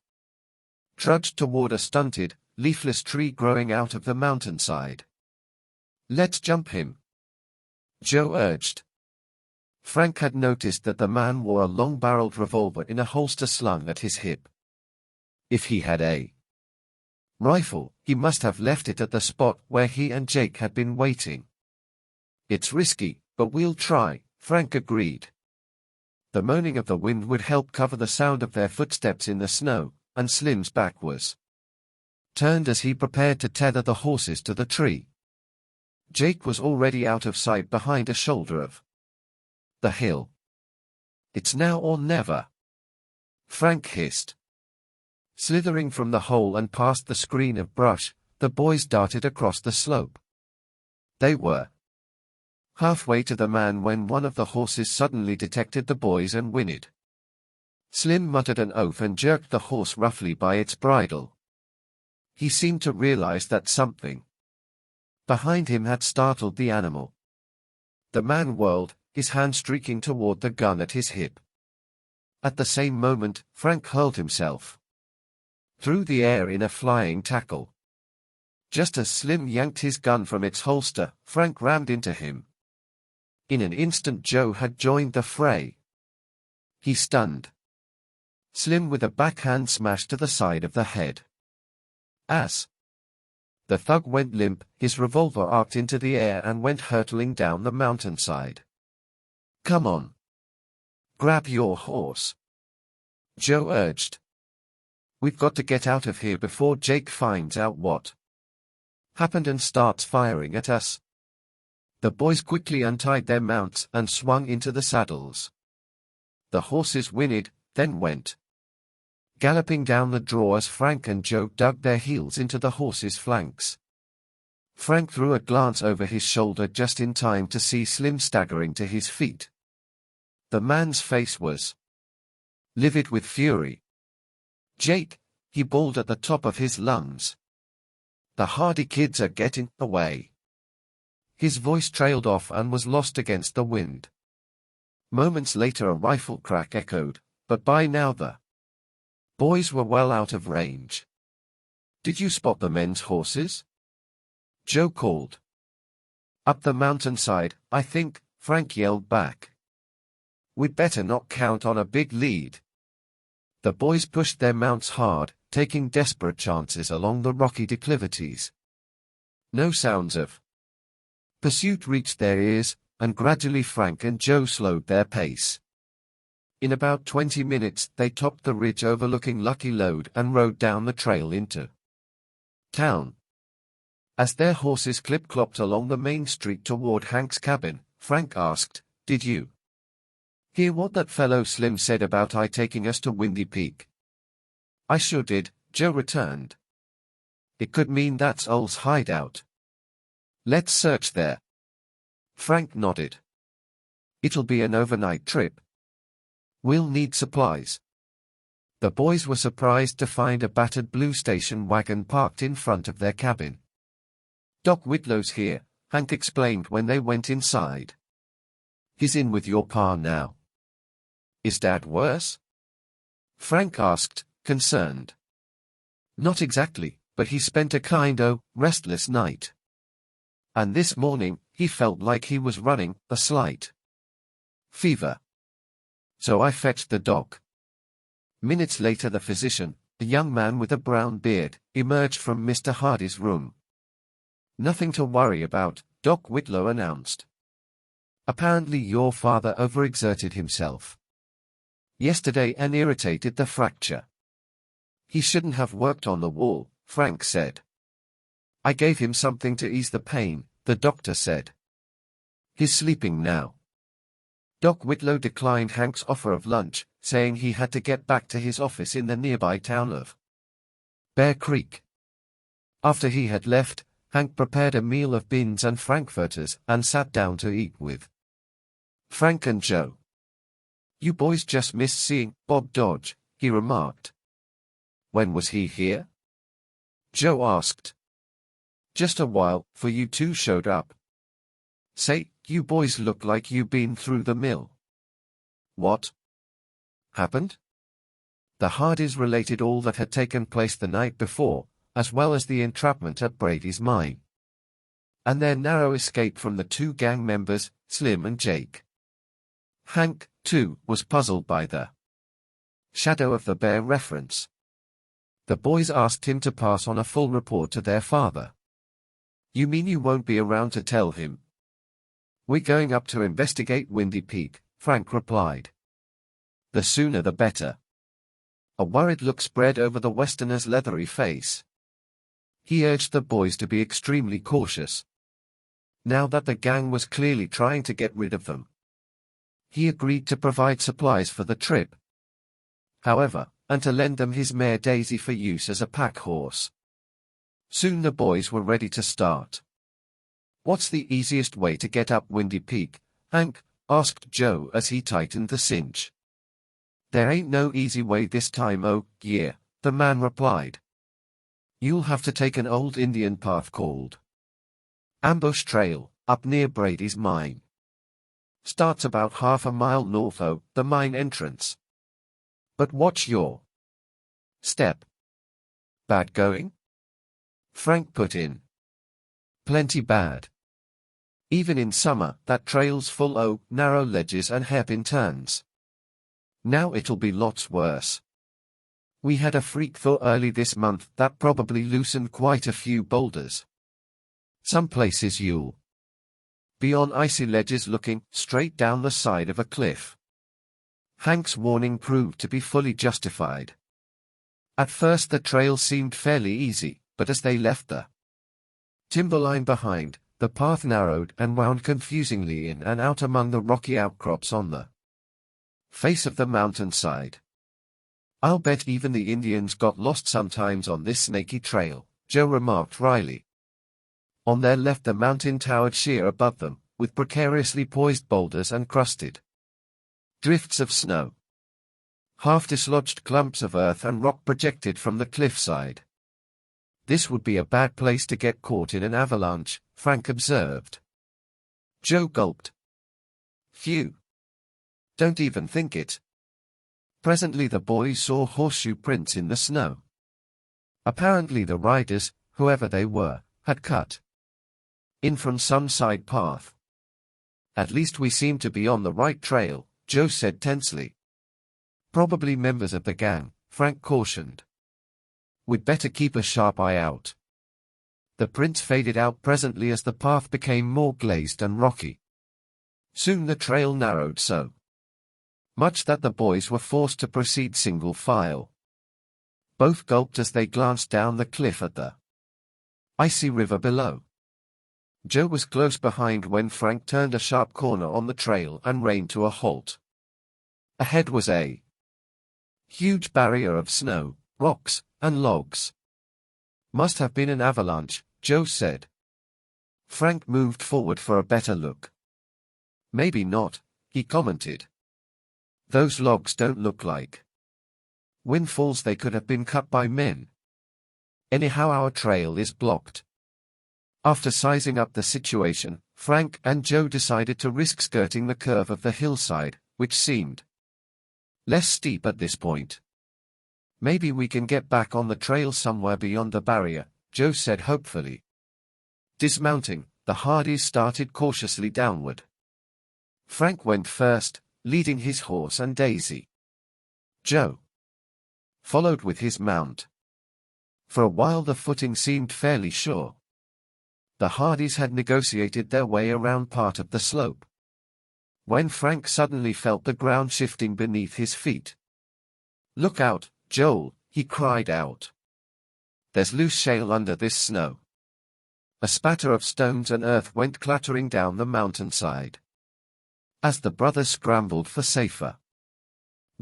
Speaker 1: trudged toward a stunted, leafless tree growing out of the mountainside. Let's jump him, Joe urged. Frank had noticed that the man wore a long-barreled revolver in a holster slung at his hip. If he had a rifle, he must have left it at the spot where he and Jake had been waiting. It's risky, but we'll try, Frank agreed. The moaning of the wind would help cover the sound of their footsteps in the snow, and Slim's back was turned as he prepared to tether the horses to the tree. Jake was already out of sight behind a shoulder of the hill. It's now or never, Frank hissed. Slithering from the hole and past the screen of brush, the boys darted across the slope. They were halfway to the man when one of the horses suddenly detected the boys and whinnied. Slim muttered an oath and jerked the horse roughly by its bridle. He seemed to realize that something behind him had startled the animal. The man whirled, his hand streaking toward the gun at his hip. At the same moment, Frank hurled himself through the air in a flying tackle. Just as Slim yanked his gun from its holster, Frank rammed into him. In an instant Joe had joined the fray. He stunned Slim with a backhand smash to the side of the head. As the thug went limp, his revolver arced into the air and went hurtling down the mountainside. Come on. Grab your horse, Joe urged. We've got to get out of here before Jake finds out what happened and starts firing at us. The boys quickly untied their mounts and swung into the saddles. The horses whinnied, then went galloping down the draw as Frank and Joe dug their heels into the horses' flanks. Frank threw a glance over his shoulder just in time to see Slim staggering to his feet. The man's face was livid with fury. Jake, he bawled at the top of his lungs. The Hardy kids are getting away. His voice trailed off and was lost against the wind. Moments later a rifle crack echoed, but by now the boys were well out of range. Did you spot the men's horses? Joe called. Up the mountainside, I think, Frank yelled back. We'd better not count on a big lead. The boys pushed their mounts hard, taking desperate chances along the rocky declivities. No sounds of pursuit reached their ears, and gradually Frank and Joe slowed their pace. In about 20 minutes they topped the ridge overlooking Lucky Lode and rode down the trail into town. As their horses clip-clopped along the main street toward Hank's cabin, Frank asked, "Did you hear what that fellow Slim said about I taking us to Windy Peak?" "I sure did," Joe returned. "It could mean that's Old's hideout. Let's search there." Frank nodded. "It'll be an overnight trip. We'll need supplies." The boys were surprised to find a battered blue station wagon parked in front of their cabin. "Doc Whitlow's here," Hank explained when they went inside. "He's in with your pa now." "Is Dad worse?" Frank asked, concerned. "Not exactly, but he spent a restless night. And this morning, he felt like he was running a slight fever. So I fetched the doc." Minutes later the physician, a young man with a brown beard, emerged from Mr. Hardy's room. "Nothing to worry about," Doc Whitlow announced. "Apparently your father overexerted himself yesterday and irritated the fracture. He shouldn't have worked on the wall," Frank said. "I gave him something to ease the pain," the doctor said. "He's sleeping now." Doc Whitlow declined Hank's offer of lunch, saying he had to get back to his office in the nearby town of Bear Creek. After he had left, Hank prepared a meal of beans and frankfurters and sat down to eat with Frank and Joe. "You boys just missed seeing Bob Dodge," he remarked. "When was he here?" Joe asked. "Just a while, for you two showed up. Say, you boys look like you been through the mill." "What happened?" The Hardys related all that had taken place the night before, as well as the entrapment at Brady's mine, and their narrow escape from the two gang members, Slim and Jake. Hank, too, was puzzled by the shadow of the bear reference. The boys asked him to pass on a full report to their father. "You mean you won't be around to tell him?" "We're going up to investigate Windy Peak," Frank replied. "The sooner the better." A worried look spread over the Westerner's leathery face. He urged the boys to be extremely cautious, now that the gang was clearly trying to get rid of them. He agreed to provide supplies for the trip, however, and to lend them his mare Daisy for use as a pack horse. Soon the boys were ready to start. "What's the easiest way to get up Windy Peak?" Hank asked Joe as he tightened the cinch. "There ain't no easy way this time yeah," the man replied. "You'll have to take an old Indian path called Ambush Trail, up near Brady's mine. Starts about half a mile north of the mine entrance. But watch your step." "Bad going?" Frank put in. "Plenty bad. Even in summer, that trail's full o' narrow ledges and hairpin turns. Now it'll be lots worse. We had a freak thaw early this month that probably loosened quite a few boulders. Some places you'll be on icy ledges looking straight down the side of a cliff." Hank's warning proved to be fully justified. At first the trail seemed fairly easy, but as they left the timberline behind, the path narrowed and wound confusingly in and out among the rocky outcrops on the face of the mountainside. "I'll bet even the Indians got lost sometimes on this snaky trail," Joe remarked wryly. On their left the mountain towered sheer above them, with precariously poised boulders and crusted drifts of snow. Half-dislodged clumps of earth and rock projected from the cliffside. "This would be a bad place to get caught in an avalanche," Frank observed. Joe gulped. "Phew. Don't even think it." Presently the boys saw horseshoe prints in the snow. Apparently the riders, whoever they were, had cut in from some side path. "At least we seem to be on the right trail," Joe said tensely. "Probably members of the gang," Frank cautioned. "We'd better keep a sharp eye out." The prints faded out presently as the path became more glazed and rocky. Soon the trail narrowed so much that the boys were forced to proceed single file. Both gulped as they glanced down the cliff at the Icy river below. Joe was close behind when Frank turned a sharp corner on the trail and reined to a halt. Ahead was a huge barrier of snow, rocks, and logs. Must have been an avalanche, Joe said. Frank moved forward for a better look. Maybe not, he commented. Those logs don't look like windfalls. They could have been cut by men. Anyhow, our trail is blocked. After sizing up the situation, Frank and Joe decided to risk skirting the curve of the hillside, which seemed less steep at this point. Maybe we can get back on the trail somewhere beyond the barrier, Joe said hopefully. Dismounting, the Hardys started cautiously downward. Frank went first, leading his horse, and Daisy. Joe followed with his mount. For a while the footing seemed fairly sure. The Hardys had negotiated their way around part of the slope. When Frank suddenly felt the ground shifting beneath his feet. "Look out, Joel," he cried out. "There's loose shale under this snow." A spatter of stones and earth went clattering down the mountainside. As the brothers scrambled for safer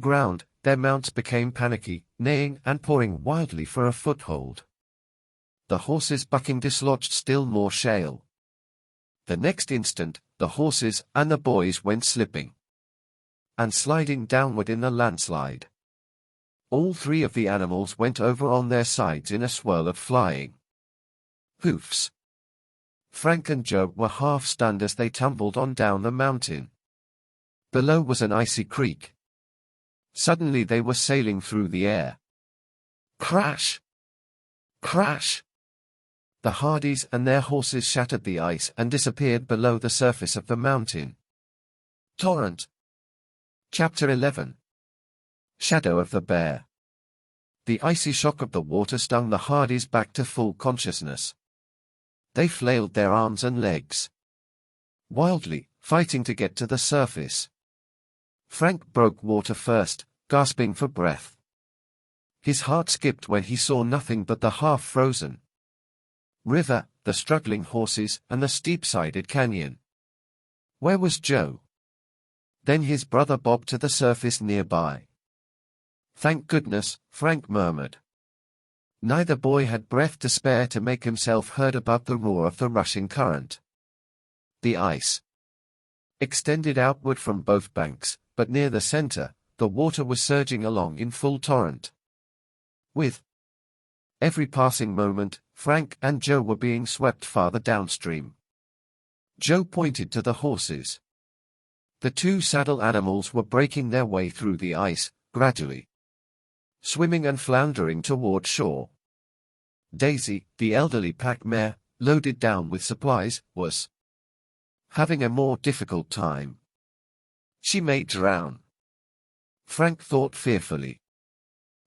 Speaker 1: ground, their mounts became panicky, neighing and pawing wildly for a foothold. The horses bucking dislodged still more shale. The next instant, the horses and the boys went slipping and sliding downward in the landslide. All three of the animals went over on their sides in a swirl of flying hoofs. Frank and Joe were half stunned as they tumbled on down the mountain. Below was an icy creek. Suddenly they were sailing through the air. Crash! Crash! The Hardys and their horses shattered the ice and disappeared below the surface of the mountain. Torrent. Chapter 11. Shadow of the Bear. The icy shock of the water stung the Hardys back to full consciousness. They flailed their arms and legs wildly, fighting to get to the surface. Frank broke water first, gasping for breath. His heart skipped when he saw nothing but the half-frozen river, the struggling horses, and the steep-sided canyon. Where was Joe? Then his brother bobbed to the surface nearby. "Thank goodness," Frank murmured. Neither boy had breath to spare to make himself heard above the roar of the rushing current. The ice extended outward from both banks, but near the center, the water was surging along in full torrent. With every passing moment, Frank and Joe were being swept farther downstream. Joe pointed to the horses. The two saddle animals were breaking their way through the ice, gradually swimming and floundering toward shore. Daisy, the elderly pack mare, loaded down with supplies, was having a more difficult time. She may drown. Frank thought fearfully.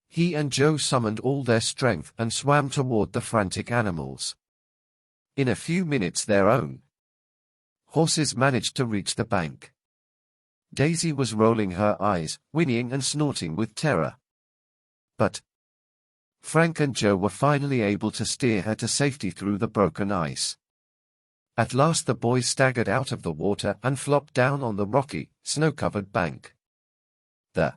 Speaker 1: He and Joe summoned all their strength and swam toward the frantic animals. In a few minutes their own horses managed to reach the bank. Daisy was rolling her eyes, whinnying and snorting with terror. But Frank and Joe were finally able to steer her to safety through the broken ice. At last the boys staggered out of the water and flopped down on the rocky, snow-covered bank. The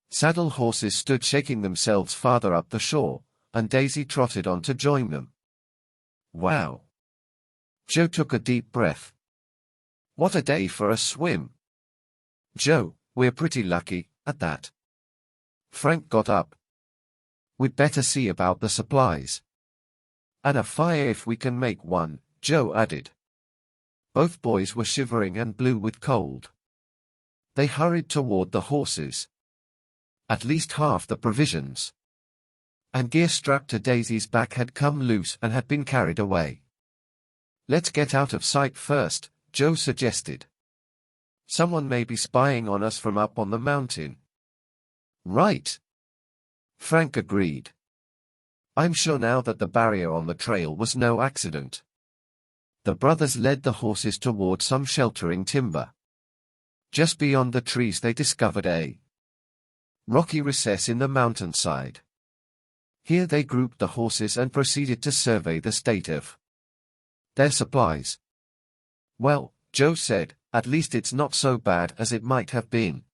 Speaker 1: saddle horses stood shaking themselves farther up the shore, and Daisy trotted on to join them. Wow! Joe took a deep breath. What a day for a swim! Joe, we're pretty lucky, at that. Frank got up. We'd better see about the supplies. And a fire if we can make one, Joe added. Both boys were shivering and blue with cold. They hurried toward the horses. At least half the provisions and gear strapped to Daisy's back had come loose and had been carried away. Let's get out of sight first, Joe suggested. Someone may be spying on us from up on the mountain. Right. Frank agreed. I'm sure now that the barrier on the trail was no accident. The brothers led the horses toward some sheltering timber. Just beyond the trees they discovered a rocky recess in the mountainside. Here they grouped the horses and proceeded to survey the state of their supplies. "Well," Joe said, "at least it's not so bad as it might have been."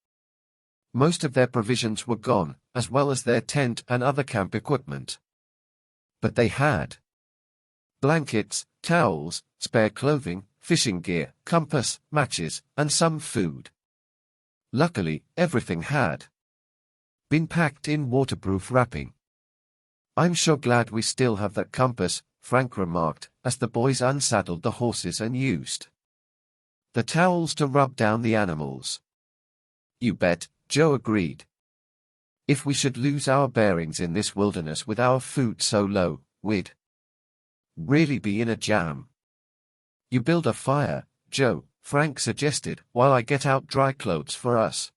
Speaker 1: Most of their provisions were gone, as well as their tent and other camp equipment. But they had blankets, towels, spare clothing, fishing gear, compass, matches, and some food. Luckily, everything had been packed in waterproof wrapping. "I'm sure glad we still have that compass," Frank remarked, as the boys unsaddled the horses and used the towels to rub down the animals. "You bet," Joe agreed. "If we should lose our bearings in this wilderness with our food so low, we'd really be in a jam." "You build a fire, Joe," Frank suggested, "while I get out dry clothes for us."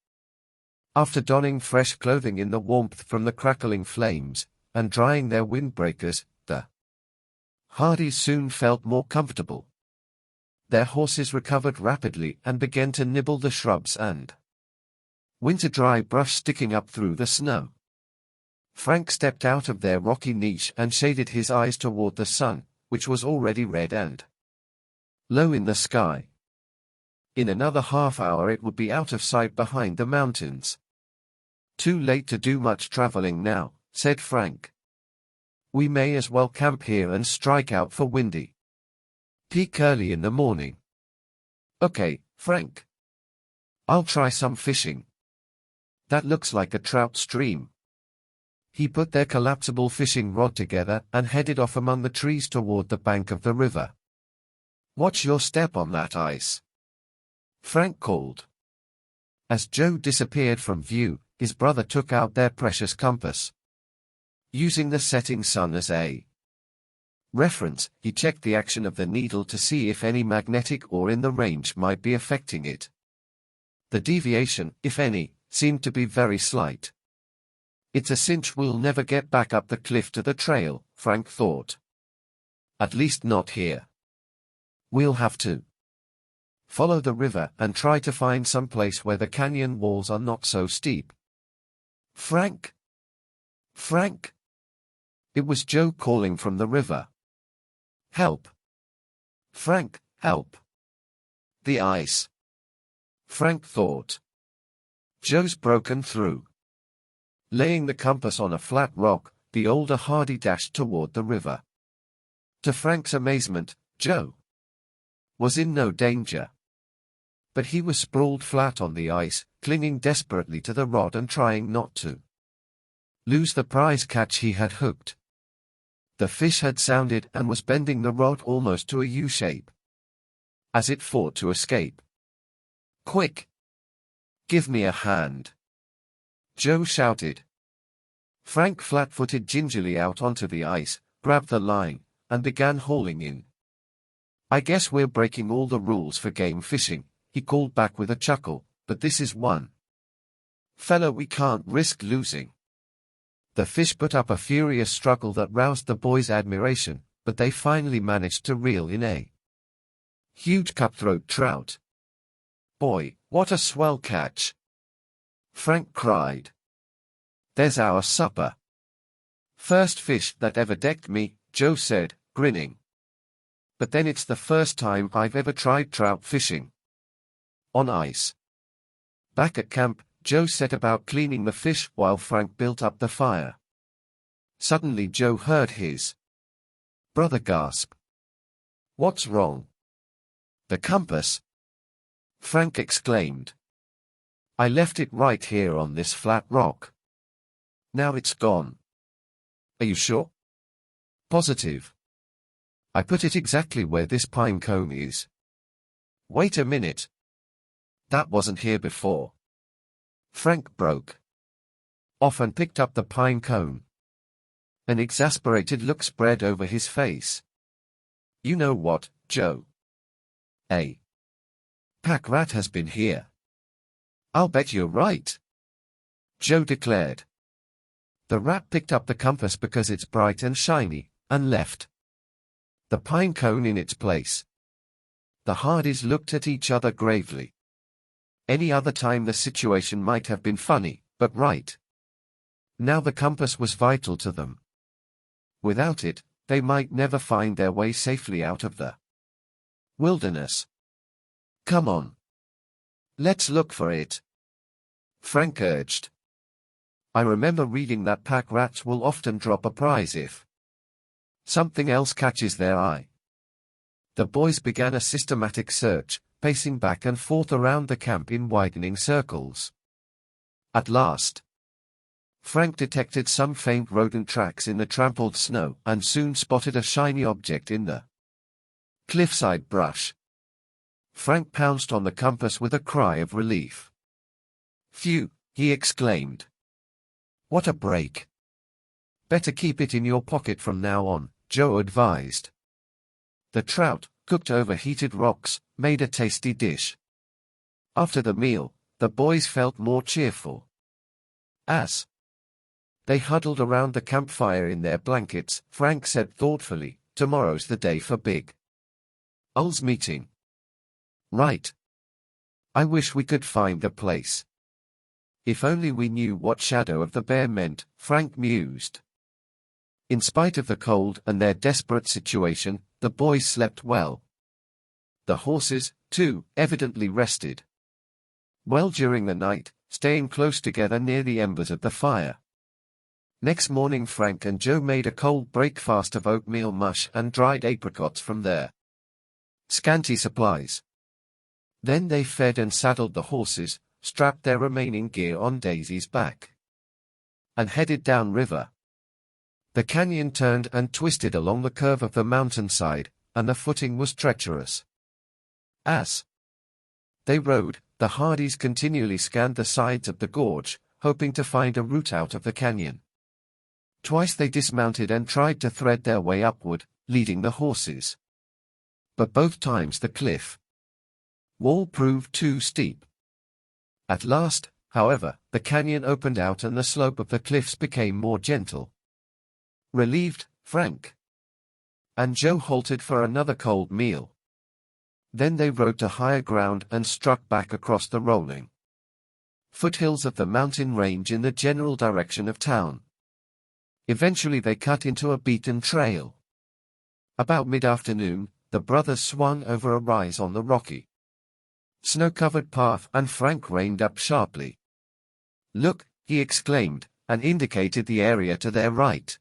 Speaker 1: After donning fresh clothing in the warmth from the crackling flames, and drying their windbreakers, the Hardys soon felt more comfortable. Their horses recovered rapidly and began to nibble the shrubs and winter-dry brush sticking up through the snow. Frank stepped out of their rocky niche and shaded his eyes toward the sun, which was already red and low in the sky. In another half-hour it would be out of sight behind the mountains. "Too late to do much traveling now," said Frank. "We may as well camp here and strike out for Windy Peak early in the morning." "Okay, Frank. I'll try some fishing. That looks like a trout stream." He put their collapsible fishing rod together and headed off among the trees toward the bank of the river. "Watch your step on that ice," Frank called. As Joe disappeared from view, his brother took out their precious compass. Using the setting sun as a reference, he checked the action of the needle to see if any magnetic ore in the range might be affecting it. The deviation, if any, seemed to be very slight. "It's a cinch we'll never get back up the cliff to the trail," Frank thought. "At least not here. We'll have to follow the river and try to find some place where the canyon walls are not so steep." "Frank? Frank?" It was Joe calling from the river. "Help! Frank, help! The ice!" Frank thought. Joe's broken through. Laying the compass on a flat rock, the older Hardy dashed toward the river. To Frank's amazement, Joe was in no danger. But he was sprawled flat on the ice, clinging desperately to the rod and trying not to lose the prize catch he had hooked. The fish had sounded and was bending the rod almost to a U shape as it fought to escape. "Quick! Give me a hand!" Joe shouted. Frank flat-footed gingerly out onto the ice, grabbed the line, and began hauling in. "I guess we're breaking all the rules for game fishing," he called back with a chuckle, "but this is one fella we can't risk losing." The fish put up a furious struggle that roused the boys' admiration, but they finally managed to reel in a huge cutthroat trout. "Boy, what a swell catch!" Frank cried. "There's our supper." "First fish that ever decked me," Joe said, grinning. "But then it's the first time I've ever tried trout fishing on ice." Back at camp, Joe set about cleaning the fish while Frank built up the fire. Suddenly Joe heard his brother gasp. "What's wrong?" "The compass," Frank exclaimed. "I left it right here on this flat rock. Now it's gone." "Are you sure?" "Positive. I put it exactly where this pine cone is." "Wait a minute. That wasn't here before." Frank broke off and picked up the pine cone. An exasperated look spread over his face. "You know what, Joe? A pack rat has been here." "I'll bet you're right," Joe declared. "The rat picked up the compass because it's bright and shiny, and left the pine cone in its place." The Hardys looked at each other gravely. Any other time the situation might have been funny, but right now the compass was vital to them. Without it, they might never find their way safely out of the wilderness. Come on. Let's look for it, Frank urged. I remember reading that pack rats will often drop a prize if something else catches their eye. The boys began a systematic search, pacing back and forth around the camp in widening circles. At last, Frank detected some faint rodent tracks in the trampled snow and soon spotted a shiny object in the cliffside brush. Frank pounced on the compass with a cry of relief. Phew, he exclaimed. What a break. Better keep it in your pocket from now on, Joe advised. The trout, cooked over heated rocks, made a tasty dish. After the meal, the boys felt more cheerful. As they huddled around the campfire in their blankets, Frank said thoughtfully, tomorrow's the day for Big Ul's meeting. Right. I wish we could find the place. If only we knew what Shadow of the Bear meant, Frank mused. In spite of the cold and their desperate situation, the boys slept well. The horses, too, evidently rested well during the night, staying close together near the embers of the fire. Next morning Frank and Joe made a cold breakfast of oatmeal mush and dried apricots from their scanty supplies. Then they fed and saddled the horses, strapped their remaining gear on Daisy's back, and headed down river. The canyon turned and twisted along the curve of the mountainside, and the footing was treacherous. As they rode, the Hardys continually scanned the sides of the gorge, hoping to find a route out of the canyon. Twice they dismounted and tried to thread their way upward, leading the horses. But both times the cliff wall proved too steep. At last, however, the canyon opened out and the slope of the cliffs became more gentle. Relieved, Frank and Joe halted for another cold meal. Then they rode to higher ground and struck back across the rolling foothills of the mountain range in the general direction of town. Eventually they cut into a beaten trail. About mid-afternoon, the brothers swung over a rise on the rocky, snow-covered path and Frank reined up sharply. Look, he exclaimed, and indicated the area to their right.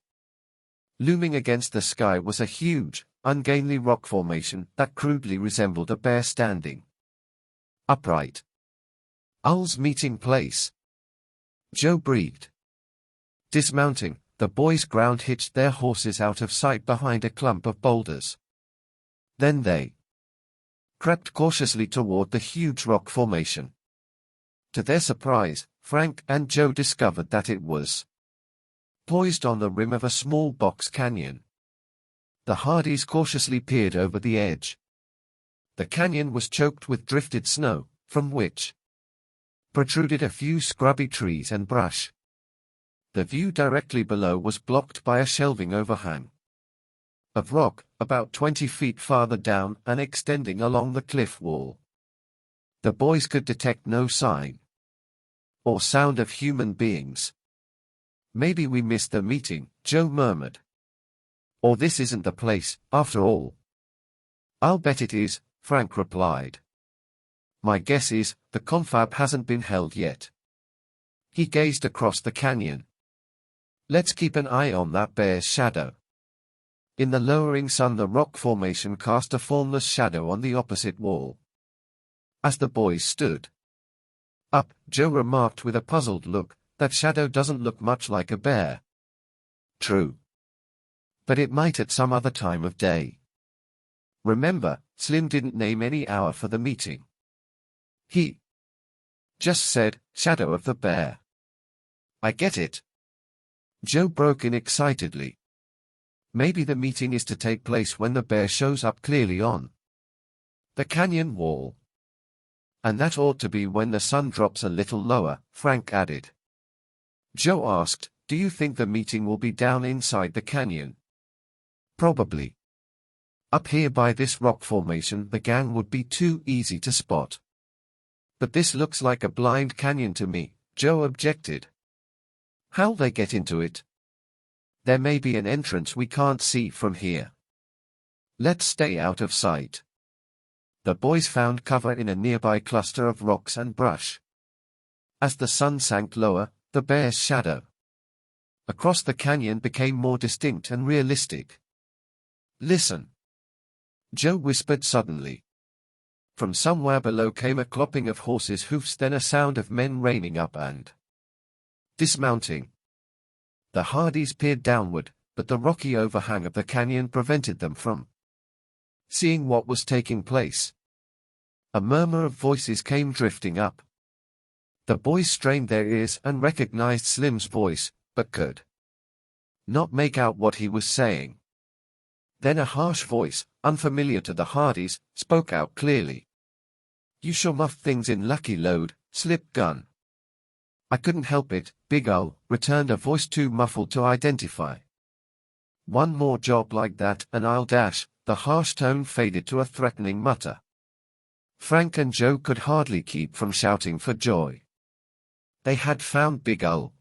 Speaker 1: Looming against the sky was a huge, ungainly rock formation that crudely resembled a bear standing upright. Ul's meeting place, Joe breathed. Dismounting, the boys ground-hitched their horses out of sight behind a clump of boulders. Then they crept cautiously toward the huge rock formation. To their surprise, Frank and Joe discovered that it was poised on the rim of a small box canyon. The Hardys cautiously peered over the edge. The canyon was choked with drifted snow, from which protruded a few scrubby trees and brush. The view directly below was blocked by a shelving overhang of rock, about 20 feet farther down and extending along the cliff wall. The boys could detect no sign or sound of human beings. Maybe we missed the meeting, Joe murmured. Or this isn't the place, after all. I'll bet it is, Frank replied. My guess is, the confab hasn't been held yet. He gazed across the canyon. Let's keep an eye on that bear's shadow. In the lowering sun the rock formation cast a formless shadow on the opposite wall. As the boys stood up, Joe remarked with a puzzled look, that shadow doesn't look much like a bear. True. But it might at some other time of day. Remember, Slim didn't name any hour for the meeting. He just said, shadow of the bear. I get it. Joe broke in excitedly. Maybe the meeting is to take place when the bear shows up clearly on the canyon wall. And that ought to be when the sun drops a little lower, Frank added. Joe asked, do you think the meeting will be down inside the canyon? Probably. Up here by this rock formation the gang would be too easy to spot. But this looks like a blind canyon to me, Joe objected. How'll they get into it? There may be an entrance we can't see from here. Let's stay out of sight. The boys found cover in a nearby cluster of rocks and brush. As the sun sank lower, the bear's shadow across the canyon became more distinct and realistic. Listen, Joe whispered suddenly. From somewhere below came a clopping of horses' hoofs, then a sound of men reining up and dismounting. The Hardys peered downward, but the rocky overhang of the canyon prevented them from seeing what was taking place. A murmur of voices came drifting up. The boys strained their ears and recognized Slim's voice, but could not make out what he was saying. Then a harsh voice, unfamiliar to the Hardys, spoke out clearly. "You sure muffed things in lucky load, Slip Gun." "I couldn't help it, Big Ol," returned a voice too muffled to identify. "One more job like that and I'll dash." The harsh tone faded to a threatening mutter. Frank and Joe could hardly keep from shouting for joy. They had found Big Ol.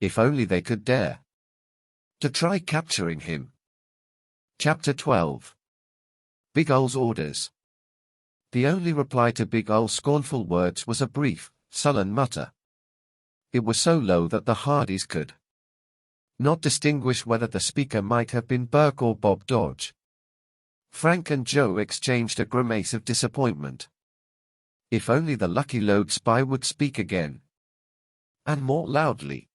Speaker 1: If only they could dare to try capturing him. Chapter 12. Big Ol's orders. The only reply to Big Ol's scornful words was a brief, sullen mutter. It was so low that the Hardys could not distinguish whether the speaker might have been Burke or Bob Dodge. Frank and Joe exchanged a grimace of disappointment. If only the Lucky Lode spy would speak again. And more loudly.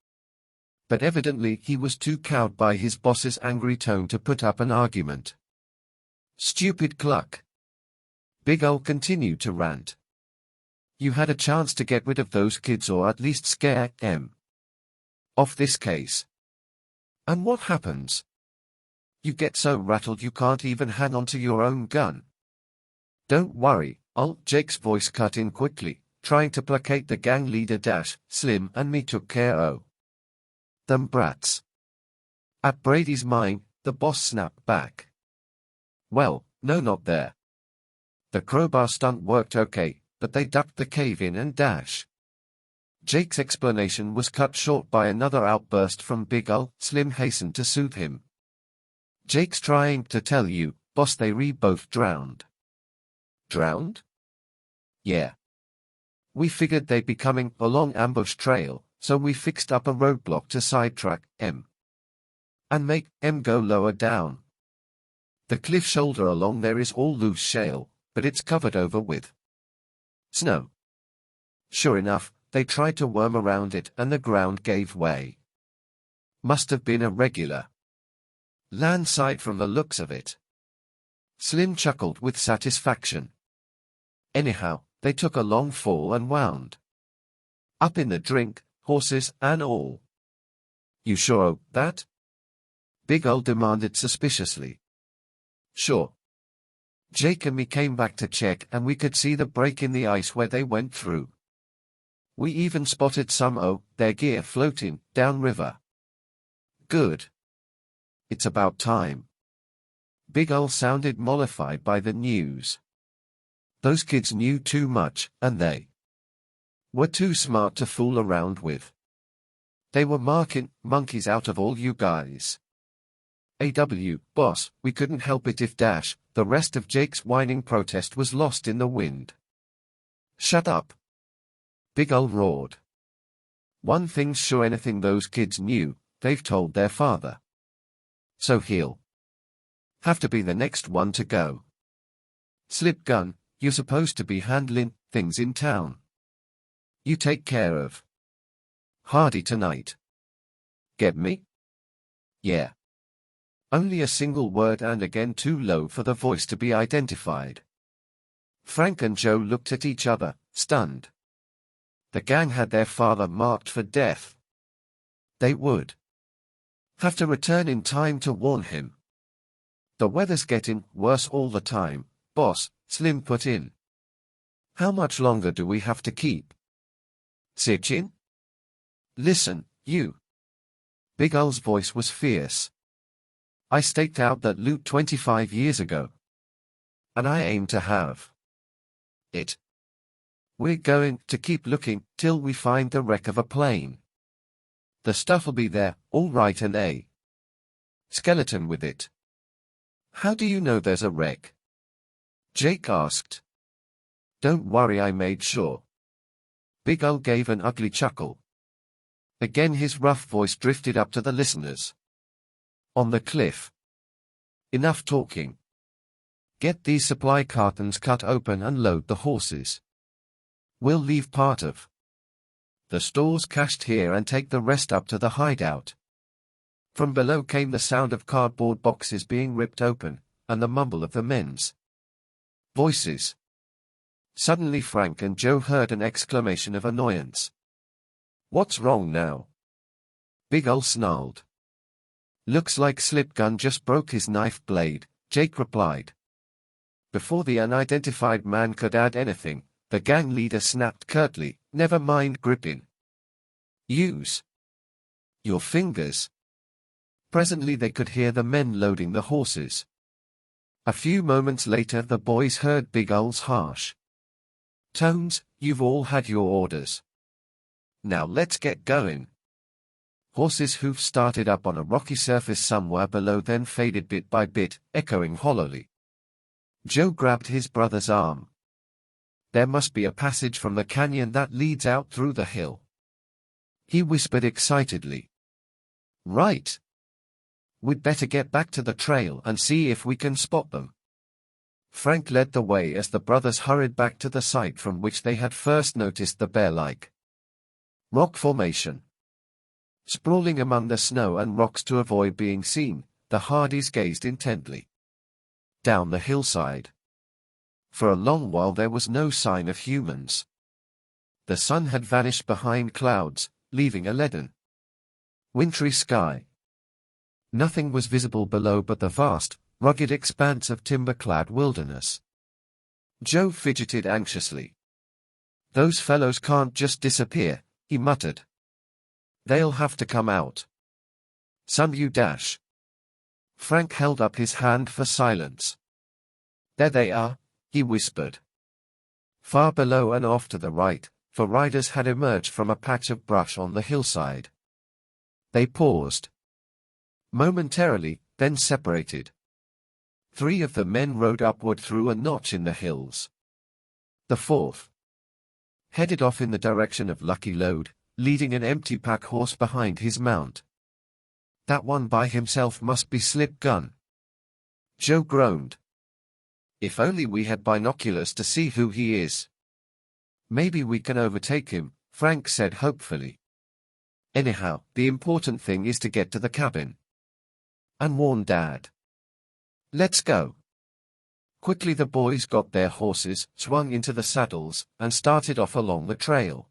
Speaker 1: But evidently he was too cowed by his boss's angry tone to put up an argument. "Stupid cluck," Big Ol continued to rant. "You had a chance to get rid of those kids or at least scare them off this case. And what happens? You get so rattled you can't even hang on to your own gun." "Don't worry, Jake's voice cut in quickly, trying to placate the gang leader. Slim and me took care o' them brats." At Brady's mine, the boss snapped back. "Well, no, not there. The crowbar stunt worked okay, but they ducked the cave-in and dash." Jake's explanation was cut short by another outburst from Big Ol. Slim hastened to soothe him. "Jake's trying to tell you, boss, they both drowned." "Drowned?" "Yeah. We figured they'd be coming along ambush trail, so we fixed up a roadblock to sidetrack and make go lower down. The cliff shoulder along there is all loose shale, but it's covered over with snow. Sure enough, they tried to worm around it and the ground gave way. Must have been a regular landslide from the looks of it." Slim chuckled with satisfaction. "Anyhow, they took a long fall and wound up in the drink, horses and all." "You sure o' that?" Big Ol demanded suspiciously. "Sure. Jake and me came back to check and we could see the break in the ice where they went through. We even spotted some o' their gear floating downriver." "Good. It's about time." Big Ol sounded mollified by the news. Those kids knew too much, and they were too smart to fool around with. They were marking monkeys out of all you guys. Boss, we couldn't help it if the rest of Jake's whining protest was lost in the wind." "Shut up," Big Ol roared. "One thing's sure, anything those kids knew, they've told their father. So he'll have to be the next one to go. Slip Gun, you're supposed to be handling things in town. You take care of Hardy tonight. Get me?" "Yeah." Only a single word, and again too low for the voice to be identified. Frank and Joe looked at each other, stunned. The gang had their father marked for death. They would have to return in time to warn him. "The weather's getting worse all the time, boss," Slim put in. "How much longer do we have to keep sitching?" "Listen, you." Big Ol's voice was fierce. "I staked out that loot 25 years ago. And I aim to have it. We're going to keep looking till we find the wreck of a plane. The stuff'll be there, all right, and Skeleton with it. How do you know there's a wreck? Jake asked. Don't worry, I made sure. Big Al gave an ugly chuckle. Again his rough voice drifted up to the listeners. On the cliff. Enough talking. Get these supply cartons cut open and load the horses. We'll leave part of the stores cached here and take the rest up to the hideout. From below came the sound of cardboard boxes being ripped open, and the mumble of the men's voices. Suddenly Frank and Joe heard an exclamation of annoyance. What's wrong now? Big Al snarled. Looks like Slip Gun just broke his knife blade, Jake replied. Before the unidentified man could add anything, the gang leader snapped curtly, never mind gripping. Use your fingers. Presently they could hear the men loading the horses. A few moments later the boys heard Big Al's harsh tones. You've all had your orders. Now let's get going. Horses' hoofs started up on a rocky surface somewhere below, then faded bit by bit, echoing hollowly. Joe grabbed his brother's arm. There must be a passage from the canyon that leads out through the hill, he whispered excitedly. Right. We'd better get back to the trail and see if we can spot them. Frank led the way as the brothers hurried back to the site from which they had first noticed the bear-like rock formation. Sprawling among the snow and rocks to avoid being seen, the Hardys gazed intently down the hillside. For a long while there was no sign of humans. The sun had vanished behind clouds, leaving a leaden, wintry sky. Nothing was visible below but the vast, rugged expanse of timber-clad wilderness. Joe fidgeted anxiously. Those fellows can't just disappear, he muttered. They'll have to come out. Some you dash. Frank held up his hand for silence. There they are, he whispered. Far below and off to the right, for riders had emerged from a patch of brush on the hillside. They paused momentarily, then separated. 3 of the men rode upward through a notch in the hills. The 4th headed off in the direction of Lucky Load, leading an empty pack horse behind his mount. That one by himself must be Slip Gun. Joe groaned. If only we had binoculars to see who he is. Maybe we can overtake him, Frank said hopefully. Anyhow, the important thing is to get to the cabin and warn Dad. Let's go. Quickly the boys got their horses, swung into the saddles, and started off along the trail.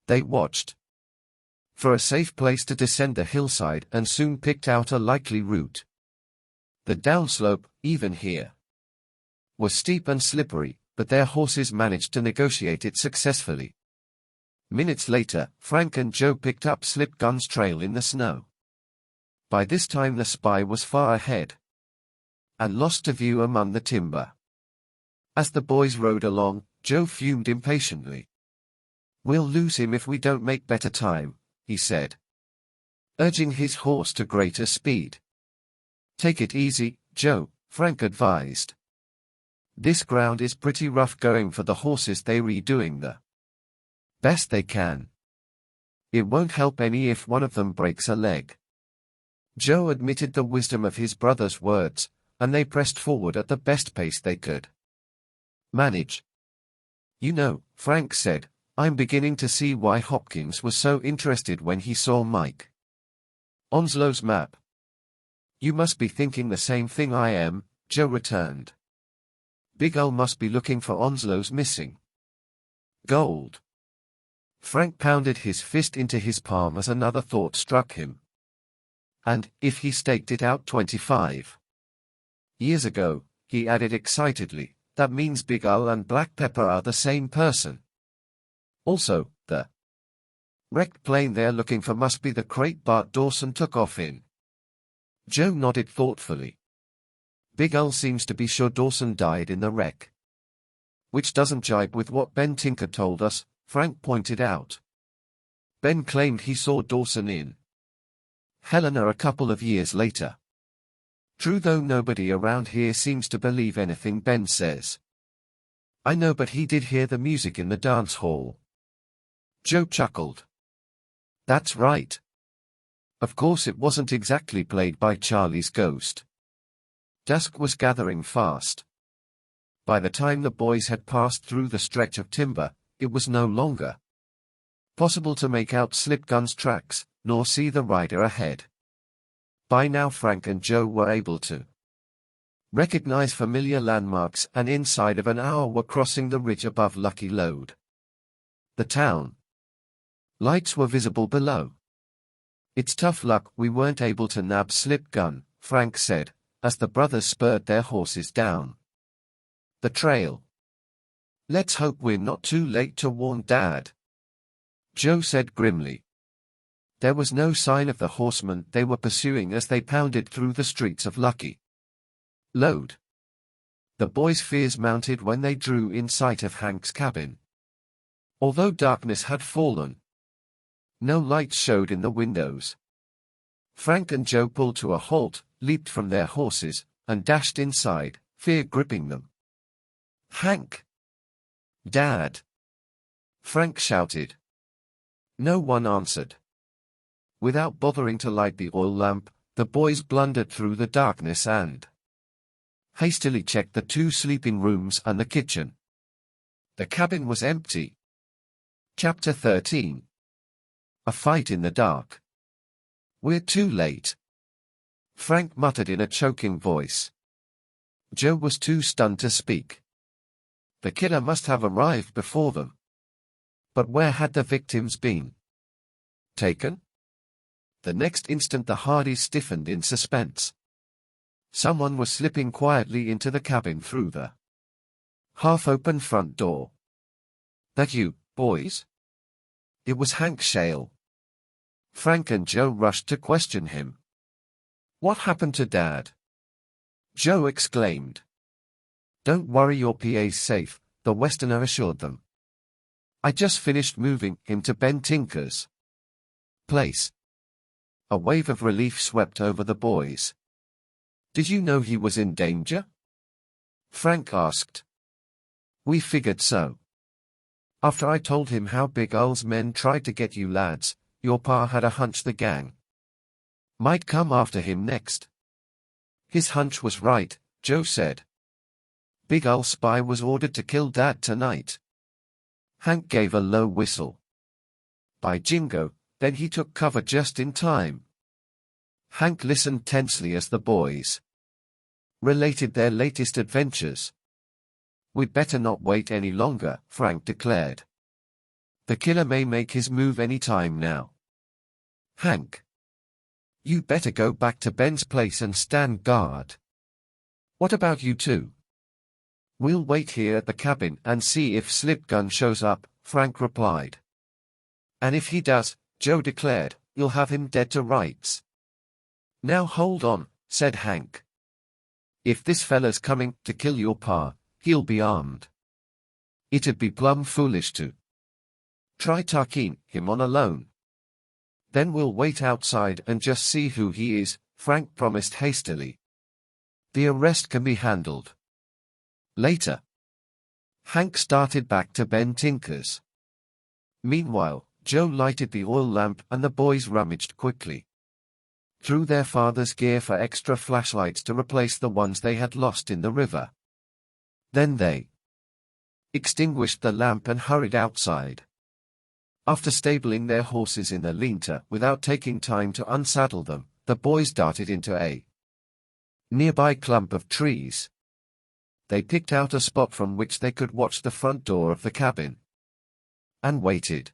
Speaker 1: They watched for a safe place to descend the hillside and soon picked out a likely route. The downslope, even here, was steep and slippery, but their horses managed to negotiate it successfully. Minutes later, Frank and Joe picked up Slip Gun's trail in the snow. By this time the spy was far ahead and lost to view among the timber. As the boys rode along, Joe fumed impatiently. We'll lose him if we don't make better time, he said, urging his horse to greater speed. Take it easy, Joe, Frank advised. This ground is pretty rough going for the horses. They're doing the best they can. It won't help any if one of them breaks a leg. Joe admitted the wisdom of his brother's words, and they pressed forward at the best pace they could manage. You know, Frank said, I'm beginning to see why Hopkins was so interested when he saw Mike Onslow's map. You must be thinking the same thing I am, Joe returned. Big Al must be looking for Onslow's missing gold. Frank pounded his fist into his palm as another thought struck him. And, if he staked it out 25 years ago, he added excitedly, that means Big Al and Black Pepper are the same person. Also, the wrecked plane they're looking for must be the crate Bart Dawson took off in. Joe nodded thoughtfully. Big Al seems to be sure Dawson died in the wreck. Which doesn't jibe with what Ben Tinker told us, Frank pointed out. Ben claimed he saw Dawson in Helena a couple of years later. True, though nobody around here seems to believe anything Ben says. I know, but he did hear the music in the dance hall. Joe chuckled. That's right. Of course it wasn't exactly played by Charlie's ghost. Dusk was gathering fast. By the time the boys had passed through the stretch of timber, it was no longer possible to make out Slipgun's tracks, nor see the rider ahead. By now Frank and Joe were able to recognize familiar landmarks, and inside of an hour were crossing the ridge above Lucky Lode. The town lights were visible below. It's tough luck we weren't able to nab Slipgun, Frank said, as the brothers spurred their horses down the trail. Let's hope we're not too late to warn Dad, Joe said grimly. There was no sign of the horsemen they were pursuing as they pounded through the streets of Lucky Lode. The boys' fears mounted when they drew in sight of Hank's cabin. Although darkness had fallen, no lights showed in the windows. Frank and Joe pulled to a halt, leaped from their horses, and dashed inside, fear gripping them. Hank! Dad! Frank shouted. No one answered. Without bothering to light the oil lamp, the boys blundered through the darkness and hastily checked the 2 sleeping rooms and the kitchen. The cabin was empty. Chapter 13. A fight in the dark. We're too late, Frank muttered in a choking voice. Joe was too stunned to speak. The killer must have arrived before them. But where had the victims been? Taken? The next instant the Hardys stiffened in suspense. Someone was slipping quietly into the cabin through the half-open front door. That you, boys? It was Hank Shale. Frank and Joe rushed to question him. What happened to Dad? Joe exclaimed. Don't worry, your PA's safe, the Westerner assured them. I just finished moving him to Ben Tinker's place. A wave of relief swept over the boys. Did you know he was in danger? Frank asked. We figured so. After I told him how Big Al's men tried to get you lads, your pa had a hunch the gang might come after him next. His hunch was right, Joe said. Big Al's spy was ordered to kill Dad tonight. Hank gave a low whistle. By jingo, then he took cover just in time. Hank listened tensely as the boys related their latest adventures. We'd better not wait any longer, Frank declared. The killer may make his move any time now. Hank, you'd better go back to Ben's place and stand guard. What about you two? We'll wait here at the cabin and see if Slipgun shows up, Frank replied. And if he does, Joe declared, you'll have him dead to rights. Now hold on, said Hank. If this fella's coming to kill your pa, he'll be armed. It'd be plumb foolish to try talking him on alone. Then we'll wait outside and just see who he is, Frank promised hastily. The arrest can be handled later. Hank started back to Ben Tinker's. Meanwhile, Joe lighted the oil lamp and the boys rummaged quickly through their father's gear for extra flashlights to replace the ones they had lost in the river. Then they extinguished the lamp and hurried outside. After stabling their horses in the lean-to without taking time to unsaddle them, the boys darted into a nearby clump of trees. They picked out a spot from which they could watch the front door of the cabin and waited.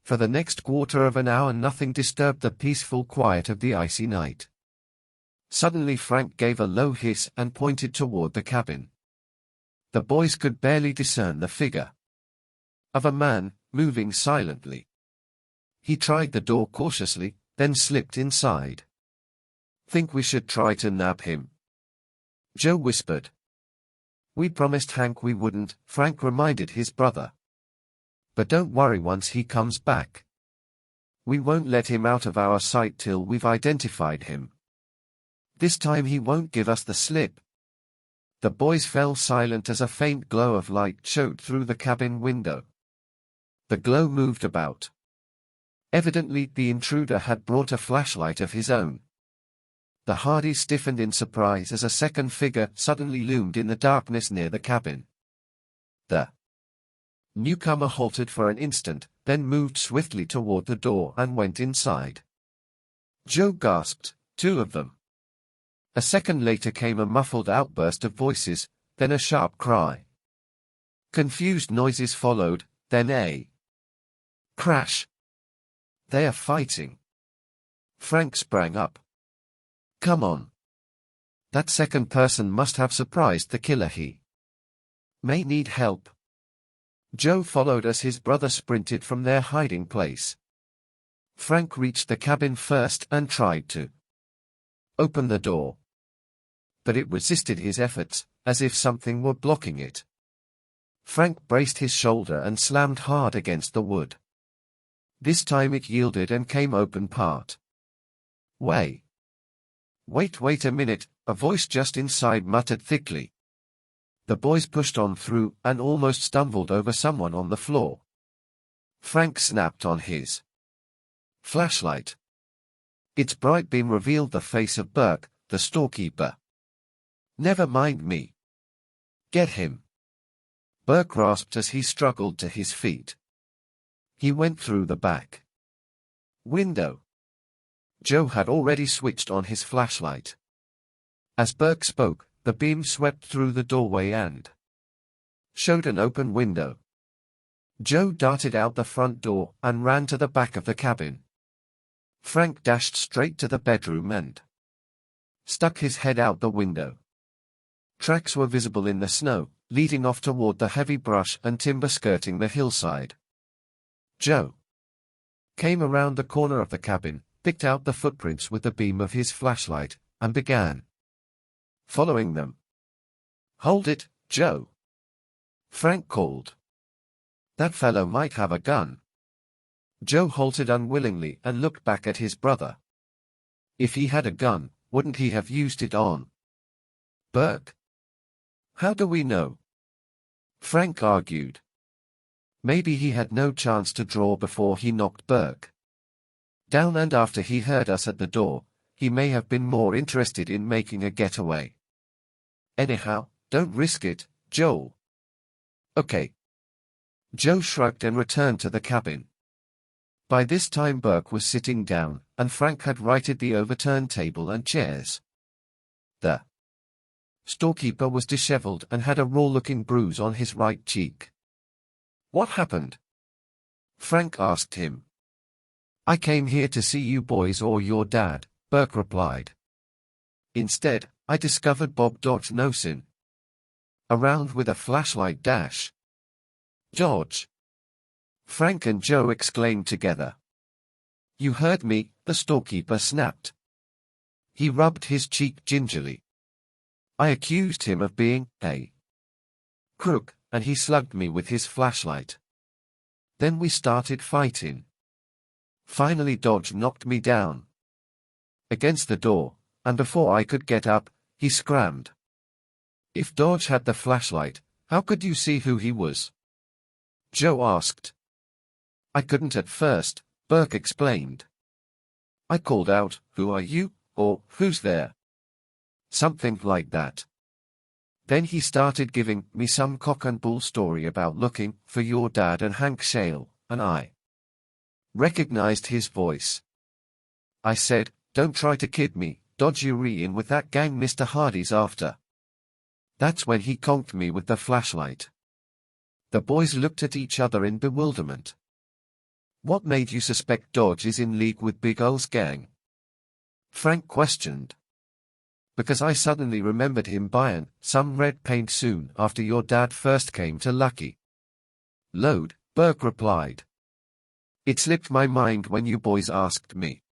Speaker 1: For the next quarter of an hour nothing disturbed the peaceful quiet of the icy night. Suddenly Frank gave a low hiss and pointed toward the cabin. The boys could barely discern the figure of a man, moving silently. He tried the door cautiously, then slipped inside. Think we should try to nab him? Joe whispered. We promised Hank we wouldn't, Frank reminded his brother. But don't worry once he comes back. We won't let him out of our sight till we've identified him. This time he won't give us the slip." The boys fell silent as a faint glow of light showed through the cabin window. The glow moved about. Evidently, the intruder had brought a flashlight of his own. The Hardys stiffened in surprise as a second figure suddenly loomed in the darkness near the cabin. The newcomer halted for an instant, then moved swiftly toward the door and went inside. Joe gasped, "Two of them." A second later came a muffled outburst of voices, then a sharp cry. Confused noises followed, then a crash. "They are fighting." Frank sprang up. "Come on. That second person must have surprised the killer. He may need help." Joe followed as his brother sprinted from their hiding place. Frank reached the cabin first and tried to open the door. But it resisted his efforts, as if something were blocking it. Frank braced his shoulder and slammed hard against the wood. This time it yielded and came open part way. Wait a minute," a voice just inside muttered thickly. The boys pushed on through and almost stumbled over someone on the floor. Frank snapped on his flashlight. Its bright beam revealed the face of Burke, the storekeeper. "Never mind me. Get him." Burke rasped as he struggled to his feet. He went through the back window. Joe had already switched on his flashlight. As Burke spoke, the beam swept through the doorway and showed an open window. Joe darted out the front door and ran to the back of the cabin. Frank dashed straight to the bedroom and stuck his head out the window. Tracks were visible in the snow, leading off toward the heavy brush and timber skirting the hillside. Joe came around the corner of the cabin, picked out the footprints with the beam of his flashlight, and began following them. "Hold it, Joe," Frank called. "That fellow might have a gun." Joe halted unwillingly and looked back at his brother. If he had a gun, wouldn't he have used it on Burke? "How do we know?" Frank argued. "Maybe he had no chance to draw before he knocked Burke down, and after he heard us at the door, he may have been more interested in making a getaway. Anyhow, don't risk it, Joel." "Okay." Joe shrugged and returned to the cabin. By this time Burke was sitting down, and Frank had righted the overturned table and chairs. The storekeeper was disheveled and had a raw-looking bruise on his right cheek. "What happened?" Frank asked him. "I came here to see you boys or your dad," Burke replied. "Instead, I discovered Bob Dodge nosing around with a flashlight dash." "Dodge!" Frank and Joe exclaimed together. "You heard me," the storekeeper snapped. He rubbed his cheek gingerly. "I accused him of being a crook, and he slugged me with his flashlight. Then we started fighting. Finally Dodge knocked me down against the door, and before I could get up, he scrammed." "If Dodge had the flashlight, how could you see who he was?" Joe asked. "I couldn't at first," Burke explained. "I called out, 'Who are you?' or 'Who's there?' Something like that. Then he started giving me some cock and bull story about looking for your dad and Hank Shale, and I recognized his voice. I said, 'Don't try to kid me, Dodge, you're in with that gang Mr. Hardy's after.' That's when he conked me with the flashlight." The boys looked at each other in bewilderment. "What made you suspect Dodge is in league with Big O's gang?" Frank questioned. "Because I suddenly remembered him buying some red paint soon after your dad first came to Lucky Load," Burke replied. "It slipped my mind when you boys asked me.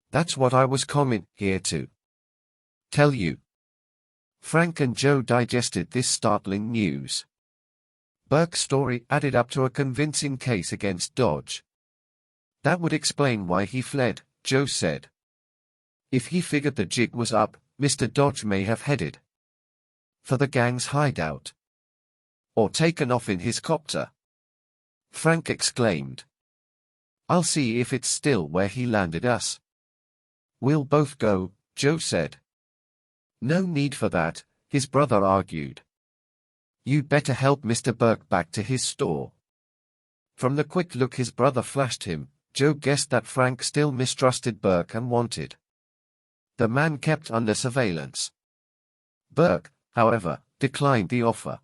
Speaker 1: That's what I was coming here to tell you." Frank and Joe digested this startling news. Burke's story added up to a convincing case against Dodge. That would explain why he fled, Joe said. If he figured the jig was up, Mr. Dodge may have headed for the gang's hideout. Or taken off in his copter. Frank exclaimed. I'll see if it's still where he landed us. We'll both go, Joe said. No need for that, his brother argued. You'd better help Mr. Burke back to his store. From the quick look his brother flashed him, Joe guessed that Frank still mistrusted Burke and wanted the man kept under surveillance. Burke, however, declined the offer.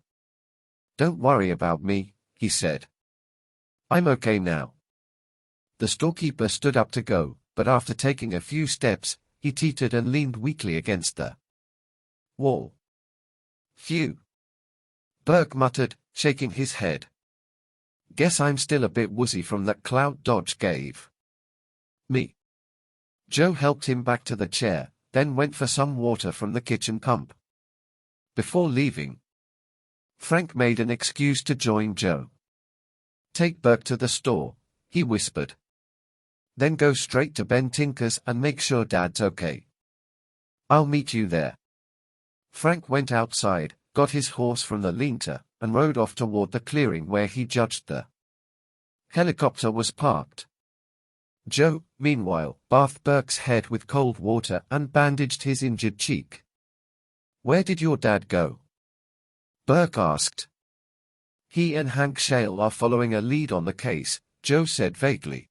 Speaker 1: Don't worry about me, he said. I'm okay now. The storekeeper stood up to go, but after taking a few steps, he teetered and leaned weakly against the wall. Phew. Burke muttered, shaking his head. Guess I'm still a bit woozy from that clout Dodge gave me. Joe helped him back to the chair, then went for some water from the kitchen pump. Before leaving, Frank made an excuse to join Joe. Take Burke to the store, he whispered. Then go straight to Ben Tinker's and make sure Dad's okay. I'll meet you there. Frank went outside, got his horse from the lean-to, and rode off toward the clearing where he judged the helicopter was parked. Joe, meanwhile, bathed Burke's head with cold water and bandaged his injured cheek. Where did your dad go? Burke asked. He and Hank Shale are following a lead on the case, Joe said vaguely.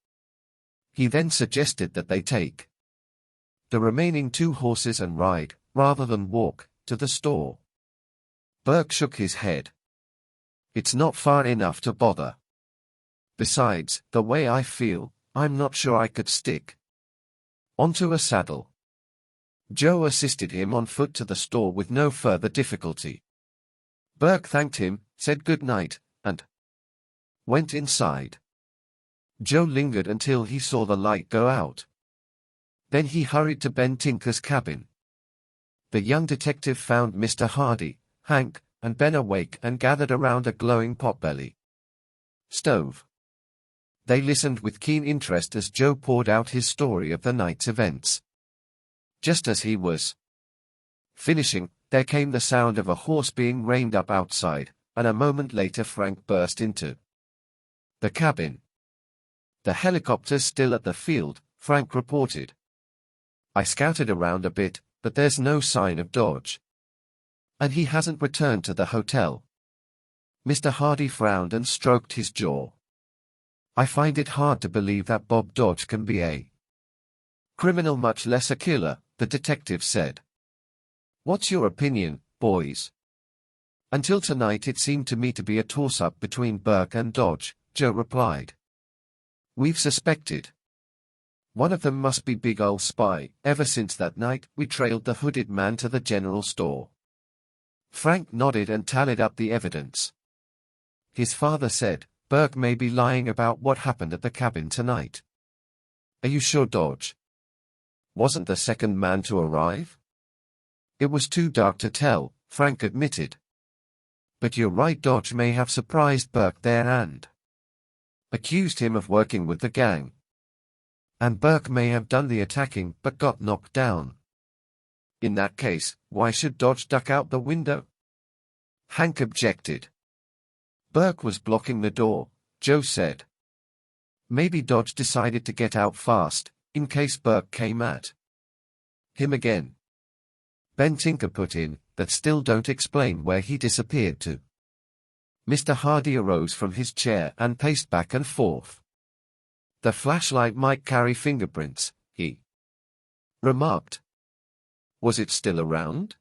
Speaker 1: He then suggested that they take the remaining 2 horses and ride, rather than walk, to the store. Burke shook his head. It's not far enough to bother. Besides, the way I feel, I'm not sure I could stick onto a saddle. Joe assisted him on foot to the store with no further difficulty. Burke thanked him, said good night, and went inside. Joe lingered until he saw the light go out. Then he hurried to Ben Tinker's cabin. The young detective found Mr. Hardy, Hank, and Ben awake and gathered around a glowing potbelly stove. They listened with keen interest as Joe poured out his story of the night's events. Just as he was finishing, there came the sound of a horse being reined up outside, and a moment later Frank burst into the cabin. The helicopter's still at the field, Frank reported. I scouted around a bit, but there's no sign of Dodge. And he hasn't returned to the hotel. Mr. Hardy frowned and stroked his jaw. I find it hard to believe that Bob Dodge can be a criminal, much less a killer, the detective said. What's your opinion, boys? Until tonight it seemed to me to be a toss-up between Burke and Dodge, Joe replied. We've suspected one of them must be Big Ol' Spy. Ever since that night, we trailed the hooded man to the general store. Frank nodded and tallied up the evidence. His father said, Burke may be lying about what happened at the cabin tonight. Are you sure Dodge wasn't the second man to arrive? It was too dark to tell, Frank admitted. But you're right, Dodge may have surprised Burke there and accused him of working with the gang. And Burke may have done the attacking but got knocked down. In that case, why should Dodge duck out the window? Hank objected. Burke was blocking the door, Joe said. Maybe Dodge decided to get out fast, in case Burke came at him again. Ben Tinker put in, that still don't explain where he disappeared to. Mr. Hardy arose from his chair and paced back and forth. The flashlight might carry fingerprints, he remarked. Was it still around?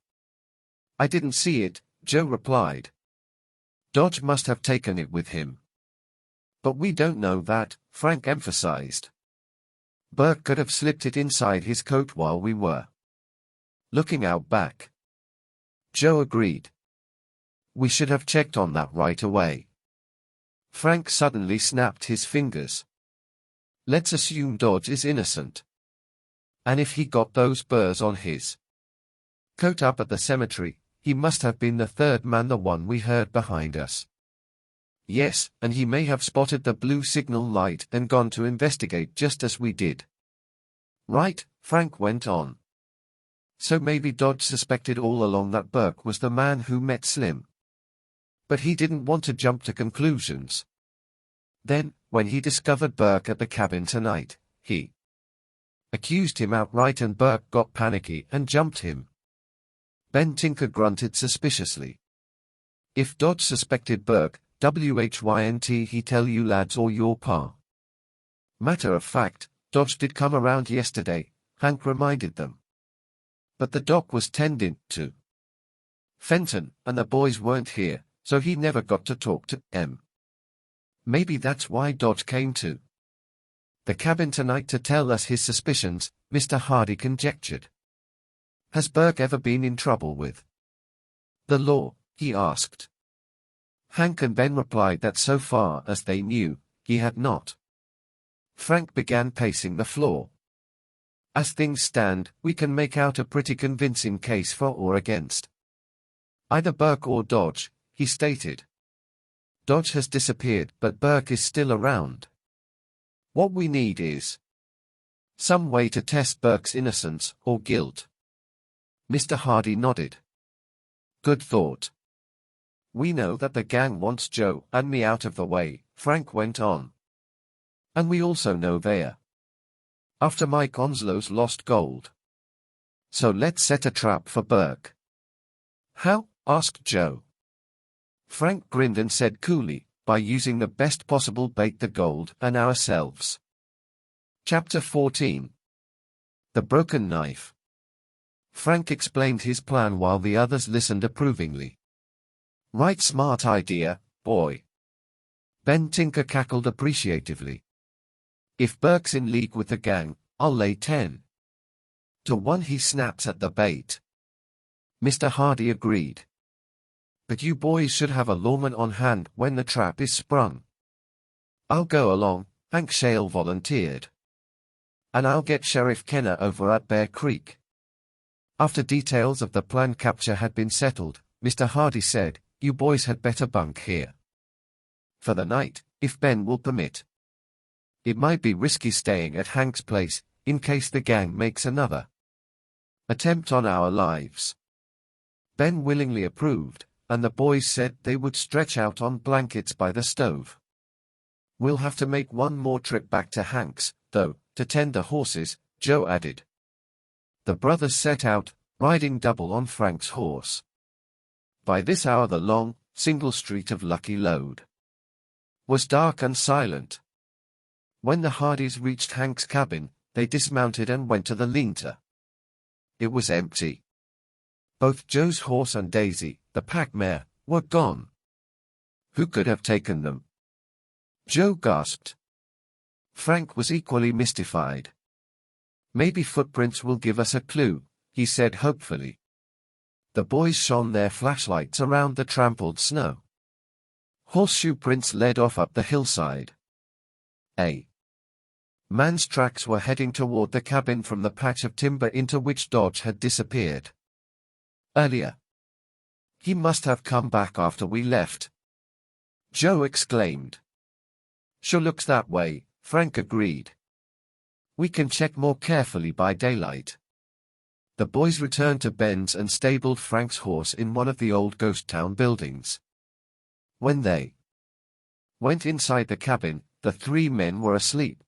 Speaker 1: I didn't see it, Joe replied. Dodge must have taken it with him. But we don't know that, Frank emphasized. Burke could have slipped it inside his coat while we were looking out back. Joe agreed. We should have checked on that right away. Frank suddenly snapped his fingers. Let's assume Dodge is innocent. And if he got those burrs on his coat up at the cemetery, he must have been the third man, the one we heard behind us. Yes, and he may have spotted the blue signal light and gone to investigate just as we did. Right, Frank went on. So maybe Dodge suspected all along that Burke was the man who met Slim. But he didn't want to jump to conclusions. Then, when he discovered Burke at the cabin tonight, he accused him outright and Burke got panicky and jumped him. Ben Tinker grunted suspiciously. If Dodge suspected Burke, WHYNT he tell you lads or your pa. Matter of fact, Dodge did come around yesterday, Hank reminded them. But the doc was tending to Fenton, and the boys weren't here, so he never got to talk to them. Maybe that's why Dodge came to the cabin tonight to tell us his suspicions, Mr. Hardy conjectured. Has Burke ever been in trouble with the law? He asked. Hank and Ben replied that so far as they knew, he had not. Frank began pacing the floor. As things stand, we can make out a pretty convincing case for or against either Burke or Dodge, he stated. Dodge has disappeared, but Burke is still around. What we need is some way to test Burke's innocence or guilt. Mr. Hardy nodded. Good thought. We know that the gang wants Joe and me out of the way, Frank went on. And we also know they're after Mike Onslow's lost gold. So let's set a trap for Burke. How? Asked Joe. Frank grinned and said coolly, by using the best possible bait, the gold and ourselves. Chapter 14. The Broken Knife. Frank explained his plan while the others listened approvingly. Right, smart idea, boy. Ben Tinker cackled appreciatively. If Burke's in league with the gang, I'll lay 10 to 1 he snaps at the bait. Mr. Hardy agreed. But you boys should have a lawman on hand when the trap is sprung. I'll go along, Hank Shale volunteered. And I'll get Sheriff Kenner over at Bear Creek. After details of the planned capture had been settled, Mr. Hardy said, you boys had better bunk here for the night, if Ben will permit. It might be risky staying at Hank's place, in case the gang makes another attempt on our lives. Ben willingly approved, and the boys said they would stretch out on blankets by the stove. We'll have to make one more trip back to Hank's, though, to tend the horses, Joe added. The brothers set out, riding double on Frank's horse. By this hour the long, single street of Lucky Lode was dark and silent. When the Hardys reached Hank's cabin, they dismounted and went to the lean-to. It was empty. Both Joe's horse and Daisy, the pack mare, were gone. Who could have taken them? Joe gasped. Frank was equally mystified. Maybe footprints will give us a clue, he said hopefully. The boys shone their flashlights around the trampled snow. Horseshoe prints led off up the hillside. A man's tracks were heading toward the cabin from the patch of timber into which Dodge had disappeared earlier. He must have come back after we left, Joe exclaimed. Sure looks that way, Frank agreed. We can check more carefully by daylight. The boys returned to Ben's and stabled Frank's horse in one of the old ghost town buildings. When they went inside the cabin, the 3 men were asleep.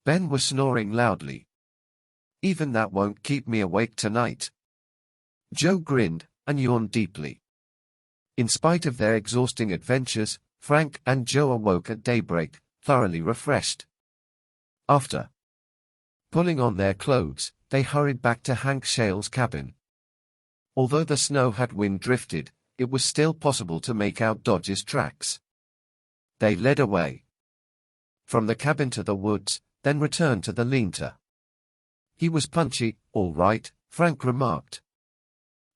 Speaker 1: Ben was snoring loudly. Even that won't keep me awake tonight. Joe grinned and yawned deeply. In spite of their exhausting adventures, Frank and Joe awoke at daybreak, thoroughly refreshed. After pulling on their clothes, they hurried back to Hank Shale's cabin. Although the snow had wind drifted, it was still possible to make out Dodge's tracks. They led away from the cabin to the woods, then returned to the lean-to. He was punchy, all right, Frank remarked.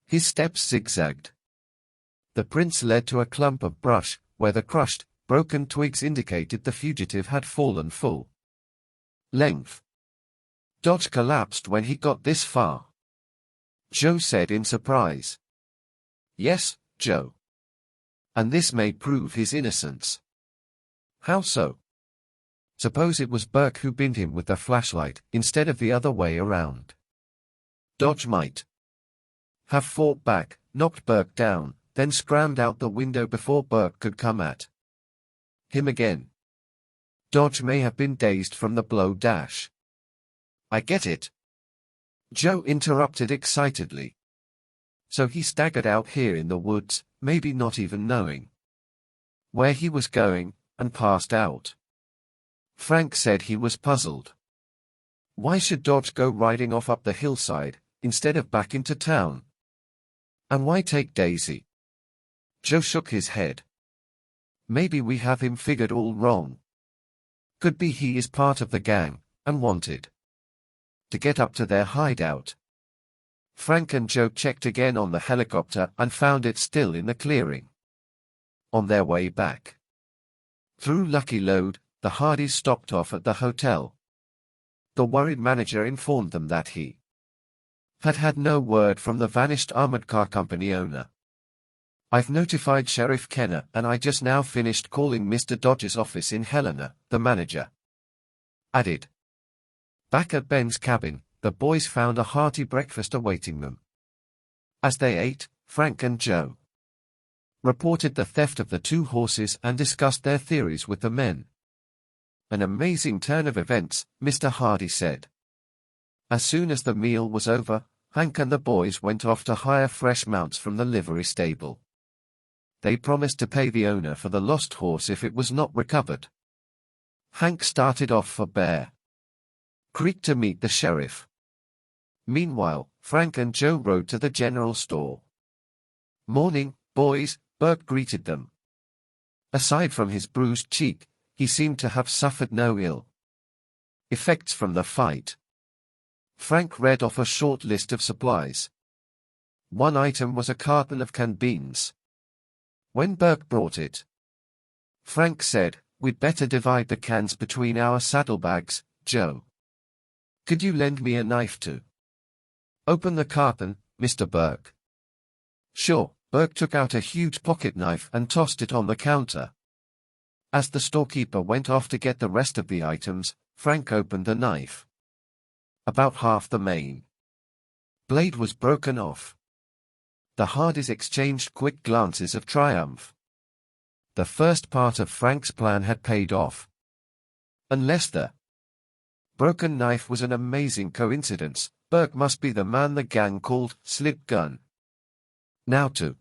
Speaker 1: His steps zigzagged. The prints led to a clump of brush, where the crushed, broken twigs indicated the fugitive had fallen full length. Dodge collapsed when he got this far, Joe said in surprise. Yes, Joe. And this may prove his innocence. How so? Suppose it was Burke who binned him with the flashlight, instead of the other way around. Dodge might have fought back, knocked Burke down, then scrammed out the window before Burke could come at him again. Dodge may have been dazed from the blow dash. I get it, Joe interrupted excitedly. So he staggered out here in the woods, maybe not even knowing where he was going, and passed out. Frank said he was puzzled. Why should Dodge go riding off up the hillside, instead of back into town? And why take Daisy? Joe shook his head. Maybe we have him figured all wrong. Could be he is part of the gang, and wanted to get up to their hideout. Frank and Joe checked again on the helicopter and found it still in the clearing. On their way back through Lucky Load, the Hardys stopped off at the hotel. The worried manager informed them that he had had no word from the vanished armored car company owner. I've notified Sheriff Kenner and I just now finished calling Mr. Dodge's office in Helena, the manager added. Back at Ben's cabin, the boys found a hearty breakfast awaiting them. As they ate, Frank and Joe reported the theft of the 2 horses and discussed their theories with the men. An amazing turn of events, Mr. Hardy said. As soon as the meal was over, Hank and the boys went off to hire fresh mounts from the livery stable. They promised to pay the owner for the lost horse if it was not recovered. Hank started off for Bear Creek to meet the sheriff. Meanwhile, Frank and Joe rode to the general store. Morning, boys, Burke greeted them. Aside from his bruised cheek, he seemed to have suffered no ill effects from the fight. Frank read off a short list of supplies. One item was a carton of canned beans. When Burke brought it, Frank said, "We'd better divide the cans between our saddlebags, Joe. Could you lend me a knife to open the carton, Mr. Burke?" "Sure." Burke took out a huge pocket knife and tossed it on the counter. As the storekeeper went off to get the rest of the items, Frank opened the knife. About half the main blade was broken off. The Hardys exchanged quick glances of triumph. The first part of Frank's plan had paid off. Unless the broken knife was an amazing coincidence, Burke must be the man the gang called Slip Gun. Now to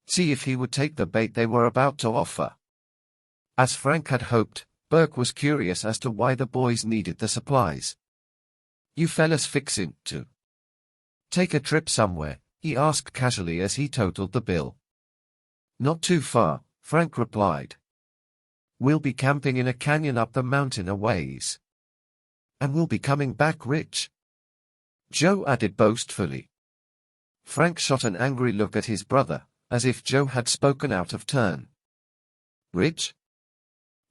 Speaker 1: see if he would take the bait they were about to offer. As Frank had hoped, Burke was curious as to why the boys needed the supplies. "You fellas fixin' to take a trip somewhere?" he asked casually as he totaled the bill. "Not too far," Frank replied. "We'll be camping in a canyon up the mountain a ways. And we'll be coming back rich," Joe added boastfully. Frank shot an angry look at his brother, as if Joe had spoken out of turn. "Rich?"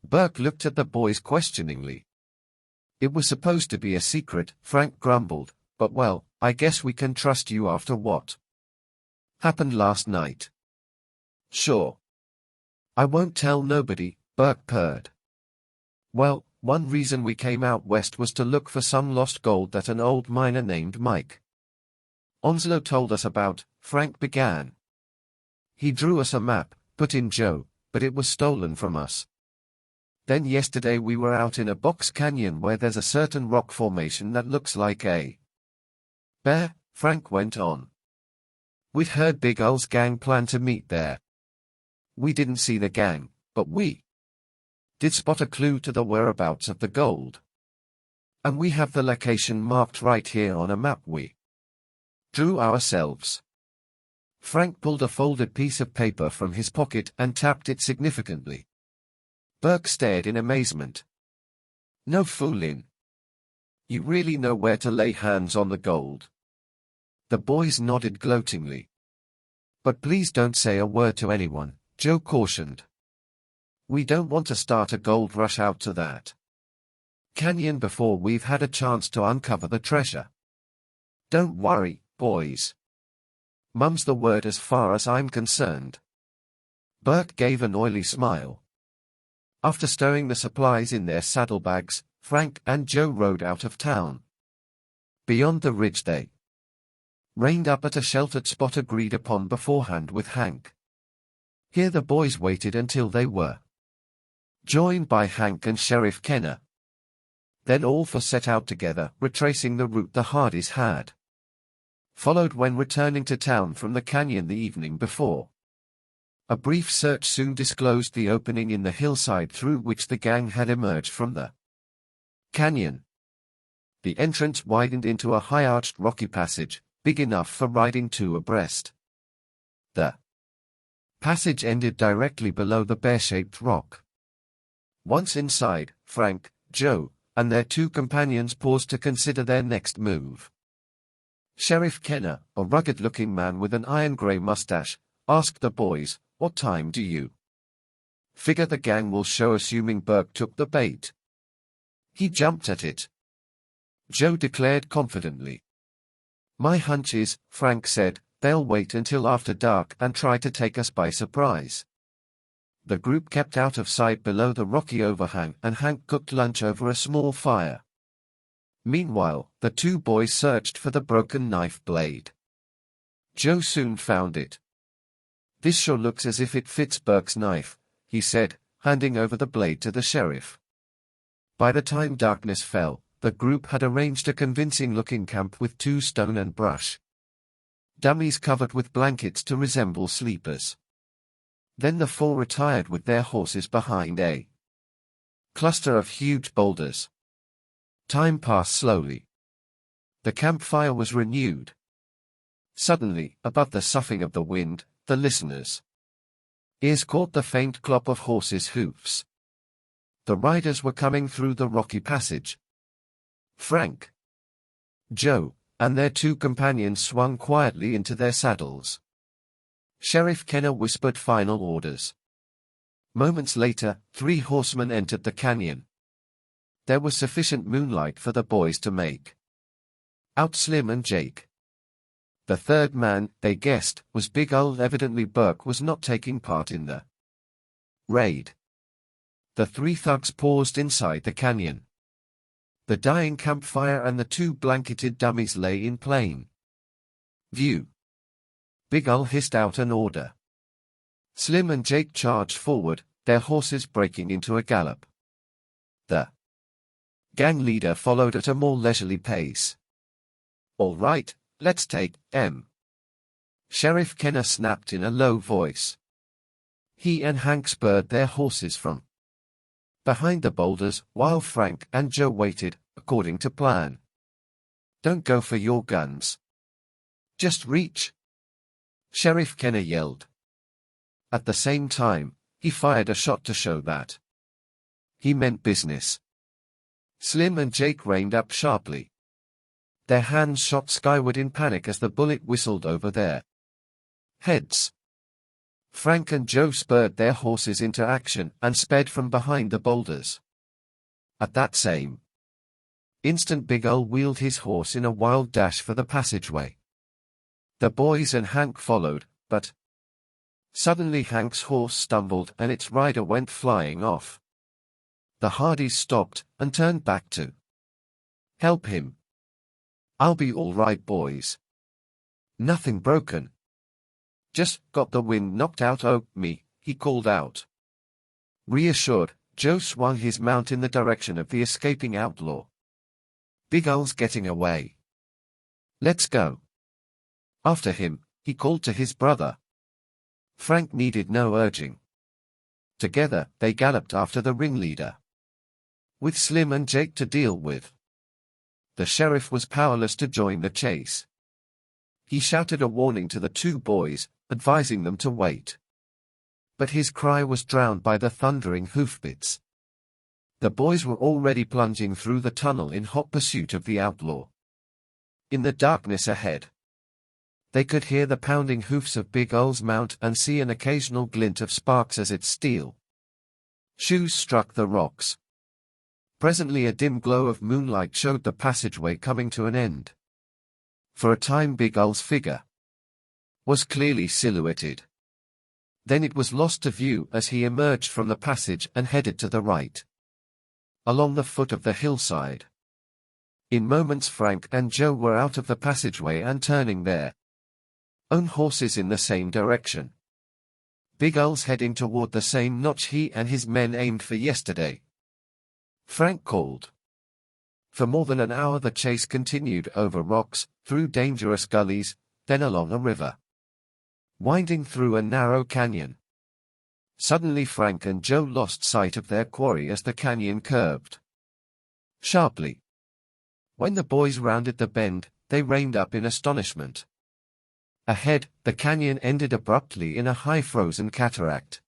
Speaker 1: Burke looked at the boys questioningly. "It was supposed to be a secret," Frank grumbled, "but well, I guess we can trust you after what happened last night." "Sure. I won't tell nobody," Burke purred. "Well, one reason we came out west was to look for some lost gold that an old miner named Mike Onslow told us about," Frank began. "He drew us a map," put in Joe, "but it was stolen from us. Then yesterday we were out in a box canyon where there's a certain rock formation that looks like a bear," Frank went on. "We'd heard Big Ul's gang plan to meet there. We didn't see the gang, but we did spot a clue to the whereabouts of the gold. And we have the location marked right here on a map we drew ourselves." Frank pulled a folded piece of paper from his pocket and tapped it significantly. Burke stared in amazement. "No foolin'. You really know where to lay hands on the gold?" The boys nodded gloatingly. "But please don't say a word to anyone," Joe cautioned. "We don't want to start a gold rush out to that canyon before we've had a chance to uncover the treasure." "Don't worry, boys. Mum's the word as far as I'm concerned. Burke gave an oily smile. After stowing the supplies in their saddlebags, Frank and Joe rode out of town. Beyond the ridge they reined up at a sheltered spot agreed upon beforehand with Hank. Here the boys waited until they were joined by Hank and Sheriff Kenner. Then all four set out together, retracing the route the Hardys had followed when returning to town from the canyon the evening before. A brief search soon disclosed the opening in the hillside through which the gang had emerged from the canyon. The entrance widened into a high-arched rocky passage, big enough for riding two abreast. The passage ended directly below the bear-shaped rock. Once inside, Frank, Joe, and their two companions paused to consider their next move. Sheriff Kenner, a rugged-looking man with an iron-gray mustache, asked the boys, "What time do you figure the gang will show?" assuming Burke took the bait. He jumped at it. Joe declared confidently. "My hunch is," Frank said, "they'll wait until after dark and try to take us by surprise." The group kept out of sight below the rocky overhang and Hank cooked lunch over a small fire. Meanwhile, the two boys searched for the broken knife blade. Joe soon found it. "This sure looks as if it fits Burke's knife," he said, handing over the blade to the sheriff. By the time darkness fell, the group had arranged a convincing-looking camp with 2 stone and brush dummies covered with blankets to resemble sleepers. Then the 4 retired with their horses behind a cluster of huge boulders. Time passed slowly. The campfire was renewed. Suddenly, above the soughing of the wind, the listeners' ears caught the faint clop of horses' hoofs. The riders were coming through the rocky passage. Frank, Joe, and their 2 companions swung quietly into their saddles. Sheriff Kenner whispered final orders. Moments later, 3 horsemen entered the canyon. There was sufficient moonlight for the boys to make out Slim and Jake. The third man, they guessed, was Big Ol. Evidently Burke was not taking part in the raid. The 3 thugs paused inside the canyon. The dying campfire and the 2 blanketed dummies lay in plain view. Big Ol hissed out an order. Slim and Jake charged forward, their horses breaking into a gallop. The gang leader followed at a more leisurely pace. "All right, let's take them," Sheriff Kenner snapped in a low voice. He and Hank spurred their horses from behind the boulders, while Frank and Joe waited, according to plan. "Don't go for your guns. Just reach," Sheriff Kenner yelled. At the same time, he fired a shot to show that he meant business. Slim and Jake reined up sharply. Their hands shot skyward in panic as the bullet whistled over their heads. Frank and Joe spurred their horses into action and sped from behind the boulders. At that same instant, Big Ol wheeled his horse in a wild dash for the passageway. The boys and Hank followed, but suddenly Hank's horse stumbled and its rider went flying off. The Hardys stopped and turned back to help him. "I'll be all right, boys. Nothing broken. Just got the wind knocked out of me," he called out. Reassured, Joe swung his mount in the direction of the escaping outlaw. "Big Ol's getting away. Let's go." After him, he called to his brother. Frank needed no urging. Together, they galloped after the ringleader. With Slim and Jake to deal with, the sheriff was powerless to join the chase. He shouted a warning to the 2 boys, advising them to wait. But his cry was drowned by the thundering hoofbeats. The boys were already plunging through the tunnel in hot pursuit of the outlaw. In the darkness ahead, they could hear the pounding hoofs of Big Ol's mount and see an occasional glint of sparks as its steel shoes struck the rocks. Presently a dim glow of moonlight showed the passageway coming to an end. For a time Big Ol's figure was clearly silhouetted. Then it was lost to view as he emerged from the passage and headed to the right, along the foot of the hillside. In moments Frank and Joe were out of the passageway and turning their own horses in the same direction. Big Al's heading toward the same notch he and his men aimed for yesterday, Frank called. For more than an hour the chase continued over rocks, through dangerous gullies, then along a river, winding through a narrow canyon. Suddenly Frank and Joe lost sight of their quarry as the canyon curved sharply. When the boys rounded the bend, they reined up in astonishment. Ahead, the canyon ended abruptly in a high frozen cataract.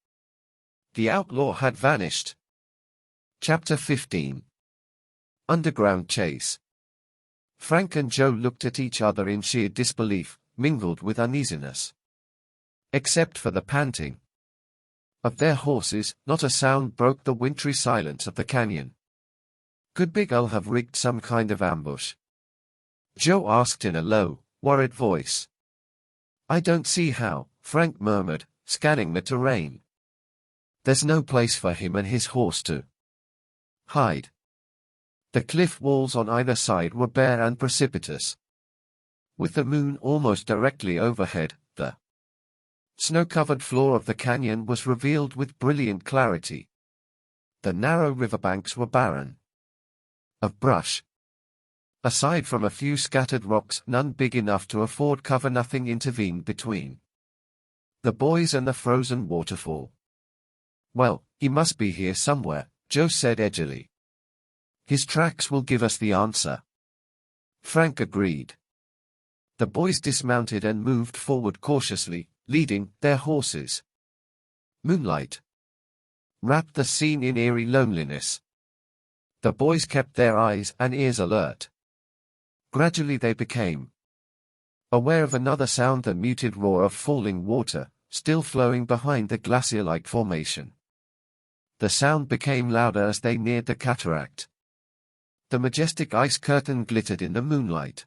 Speaker 1: The outlaw had vanished. Chapter 15. Underground Chase. Frank and Joe looked at each other in sheer disbelief, mingled with uneasiness. Except for the panting of their horses, not a sound broke the wintry silence of the canyon. Could Big Al have rigged some kind of ambush? Joe asked in a low, worried voice. I don't see how, Frank murmured, scanning the terrain. There's no place for him and his horse to hide. The cliff walls on either side were bare and precipitous. With the moon almost directly overhead, the snow-covered floor of the canyon was revealed with brilliant clarity. The narrow riverbanks were barren of brush. Aside from a few scattered rocks, none big enough to afford cover, nothing intervened between the boys and the frozen waterfall. Well, he must be here somewhere, Joe said edgily. His tracks will give us the answer. Frank agreed. The boys dismounted and moved forward cautiously, leading their horses. Moonlight wrapped the scene in eerie loneliness. The boys kept their eyes and ears alert. Gradually they became aware of another sound, the muted roar of falling water, still flowing behind the glacier-like formation. The sound became louder as they neared the cataract. The majestic ice curtain glittered in the moonlight.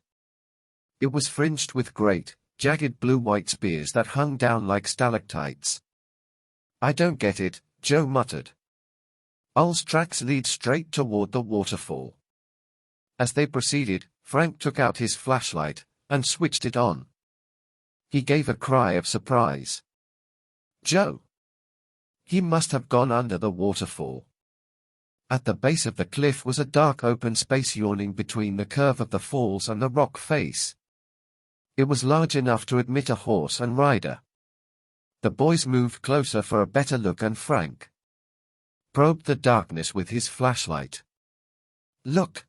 Speaker 1: It was fringed with great, jagged blue-white spears that hung down like stalactites. I don't get it, Joe muttered. Al's tracks lead straight toward the waterfall. As they proceeded, Frank took out his flashlight and switched it on. He gave a cry of surprise. Joe! He must have gone under the waterfall. At the base of the cliff was a dark open space yawning between the curve of the falls and the rock face. It was large enough to admit a horse and rider. The boys moved closer for a better look and Frank probed the darkness with his flashlight. Look!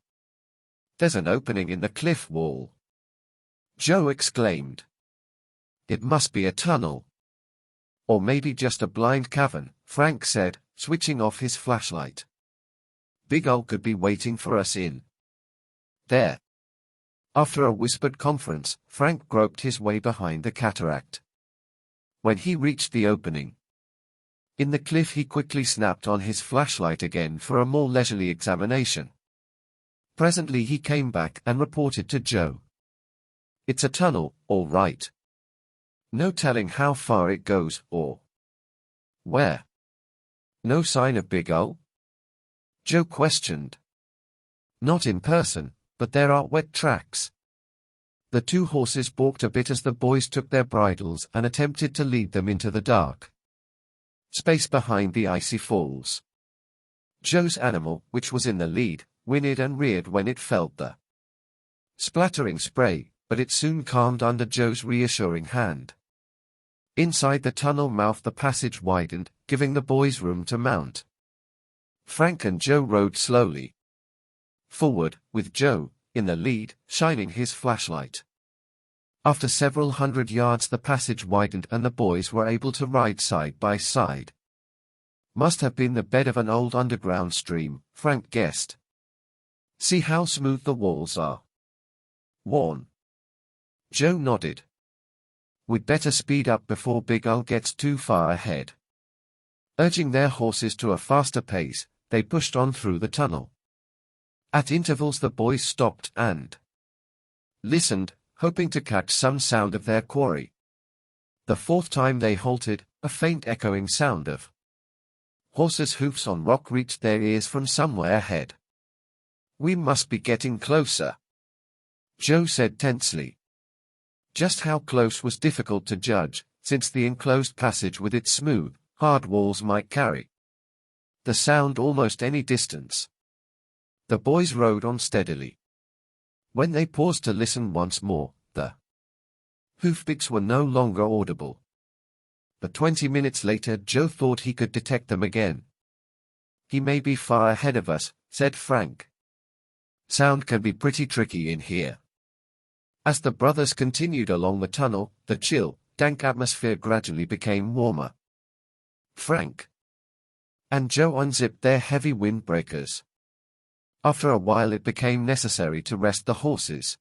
Speaker 1: There's an opening in the cliff wall. Joe exclaimed. It must be a tunnel. Or maybe just a blind cavern, Frank said, switching off his flashlight. Big Al could be waiting for us in there. After a whispered conference, Frank groped his way behind the cataract. When he reached the opening in the cliff, he quickly snapped on his flashlight again for a more leisurely examination. Presently he came back and reported to Joe. It's a tunnel, all right. No telling how far it goes, or where. No sign of Big Al? Joe questioned. Not in person, but there are wet tracks. The two horses balked a bit as the boys took their bridles and attempted to lead them into the dark space behind the icy falls. Joe's animal, which was in the lead, whinnied and reared when it felt the splattering spray, but it soon calmed under Joe's reassuring hand. Inside the tunnel mouth the passage widened, giving the boys room to mount. Frank and Joe rode slowly forward, with Joe in the lead, shining his flashlight. After several hundred yards the passage widened and the boys were able to ride side by side. Must have been the bed of an old underground stream, Frank guessed. See how smooth the walls are. Worn. Joe nodded. We'd better speed up before Big Al gets too far ahead. Urging their horses to a faster pace, they pushed on through the tunnel. At intervals the boys stopped and listened, hoping to catch some sound of their quarry. The fourth time they halted, A faint echoing sound of horses' hoofs on rock reached their ears from somewhere ahead. "We must be getting closer," Joe said tensely. Just how close was difficult to judge, since the enclosed passage with its smooth, hard walls might carry the sound almost any distance. The boys rode on steadily. When they paused to listen once more, the hoofbeats were no longer audible. But 20 minutes later Joe thought he could detect them again. "He may be far ahead of us," said Frank. "Sound can be pretty tricky in here." As the brothers continued along the tunnel, the chill, dank atmosphere gradually became warmer. Frank and Joe unzipped their heavy windbreakers. After a while it became necessary to rest the horses.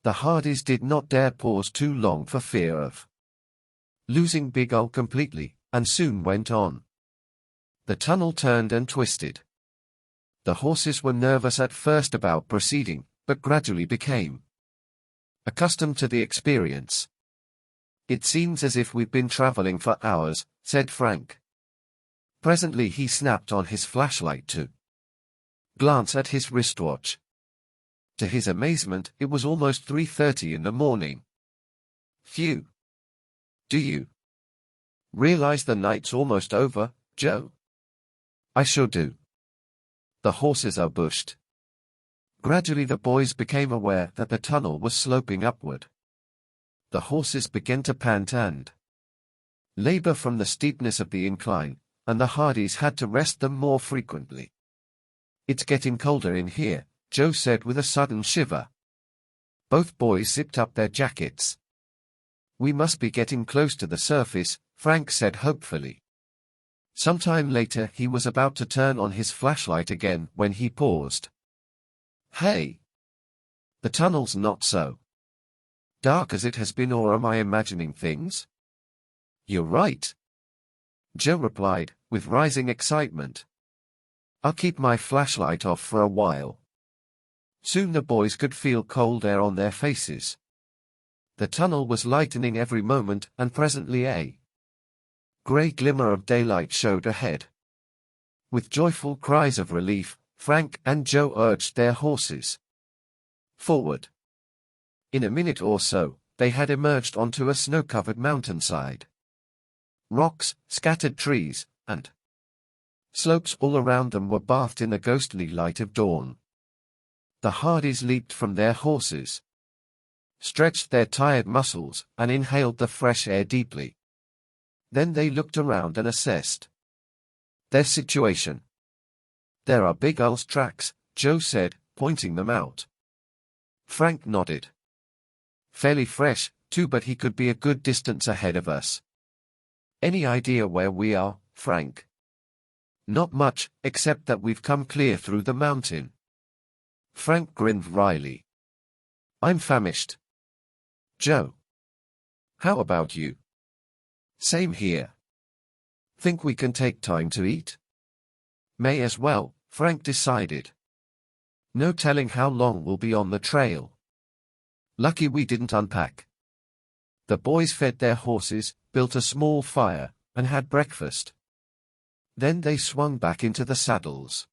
Speaker 1: The Hardys did not dare pause too long for fear of losing Big Al completely, and soon went on. The tunnel turned and twisted. The horses were nervous at first about proceeding, but gradually became accustomed to the experience. "It seems as if we've been traveling for hours," said Frank. Presently he snapped on his flashlight to glance at his wristwatch. To his amazement, it was almost 3:30 in the morning. "Phew. Do you realize the night's almost over, Joe?" "I sure do." The horses are bushed. Gradually the boys became aware that the tunnel was sloping upward. The horses began to pant and labor from the steepness of the incline, and the Hardys had to rest them more frequently. "It's getting colder in here," Joe said with a sudden shiver. Both boys zipped up their jackets. "We must be getting close to the surface," Frank said hopefully. Sometime later he was about to turn on his flashlight again when he paused. "Hey! The tunnel's not so dark as it has been, or am I imagining things?" "You're right," Joe replied, with rising excitement. "I'll keep my flashlight off for a while." Soon the boys could feel cold air on their faces. The tunnel was lightening every moment, and presently a gray glimmer of daylight showed ahead. With joyful cries of relief, Frank and Joe urged their horses forward. In a minute or so, they had emerged onto a snow-covered mountainside. Rocks, scattered trees, and slopes all around them were bathed in the ghostly light of dawn. The Hardys leaped from their horses, stretched their tired muscles, and inhaled the fresh air deeply. Then they looked around and assessed their situation. "There are Big Al's tracks," Joe said, pointing them out. Frank nodded. "Fairly fresh, too, but he could be a good distance ahead of us." "Any idea where we are, Frank?" "Not much, except that we've come clear through the mountain." Frank grinned wryly. "I'm famished." "Joe, how about you?" "Same here." "Think we can take time to eat?" "May as well," Frank decided. "No telling how long we'll be on the trail." Lucky we didn't unpack. The boys fed their horses, built a small fire, and had breakfast. Then they swung back into the saddles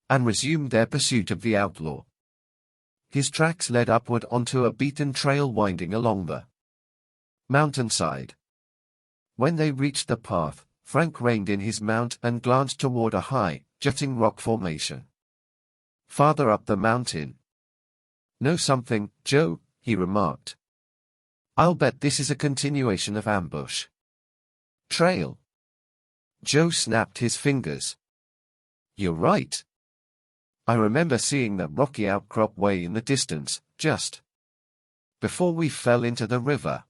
Speaker 1: and resumed their pursuit of the outlaw. His tracks led upward onto a beaten trail winding along the mountainside. When they reached the path, Frank reined in his mount and glanced toward a high, jutting rock formation farther up the mountain. "Know something, Joe?" he remarked. "I'll bet this is a continuation of ambush trail." Joe snapped his fingers. "You're right. I remember seeing that rocky outcrop way in the distance, just before we fell into the river."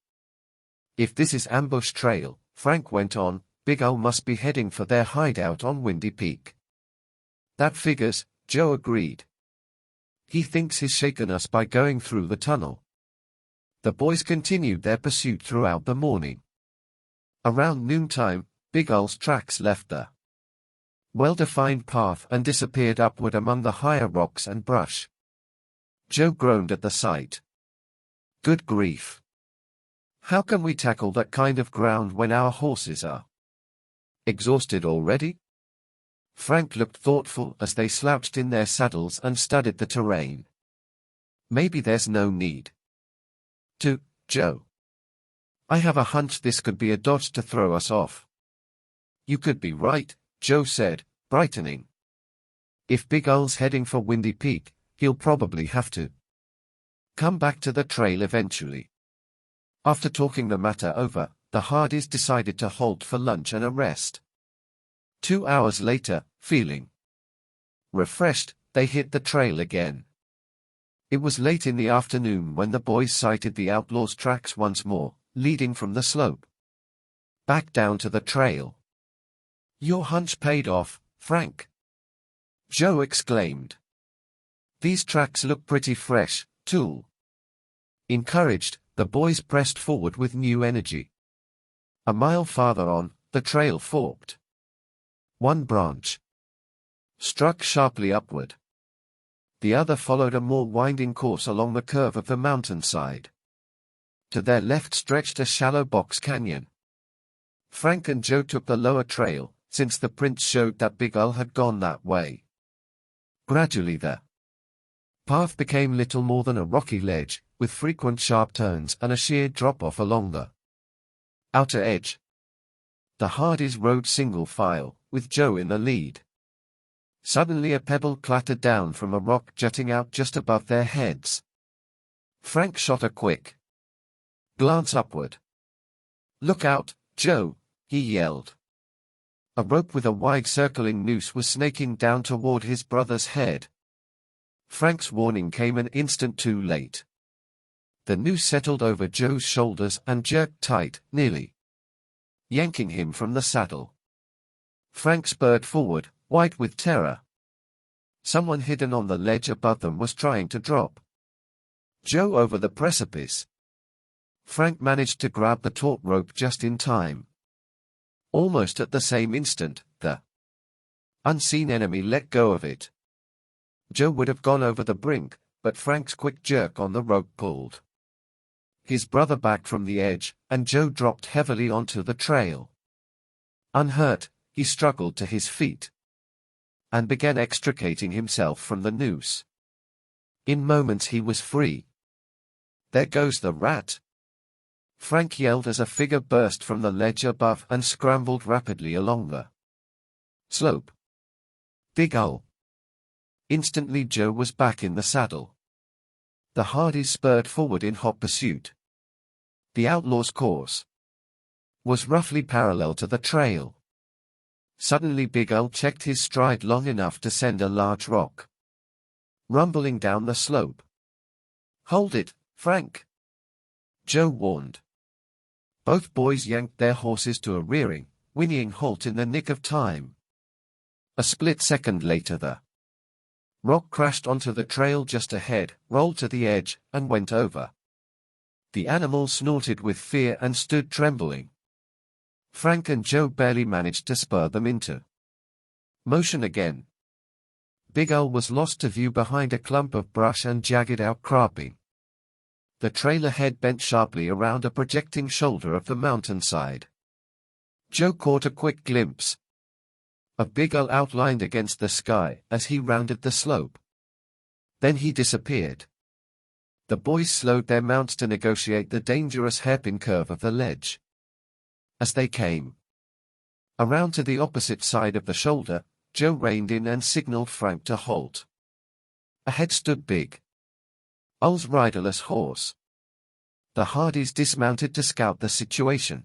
Speaker 1: "If this is ambush trail," Frank went on, "Big Al must be heading for their hideout on Windy Peak." "That figures," Joe agreed. "He thinks he's shaken us by going through the tunnel." The boys continued their pursuit throughout the morning. Around noontime, Big Al's tracks left the well-defined path and disappeared upward among the higher rocks and brush. Joe groaned at the sight. "Good grief. How can we tackle that kind of ground when our horses are exhausted already? Frank looked thoughtful as they slouched in their saddles and studied the terrain. Maybe there's no need to, Joe. I have a hunch this could be a dodge to throw us off. You could be right, Joe said, brightening. If Big Al's heading for Windy Peak, he'll probably have to come back to the trail eventually. After talking the matter over, the Hardys decided to halt for lunch and a rest. 2 hours later, feeling refreshed, they hit the trail again. It was late in the afternoon when the boys sighted the outlaws' tracks once more, leading from the slope back down to the trail. Your hunch paid off, Frank, Joe exclaimed. These tracks look pretty fresh, too. Encouraged, the boys pressed forward with new energy. A mile farther on, the trail forked. One branch struck sharply upward. The other followed a more winding course along the curve of the mountainside. To their left stretched a shallow box canyon. Frank and Joe took the lower trail, since the prints showed that Big Al had gone that way. Gradually the path became little more than a rocky ledge, with frequent sharp turns and a sheer drop-off along the outer edge. The Hardys rode single file, with Joe in the lead. Suddenly a pebble clattered down from a rock jutting out just above their heads. Frank shot a quick glance upward. Look out, Joe, he yelled. A rope with a wide circling noose was snaking down toward his brother's head. Frank's warning came an instant too late. The noose settled over Joe's shoulders and jerked tight, nearly yanking him from the saddle. Frank spurred forward, white with terror. Someone hidden on the ledge above them was trying to drop Joe over the precipice. Frank managed to grab the taut rope just in time. Almost at the same instant, the unseen enemy let go of it. Joe would have gone over the brink, but Frank's quick jerk on the rope pulled his brother back from the edge, and Joe dropped heavily onto the trail. Unhurt, he struggled to his feet and began extricating himself from the noose. In moments he was free. There goes the rat, Frank yelled as a figure burst from the ledge above and scrambled rapidly along the slope. Big Al. Instantly Joe was back in the saddle. The Hardys spurred forward in hot pursuit. The outlaws' course was roughly parallel to the trail. Suddenly Big Al checked his stride long enough to send a large rock rumbling down the slope. Hold it, Frank, Joe warned. Both boys yanked their horses to a rearing, whinnying halt in the nick of time. A split second later the rock crashed onto the trail just ahead, rolled to the edge, and went over. The animal snorted with fear and stood trembling. Frank and Joe barely managed to spur them into motion again. Big Al was lost to view behind a clump of brush and jagged outcropping. The trail ahead bent sharply around a projecting shoulder of the mountainside. Joe caught a quick glimpse of Big Al outlined against the sky as he rounded the slope. Then he disappeared. The boys slowed their mounts to negotiate the dangerous hairpin curve of the ledge. As they came around to the opposite side of the shoulder, Joe reined in and signaled Frank to halt. Ahead stood Big Al's riderless horse. The Hardys dismounted to scout the situation.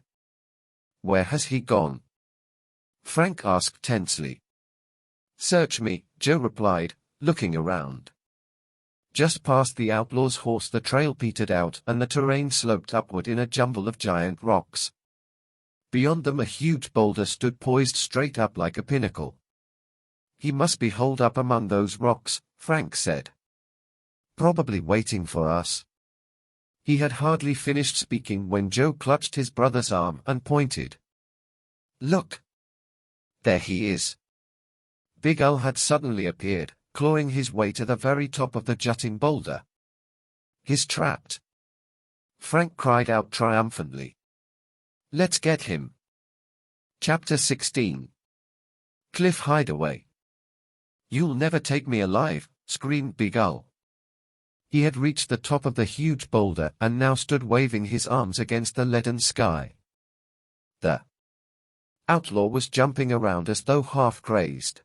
Speaker 1: Where has he gone? Frank asked tensely. Search me, Joe replied, looking around. Just past the outlaw's horse the trail petered out and the terrain sloped upward in a jumble of giant rocks. Beyond them a huge boulder stood poised straight up like a pinnacle. He must be holed up among those rocks, Frank said. Probably waiting for us. He had hardly finished speaking when Joe clutched his brother's arm and pointed. Look! There he is. Big Al had suddenly appeared, clawing his way to the very top of the jutting boulder. He's trapped. Frank cried out triumphantly. Let's get him. Chapter 16. Cliff Hideaway. You'll never take me alive, screamed Big Ol. He had reached the top of the huge boulder and now stood waving his arms against the leaden sky. The outlaw was jumping around as though half-crazed.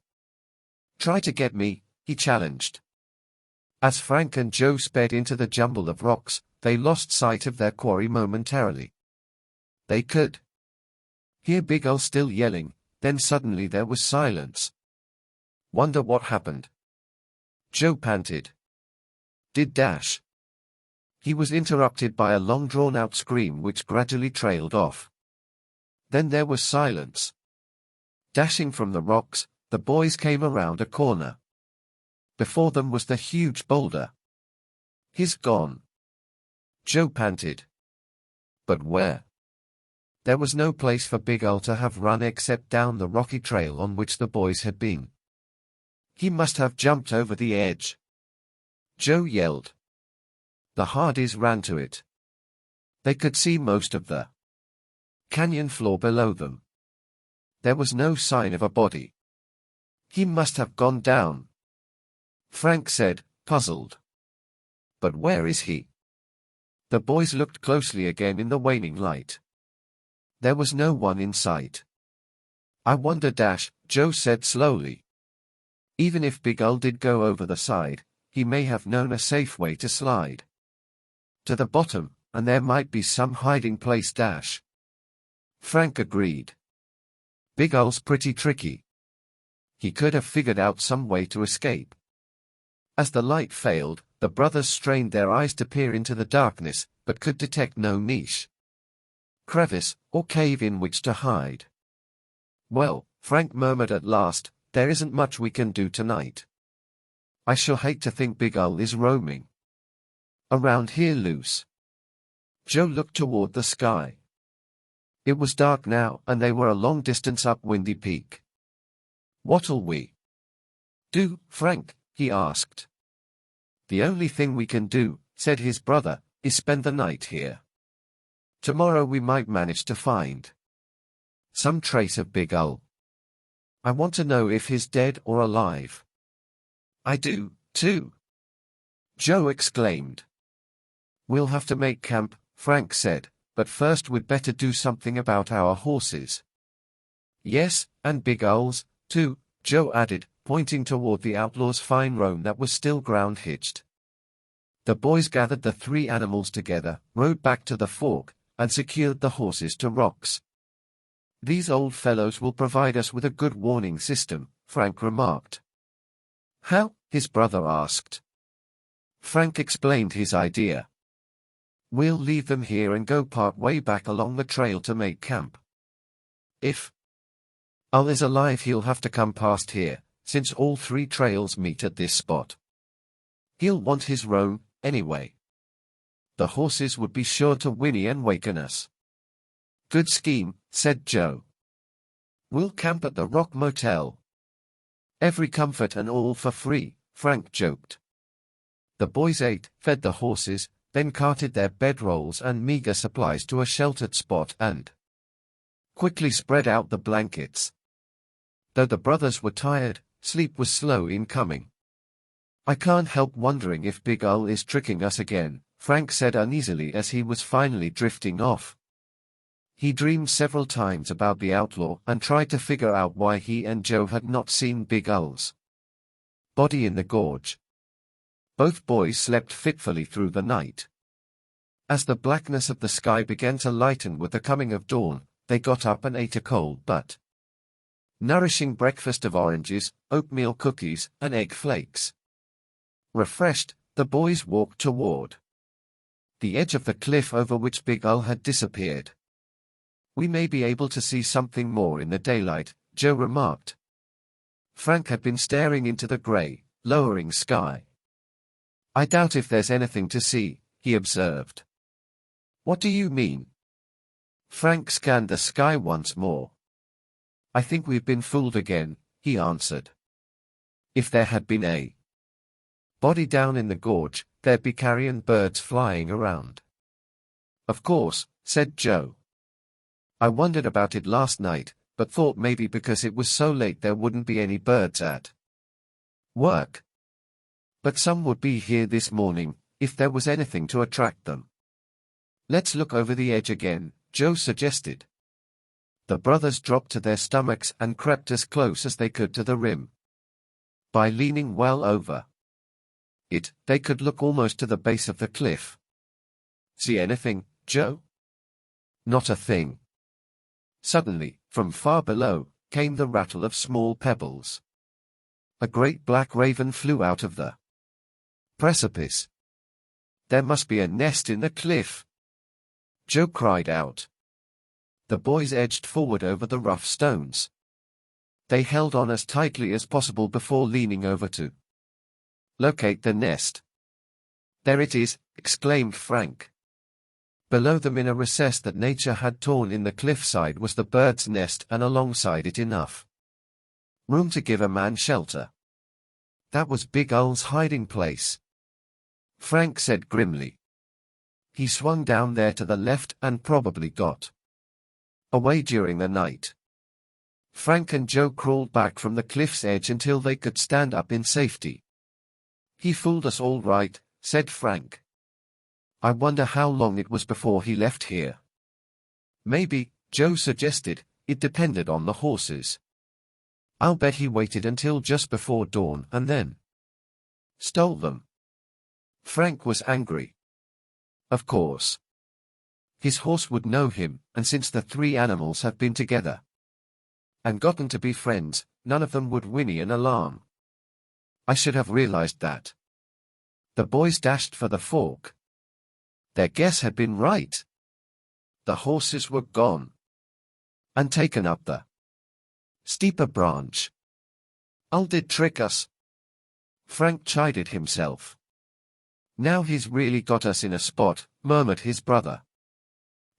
Speaker 1: Try to get me, he challenged. As Frank and Joe sped into the jumble of rocks, they lost sight of their quarry momentarily. They could hear Big Ol still yelling, then suddenly there was silence. Wonder what happened? Joe panted. Did Dash? He was interrupted by a long drawn-out scream which gradually trailed off. Then there was silence. Dashing from the rocks, the boys came around a corner. Before them was the huge boulder. He's gone. Joe panted. But where? There was no place for Big Ol to have run except down the rocky trail on which the boys had been. He must have jumped over the edge. Joe yelled. The Hardys ran to it. They could see most of the canyon floor below them. There was no sign of a body. He must have gone down, Frank said, puzzled. But where is he? The boys looked closely again in the waning light. There was no one in sight. I wonder, Dash, Joe said slowly. Even if Big Ol did go over the side, he may have known a safe way to slide to the bottom, and there might be some hiding place, Dash. Frank agreed. Big Ol's pretty tricky. He could have figured out some way to escape. As the light failed, the brothers strained their eyes to peer into the darkness, but could detect no niche, crevice, or cave in which to hide. Well, Frank murmured at last, there isn't much we can do tonight. I shall hate to think Big Ol is roaming around here loose. Joe looked toward the sky. It was dark now, and they were a long distance up Windy Peak. What'll we do, Frank? He asked. The only thing we can do, said his brother, is spend the night here. Tomorrow we might manage to find some trace of Big Ol. I want to know if he's dead or alive. I do, too, Joe exclaimed. We'll have to make camp, Frank said, but first we'd better do something about our horses. Yes, and Big Ol's, too, Joe added, pointing toward the outlaw's fine roan that was still ground-hitched. The boys gathered the three animals together, rode back to the fork, and secured the horses to rocks. These old fellows will provide us with a good warning system, Frank remarked. How? His brother asked. Frank explained his idea. We'll leave them here and go part way back along the trail to make camp. If Ol is alive, he'll have to come past here, since all three trails meet at this spot. He'll want his roan, anyway. The horses would be sure to whinny and waken us. Good scheme, said Joe. We'll camp at the Rock Motel. Every comfort and all for free, Frank joked. The boys ate, fed the horses, then carted their bedrolls and meager supplies to a sheltered spot and quickly spread out the blankets. Though the brothers were tired, sleep was slow in coming. I can't help wondering if Big Ol is tricking us again, Frank said uneasily as he was finally drifting off. He dreamed several times about the outlaw and tried to figure out why he and Joe had not seen Big Ol's body in the gorge. Both boys slept fitfully through the night. As the blackness of the sky began to lighten with the coming of dawn, they got up and ate a cold but nourishing breakfast of oranges, oatmeal cookies, and egg flakes. Refreshed, the boys walked toward the edge of the cliff over which Big Ol had disappeared. We may be able to see something more in the daylight, Joe remarked. Frank had been staring into the gray, lowering sky. I doubt if there's anything to see, he observed. What do you mean? Frank scanned the sky once more. I think we've been fooled again, he answered. If there had been a body down in the gorge, there'd be carrion birds flying around. Of course, said Joe. I wondered about it last night, but thought maybe because it was so late there wouldn't be any birds at work. But some would be here this morning, if there was anything to attract them. Let's look over the edge again, Joe suggested. The brothers dropped to their stomachs and crept as close as they could to the rim. By leaning well over it, they could look almost to the base of the cliff. See anything, Joe? Not a thing. Suddenly, from far below, came the rattle of small pebbles. A great black raven flew out of the precipice. There must be a nest in the cliff, Joe cried out. The boys edged forward over the rough stones. They held on as tightly as possible before leaning over to locate the nest. There it is, exclaimed Frank. Below them in a recess that nature had torn in the cliffside was the bird's nest, and alongside it enough room to give a man shelter. That was Big Ul's hiding place, Frank said grimly. He swung down there to the left and probably got away during the night. Frank and Joe crawled back from the cliff's edge until they could stand up in safety. He fooled us all right, said Frank. I wonder how long it was before he left here. Maybe, Joe suggested, it depended on the horses. I'll bet he waited until just before dawn and then stole them. Frank was angry. Of course. His horse would know him, and since the three animals have been together and gotten to be friends, none of them would whinny an alarm. I should have realized that. The boys dashed for the fork. Their guess had been right. The horses were gone and taken up the steeper branch. Ul did trick us, Frank chided himself. Now he's really got us in a spot, murmured his brother.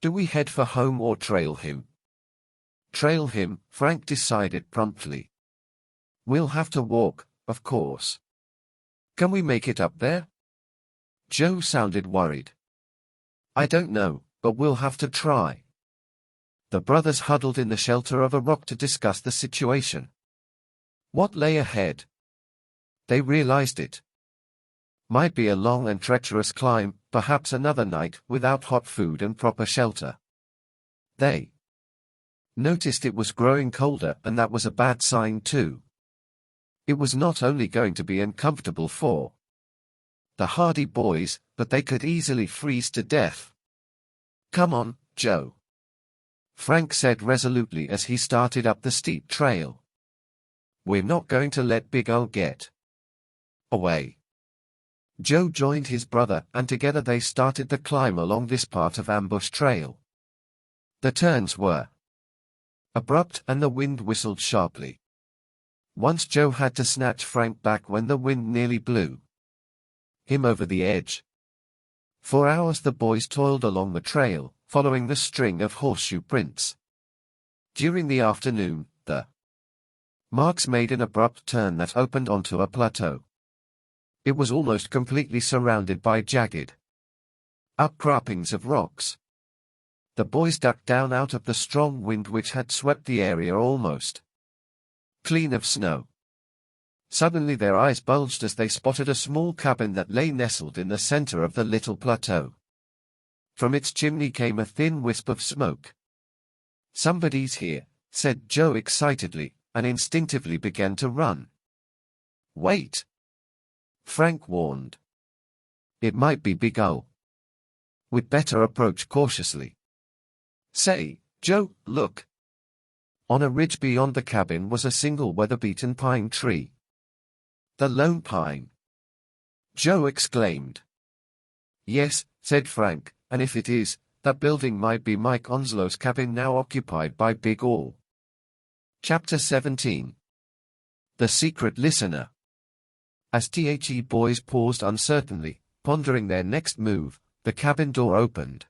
Speaker 1: Do we head for home or trail him? Trail him, Frank decided promptly. We'll have to walk, of course. Can we make it up there? Joe sounded worried. I don't know, but we'll have to try. The brothers huddled in the shelter of a rock to discuss the situation. What lay ahead? They realized it might be a long and treacherous climb, perhaps another night without hot food and proper shelter. They noticed it was growing colder, and that was a bad sign too. It was not only going to be uncomfortable for the Hardy boys, but they could easily freeze to death. Come on, Joe, Frank said resolutely as he started up the steep trail. We're not going to let Big Ul get away. Joe joined his brother, and together they started the climb along this part of ambush trail. The turns were abrupt and the wind whistled sharply. Once Joe had to snatch Frank back when the wind nearly blew him over the edge. For hours the boys toiled along the trail, following the string of horseshoe prints. During the afternoon, the marks made an abrupt turn that opened onto a plateau. It was almost completely surrounded by jagged outcroppings of rocks. The boys ducked down out of the strong wind which had swept the area almost clean of snow. Suddenly their eyes bulged as they spotted a small cabin that lay nestled in the center of the little plateau. From its chimney came a thin wisp of smoke. Somebody's here, said Joe excitedly, and instinctively began to run. Wait, Frank warned. It might be Big Ul. We'd better approach cautiously. Say, Joe, look. On a ridge beyond the cabin was a single weather-beaten pine tree. The lone pine, Joe exclaimed. Yes, said Frank, and if it is, that building might be Mike Onslow's cabin now occupied by Big Ul. Chapter 17. The Secret Listener. As the boys paused uncertainly, pondering their next move, the cabin door opened.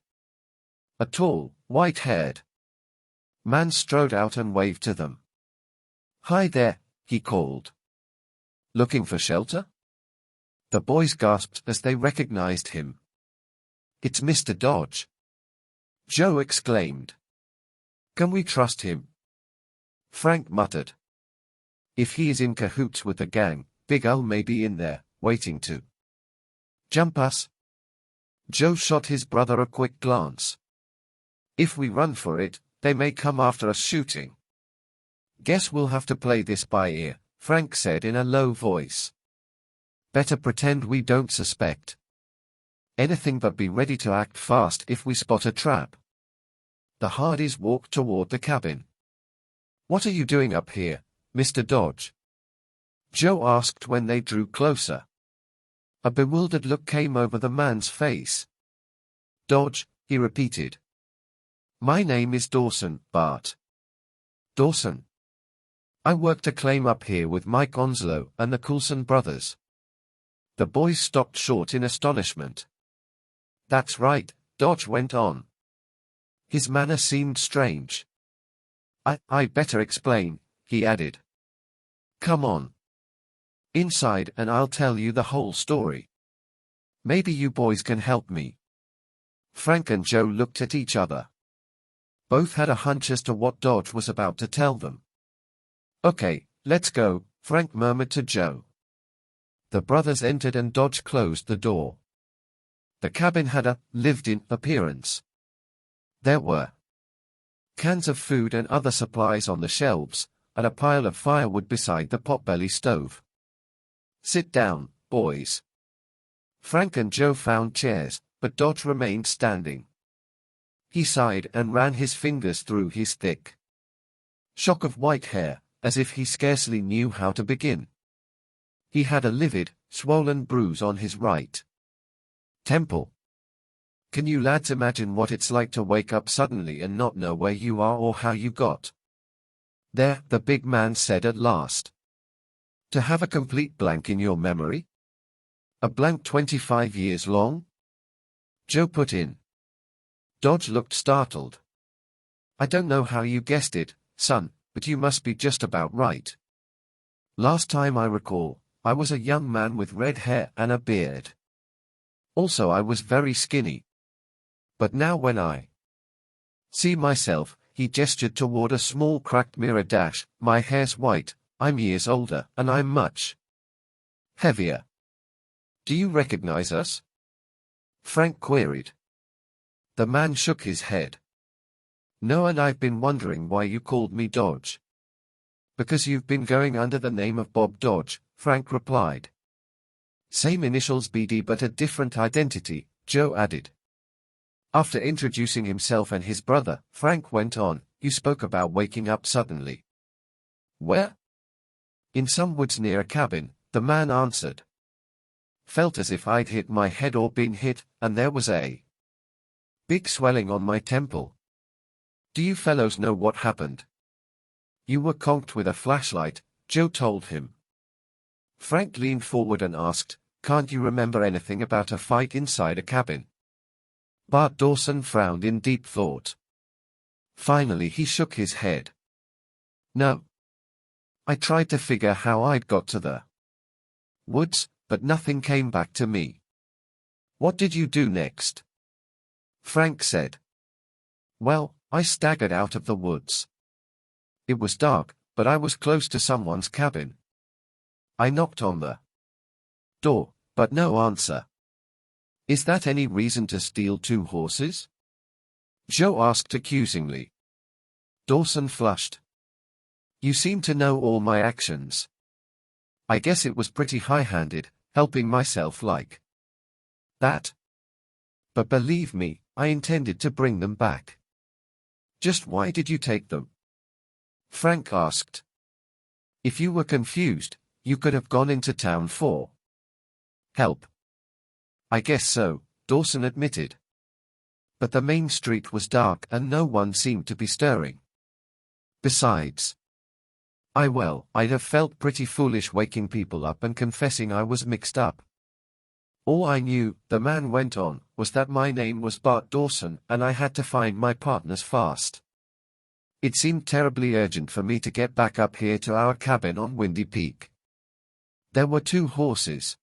Speaker 1: A tall, white-haired man strode out and waved to them. Hi there, he called. Looking for shelter? The boys gasped as they recognized him. It's Mr. Dodge. Joe exclaimed. Can we trust him? Frank muttered. If he is in cahoots with the gang, Big Al may be in there, waiting to jump us. Joe shot his brother a quick glance. If we run for it, they may come after us shooting. Guess we'll have to play this by ear, Frank said in a low voice. Better pretend we don't suspect anything but be ready to act fast if we spot a trap. The Hardys walked toward the cabin. What are you doing up here, Mr. Dodge? Joe asked when they drew closer. A bewildered look came over the man's face. Dodge, he repeated. My name is Dawson, Bart. Dawson. I worked a claim up here with Mike Onslow and the Coulson brothers. The boys stopped short in astonishment. That's right, Dodge went on. His manner seemed strange. I'd better explain, he added. Come on. Inside and I'll tell you the whole story. Maybe you boys can help me. Frank and Joe looked at each other. Both had a hunch as to what Dodge was about to tell them. Okay, let's go, Frank murmured to Joe. The brothers entered and Dodge closed the door. The cabin had a lived-in appearance. There were cans of food and other supplies on the shelves, and a pile of firewood beside the potbelly stove. Sit down, boys. Frank and Joe found chairs, but Dodge remained standing. He sighed and ran his fingers through his thick shock of white hair, as if he scarcely knew how to begin. He had a livid, swollen bruise on his right temple. Can you lads imagine what it's like to wake up suddenly and not know where you are or how you got there? The big man said at last. To have a complete blank in your memory? A blank 25 years long? Joe put in. Dodge looked startled. I don't know how you guessed it, son, but you must be just about right. Last time I recall, I was a young man with red hair and a beard. Also I was very skinny. But now when I see myself, he gestured toward a small cracked mirror. My hair's white, I'm years older, and I'm much heavier. Do you recognize us? Frank queried. The man shook his head. No, and I've been wondering why you called me Dodge. Because you've been going under the name of Bob Dodge, Frank replied. Same initials BD but a different identity, Joe added. After introducing himself and his brother, Frank went on, you spoke about waking up suddenly. Where? In some woods near a cabin, the man answered. Felt as if I'd hit my head or been hit, and there was a big swelling on my temple. Do you fellows know what happened? You were conked with a flashlight, Joe told him. Frank leaned forward and asked, can't you remember anything about a fight inside a cabin? Bart Dawson frowned in deep thought. Finally he shook his head. No. I tried to figure how I'd got to the woods, but nothing came back to me. What did you do next? Frank said. Well, I staggered out of the woods. It was dark, but I was close to someone's cabin. I knocked on the door, but no answer. Is that any reason to steal 2 horses? Joe asked accusingly. Dawson flushed. You seem to know all my actions. I guess it was pretty high-handed, helping myself like that. But believe me, I intended to bring them back. Just why did you take them? Frank asked. If you were confused, you could have gone into town for help. I guess so, Dawson admitted. But the main street was dark and no one seemed to be stirring. Besides, I'd have felt pretty foolish waking people up and confessing I was mixed up. All I knew, the man went on, was that my name was Bart Dawson and I had to find my partners fast. It seemed terribly urgent for me to get back up here to our cabin on Windy Peak. There were 2 horses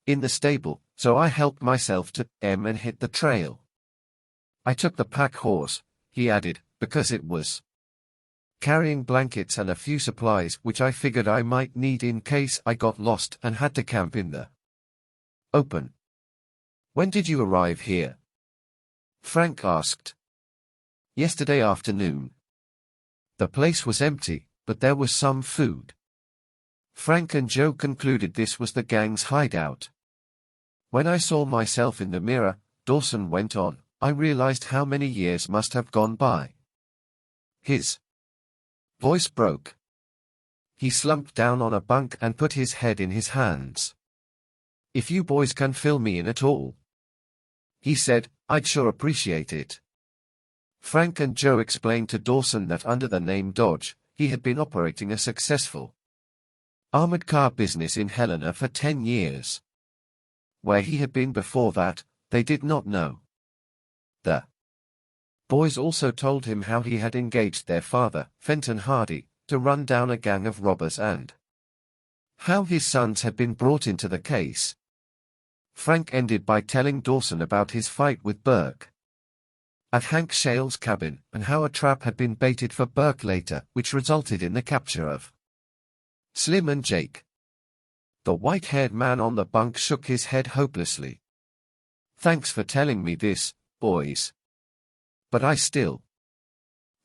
Speaker 1: in the stable, so I helped myself to them and hit the trail. I took the pack horse, he added, because it was carrying blankets and a few supplies which I figured I might need in case I got lost and had to camp in the open. When did you arrive here? Frank asked. Yesterday afternoon. The place was empty, but there was some food. Frank and Joe concluded this was the gang's hideout. When I saw myself in the mirror, Dawson went on, I realized how many years must have gone by. His voice broke. He slumped down on a bunk and put his head in his hands. If you boys can fill me in at all, he said, I'd sure appreciate it. Frank and Joe explained to Dawson that under the name Dodge, he had been operating a successful armored car business in Helena for 10 years. Where he had been before that, they did not know. The boys also told him how he had engaged their father, Fenton Hardy, to run down a gang of robbers and how his sons had been brought into the case. Frank ended by telling Dawson about his fight with Burke at Hank Shale's cabin and how a trap had been baited for Burke later, which resulted in the capture of Slim and Jake. The white-haired man on the bunk shook his head hopelessly. Thanks for telling me this, boys. But I still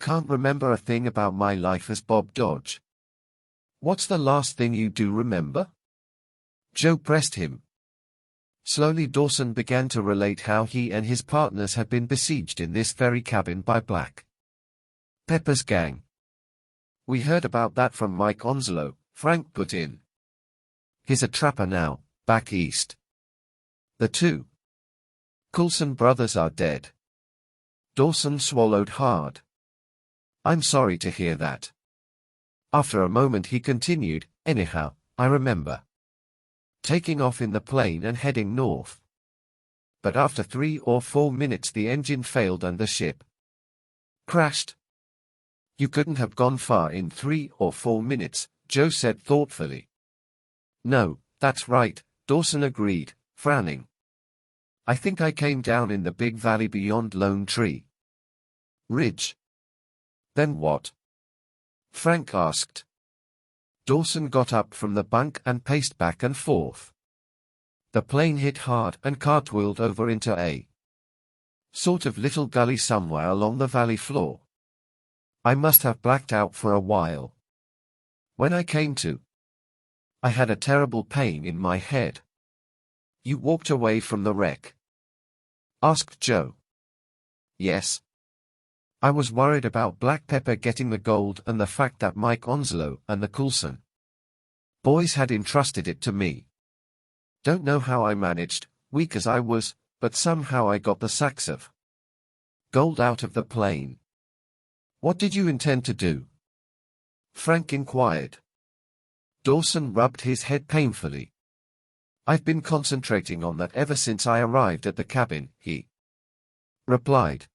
Speaker 1: can't remember a thing about my life as Bob Dodge. What's the last thing you do remember? Joe pressed him. Slowly Dawson began to relate how he and his partners had been besieged in this very cabin by Black Pepper's gang. We heard about that from Mike Onslow, Frank put in. He's a trapper now, back east. The two Coulson brothers are dead. Dawson swallowed hard. I'm sorry to hear that. After a moment he continued, anyhow, I remember taking off in the plane and heading north. But after 3 or 4 minutes the engine failed and the ship crashed. You couldn't have gone far in 3 or 4 minutes, Joe said thoughtfully. No, that's right, Dawson agreed, frowning. I think I came down in the big valley beyond Lone Tree Ridge. Then what? Frank asked. Dawson got up from the bunk and paced back and forth. The plane hit hard and cartwheeled over into a sort of little gully somewhere along the valley floor. I must have blacked out for a while. When I came to, I had a terrible pain in my head. You walked away from the wreck? Asked Joe. Yes. I was worried about Black Pepper getting the gold and the fact that Mike Onslow and the Coulson boys had entrusted it to me. Don't know how I managed, weak as I was, but somehow I got the sacks of gold out of the plane. What did you intend to do? Frank inquired. Dawson rubbed his head painfully. I've been concentrating on that ever since I arrived at the cabin, he replied.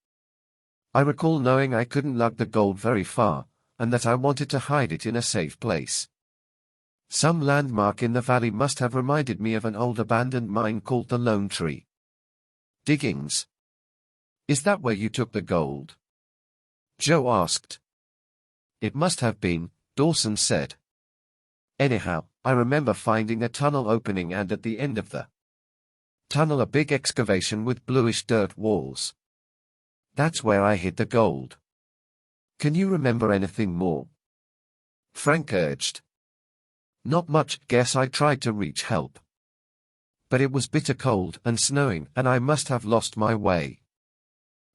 Speaker 1: I recall knowing I couldn't lug the gold very far, and that I wanted to hide it in a safe place. Some landmark in the valley must have reminded me of an old abandoned mine called the Lone Tree Diggings. Is that where you took the gold? Joe asked. It must have been, Dawson said. Anyhow, I remember finding a tunnel opening and at the end of the tunnel a big excavation with bluish dirt walls. That's where I hid the gold. Can you remember anything more? Frank urged. Not much, guess I tried to reach help. But it was bitter cold and snowing and I must have lost my way.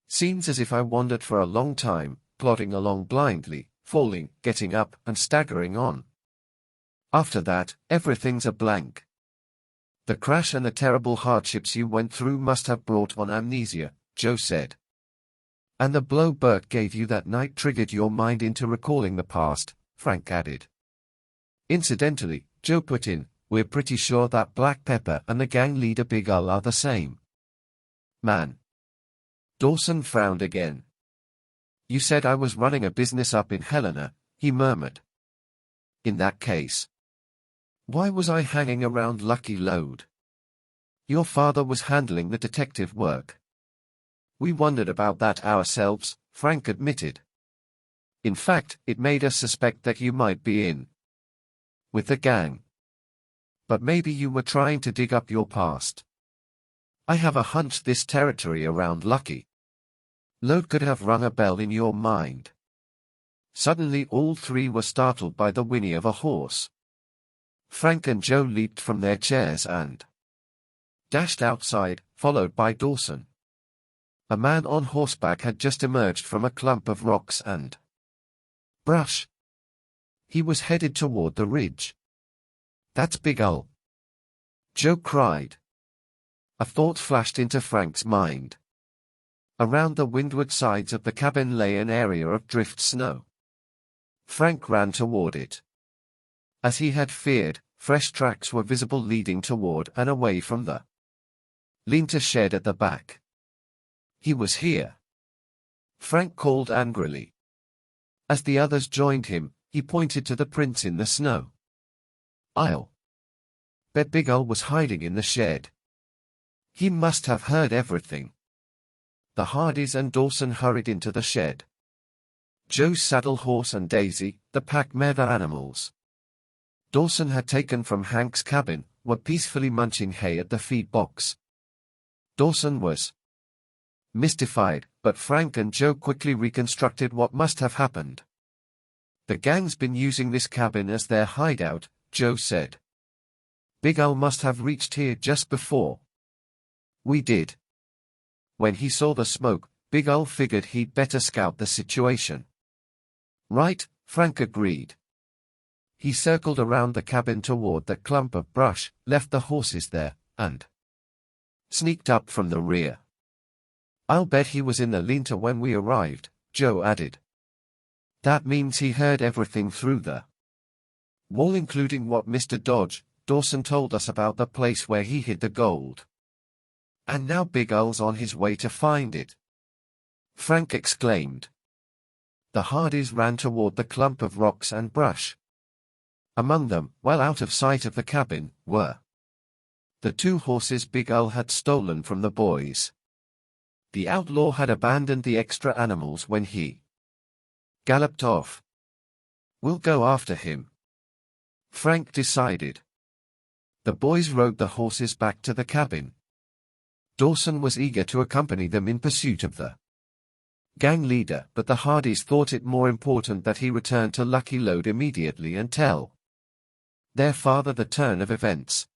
Speaker 1: Seems as if I wandered for a long time, plodding along blindly, falling, getting up and staggering on. After that, everything's a blank. The crash and the terrible hardships you went through must have brought on amnesia, Joe said. And the blow Burke gave you that night triggered your mind into recalling the past, Frank added. Incidentally, Joe put in, we're pretty sure that Black Pepper and the gang leader Big Al are the same man. Dawson frowned again. You said I was running a business up in Helena, he murmured. In that case, why was I hanging around Lucky Lode? Your father was handling the detective work. We wondered about that ourselves, Frank admitted. In fact, it made us suspect that you might be in with the gang. But maybe you were trying to dig up your past. I have a hunch this territory around Lucky Lode could have rung a bell in your mind. Suddenly all three were startled by the whinny of a horse. Frank and Joe leaped from their chairs and dashed outside, followed by Dawson. A man on horseback had just emerged from a clump of rocks and brush. He was headed toward the ridge. "That's Big Ol'!" Joe cried. A thought flashed into Frank's mind. Around the windward sides of the cabin lay an area of drift snow. Frank ran toward it. As he had feared, fresh tracks were visible leading toward and away from the lean-to shed at the back. He was here. Frank called angrily. As the others joined him, he pointed to the prints in the snow. "I'll bet Big Ol' was hiding in the shed. He must have heard everything." The Hardys and Dawson hurried into the shed. Joe's saddle horse and Daisy, the pack mare animals Dawson had taken from Hank's cabin, were peacefully munching hay at the feed box. Dawson was mystified, but Frank and Joe quickly reconstructed what must have happened. "The gang's been using this cabin as their hideout," Joe said. "Big Ol' must have reached here just before we did. When he saw the smoke, Big Ol' figured he'd better scout the situation." "Right," Frank agreed. He circled around the cabin toward the clump of brush, left the horses there, and sneaked up from the rear. "I'll bet he was in the lean-to when we arrived," Joe added. "That means he heard everything through the wall, including what Mr. Dawson told us about the place where he hid the gold. And now Big Ol's on his way to find it," Frank exclaimed. The Hardys ran toward the clump of rocks and brush. Among them, well out of sight of the cabin, were the two horses Big Ol' had stolen from the boys. The outlaw had abandoned the extra animals when he galloped off. "We'll go after him," Frank decided. The boys rode the horses back to the cabin. Dawson was eager to accompany them in pursuit of the gang leader, but the Hardys thought it more important that he return to Lucky Lode immediately and tell their father the turn of events.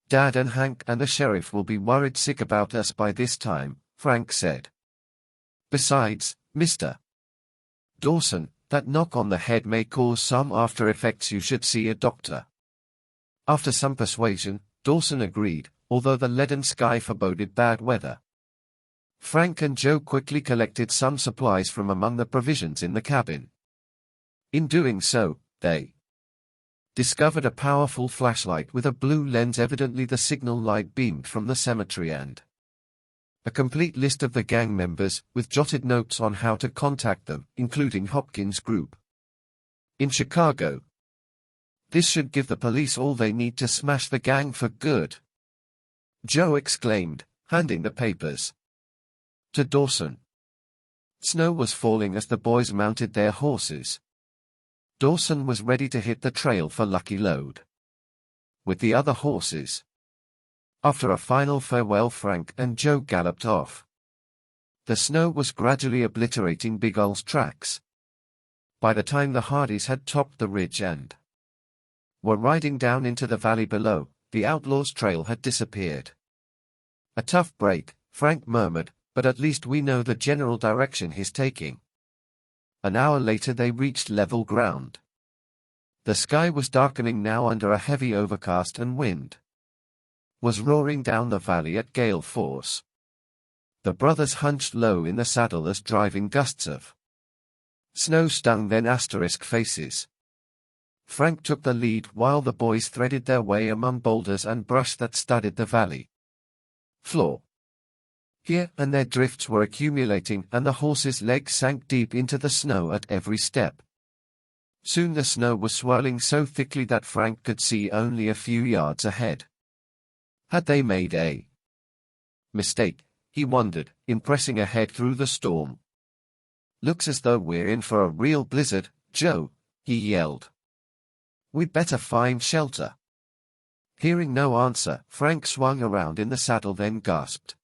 Speaker 1: "Dad and Hank and the sheriff will be worried sick about us by this time," Frank said. "Besides, Mr. Dawson, that knock on the head may cause some after effects. You should see a doctor." After some persuasion, Dawson agreed, although the leaden sky foreboded bad weather. Frank and Joe quickly collected some supplies from among the provisions in the cabin. In doing so, they discovered a powerful flashlight with a blue lens, evidently the signal light beamed from the cemetery, and a complete list of the gang members, with jotted notes on how to contact them, including Hopkins' group in Chicago. "This should give the police all they need to smash the gang for good," Joe exclaimed, handing the papers to Dawson. Snow was falling as the boys mounted their horses. Dawson was ready to hit the trail for Lucky Lode with the other horses. After a final farewell, Frank and Joe galloped off. The snow was gradually obliterating Big Ol's tracks. By the time the Hardys had topped the ridge and were riding down into the valley below, the outlaws' trail had disappeared. "A tough break," Frank murmured, "but at least we know the general direction he's taking." An hour later they reached level ground. The sky was darkening now under a heavy overcast, and wind was roaring down the valley at gale force. The brothers hunched low in the saddle as driving gusts of snow stung their asterisk faces. Frank took the lead while the boys threaded their way among boulders and brush that studded the valley floor. Here and there drifts were accumulating, and the horses' legs sank deep into the snow at every step. Soon the snow was swirling so thickly that Frank could see only a few yards ahead. Had they made a mistake, he wondered, impressing ahead through the storm. "Looks as though we're in for a real blizzard, Joe," he yelled. "We'd better find shelter." Hearing no answer, Frank swung around in the saddle, then gasped.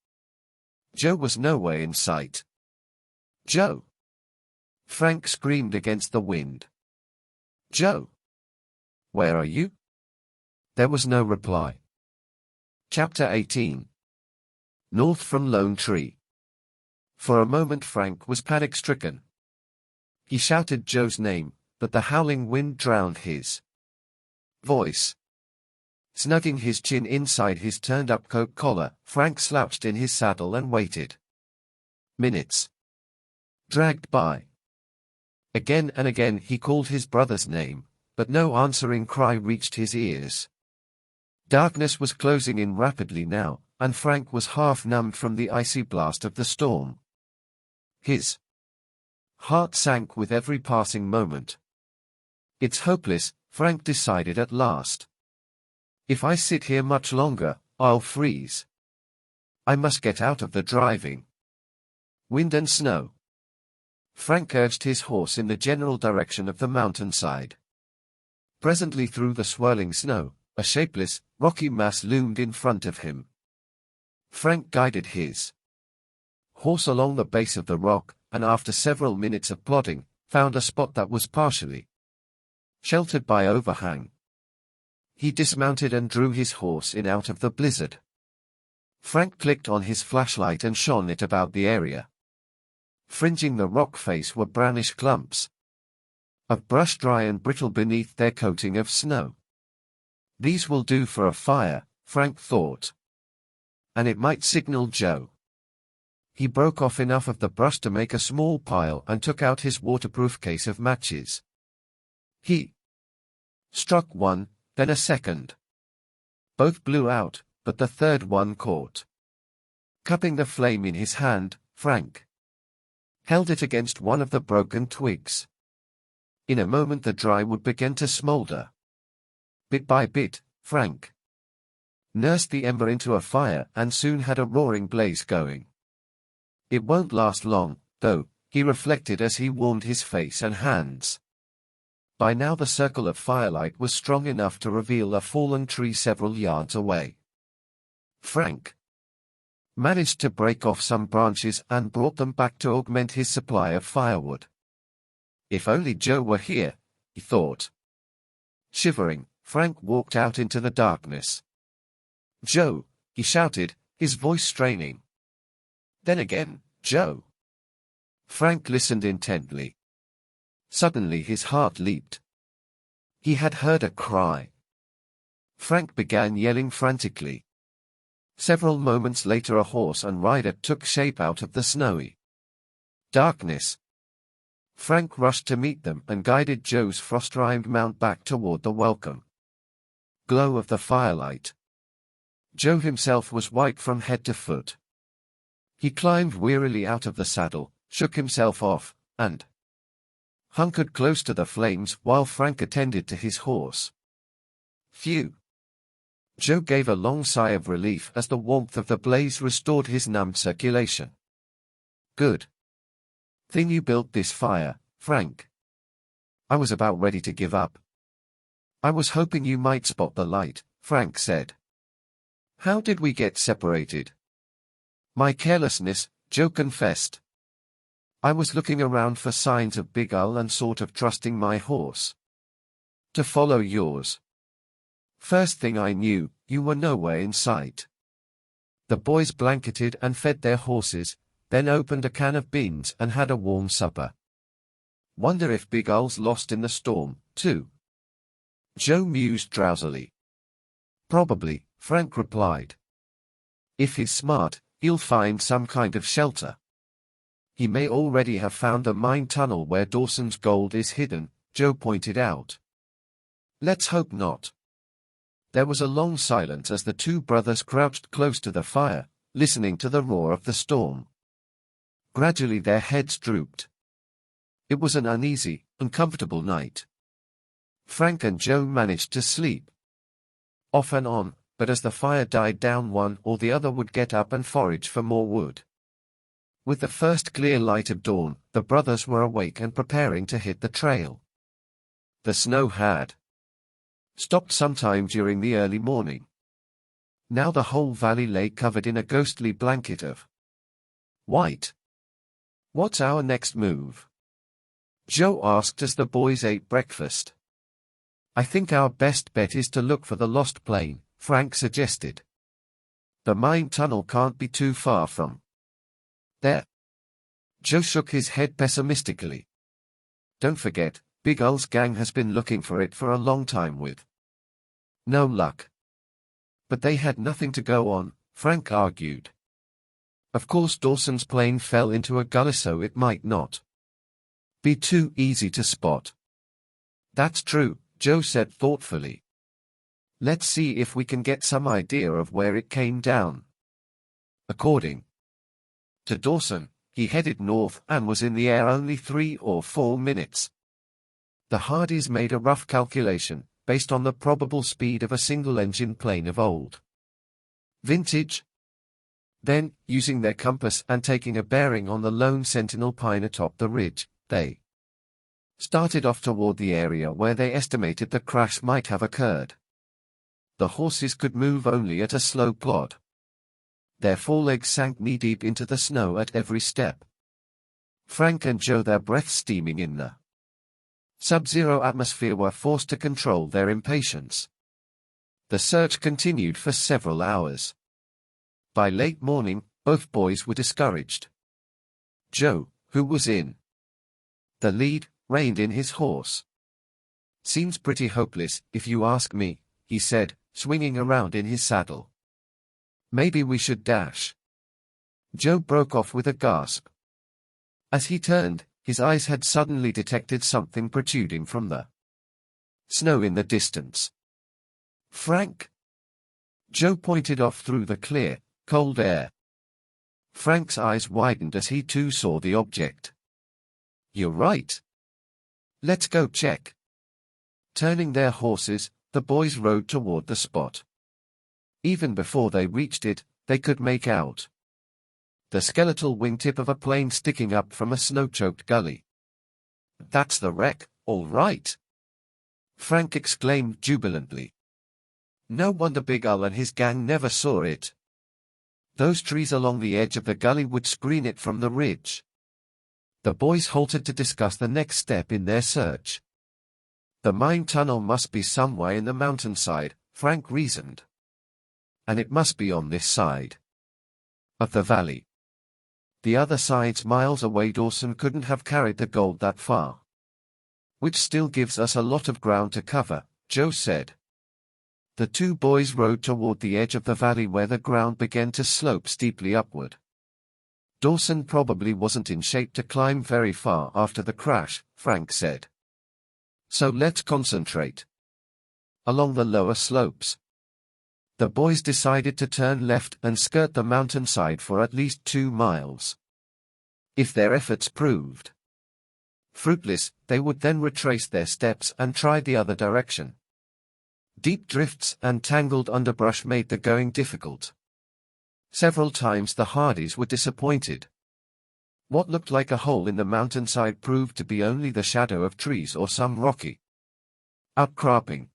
Speaker 1: Joe was nowhere in sight. "Joe!" Frank screamed against the wind. "Joe! Where are you?" There was no reply. Chapter 18. North from Lone Tree. For a moment Frank was panic-stricken. He shouted Joe's name, but the howling wind drowned his voice. Snugging his chin inside his turned-up coat collar, Frank slouched in his saddle and waited. Minutes dragged by. Again and again he called his brother's name, but no answering cry reached his ears. Darkness was closing in rapidly now, and Frank was half-numbed from the icy blast of the storm. His heart sank with every passing moment. "It's hopeless," Frank decided at last. "If I sit here much longer, I'll freeze. I must get out of the driving wind and snow." Frank urged his horse in the general direction of the mountainside. Presently through the swirling snow, a shapeless, rocky mass loomed in front of him. Frank guided his horse along the base of the rock, and after several minutes of plodding, found a spot that was partially sheltered by overhang. He dismounted and drew his horse in out of the blizzard. Frank clicked on his flashlight and shone it about the area. Fringing the rock face were brownish clumps of brush, dry and brittle beneath their coating of snow. "These will do for a fire," Frank thought. "And it might signal Joe." He broke off enough of the brush to make a small pile and took out his waterproof case of matches. He struck one, then a second. Both blew out, but the third one caught. Cupping the flame in his hand, Frank held it against one of the broken twigs. In a moment the dry wood began to smolder. Bit by bit, Frank nursed the ember into a fire and soon had a roaring blaze going. It won't last long, though, he reflected as he warmed his face and hands. By now the circle of firelight was strong enough to reveal a fallen tree several yards away. Frank managed to break off some branches and brought them back to augment his supply of firewood. If only Joe were here, he thought. Shivering, Frank walked out into the darkness. "Joe," he shouted, his voice straining. Then again, "Joe." Frank listened intently. Suddenly his heart leaped. He had heard a cry. Frank began yelling frantically. Several moments later a horse and rider took shape out of the snowy darkness. Frank rushed to meet them and guided Joe's frost-rimed mount back toward the welcome glow of the firelight. Joe himself was white from head to foot. He climbed wearily out of the saddle, shook himself off, and hunkered close to the flames while Frank attended to his horse. Phew! Joe gave a long sigh of relief as the warmth of the blaze restored his numbed circulation. "Good thing you built this fire, Frank. I was about ready to give up." "I was hoping you might spot the light," Frank said. "How did we get separated?" "My carelessness," Joe confessed. "I was looking around for signs of Big Al and sort of trusting my horse to follow yours. First thing I knew, you were nowhere in sight." The boys blanketed and fed their horses, then opened a can of beans and had a warm supper. "Wonder if Big Al's lost in the storm, too," Joe mused drowsily. "Probably," Frank replied. "If he's smart, he'll find some kind of shelter. He may already have found a mine tunnel where Dawson's gold is hidden," Joe pointed out. "Let's hope not." There was a long silence as the two brothers crouched close to the fire, listening to the roar of the storm. Gradually their heads drooped. It was an uneasy, uncomfortable night. Frank and Joe managed to sleep off and on, but as the fire died down one or the other would get up and forage for more wood. With the first clear light of dawn, the brothers were awake and preparing to hit the trail. The snow had stopped sometime during the early morning. Now the whole valley lay covered in a ghostly blanket of white. "What's our next move?" Joe asked as the boys ate breakfast. "I think our best bet is to look for the lost plane," Frank suggested. "The mine tunnel can't be too far from there." Joe shook his head pessimistically. "Don't forget, Big Ul's gang has been looking for it for a long time with no luck." "But they had nothing to go on," Frank argued. "Of course Dawson's plane fell into a gully, so it might not be too easy to spot." "That's true," Joe said thoughtfully. "Let's see if we can get some idea of where it came down." According to Dawson, he headed north and was in the air only 3 or 4 minutes. The Hardys made a rough calculation, based on the probable speed of a single-engine plane of old vintage. Then, using their compass and taking a bearing on the lone sentinel pine atop the ridge, they started off toward the area where they estimated the crash might have occurred. The horses could move only at a slow plod. Their forelegs sank knee-deep into the snow at every step. Frank and Joe, their breath steaming in the sub-zero atmosphere, were forced to control their impatience. The search continued for several hours. By late morning, both boys were discouraged. Joe, who was in the lead, reined in his horse. "Seems pretty hopeless, if you ask me," he said, swinging around in his saddle. "Maybe we should dash." Joe broke off with a gasp. As he turned, his eyes had suddenly detected something protruding from the snow in the distance. "Frank!" Joe pointed off through the clear, cold air. Frank's eyes widened as he too saw the object. "You're right. Let's go check." Turning their horses, the boys rode toward the spot. Even before they reached it, they could make out the skeletal wingtip of a plane sticking up from a snow-choked gully. "That's the wreck, all right," Frank exclaimed jubilantly. "No wonder Big Ul and his gang never saw it. Those trees along the edge of the gully would screen it from the ridge." The boys halted to discuss the next step in their search. "The mine tunnel must be somewhere in the mountainside," Frank reasoned. "And it must be on this side of the valley. The other side's miles away. Dawson couldn't have carried the gold that far." "Which still gives us a lot of ground to cover," Joe said. The two boys rode toward the edge of the valley where the ground began to slope steeply upward. "Dawson probably wasn't in shape to climb very far after the crash," Frank said. "So let's concentrate along the lower slopes." The boys decided to turn left and skirt the mountainside for at least 2 miles. If their efforts proved fruitless, they would then retrace their steps and try the other direction. Deep drifts and tangled underbrush made the going difficult. Several times the Hardys were disappointed. What looked like a hole in the mountainside proved to be only the shadow of trees or some rocky outcropping.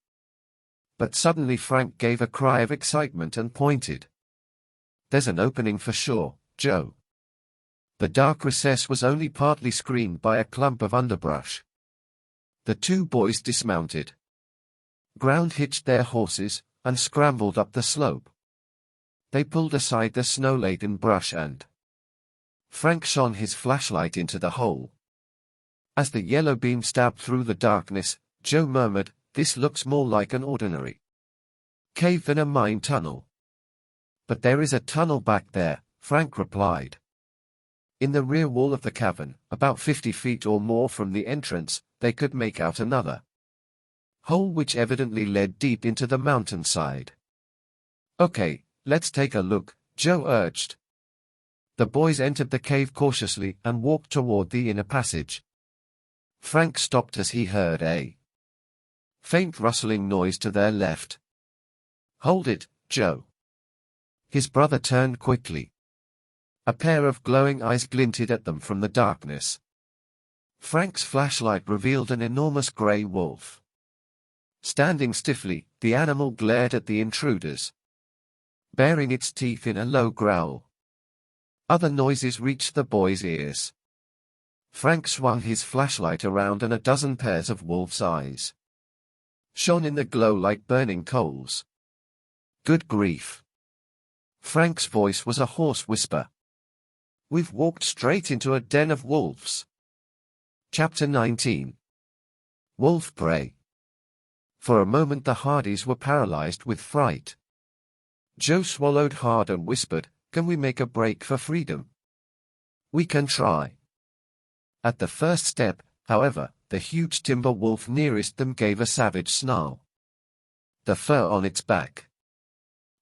Speaker 1: But suddenly Frank gave a cry of excitement and pointed. "There's an opening for sure, Joe." The dark recess was only partly screened by a clump of underbrush. The two boys dismounted, ground-hitched their horses, and scrambled up the slope. They pulled aside the snow-laden brush and Frank shone his flashlight into the hole. As the yellow beam stabbed through the darkness, Joe murmured, "This looks more like an ordinary cave than a mine tunnel." "But there is a tunnel back there," Frank replied. In the rear wall of the cavern, about 50 feet or more from the entrance, they could make out another hole which evidently led deep into the mountainside. "Okay, let's take a look," Joe urged. The boys entered the cave cautiously and walked toward the inner passage. Frank stopped as he heard a faint rustling noise to their left. "Hold it," Joe." His brother turned quickly. A pair of glowing eyes glinted at them from the darkness. Frank's flashlight revealed an enormous grey wolf. Standing stiffly, the animal glared at the intruders, baring its teeth in a low growl. Other noises reached the boy's ears. Frank swung his flashlight around and a dozen pairs of wolf's eyes shone in the glow like burning coals. "Good grief." Frank's voice was a hoarse whisper. "We've walked straight into a den of wolves." Chapter 19. Wolf Prey. For a moment the Hardys were paralyzed with fright. Joe swallowed hard and whispered, "Can we make a break for freedom?" "We can try." At the first step, however, the huge timber wolf nearest them gave a savage snarl. The fur on its back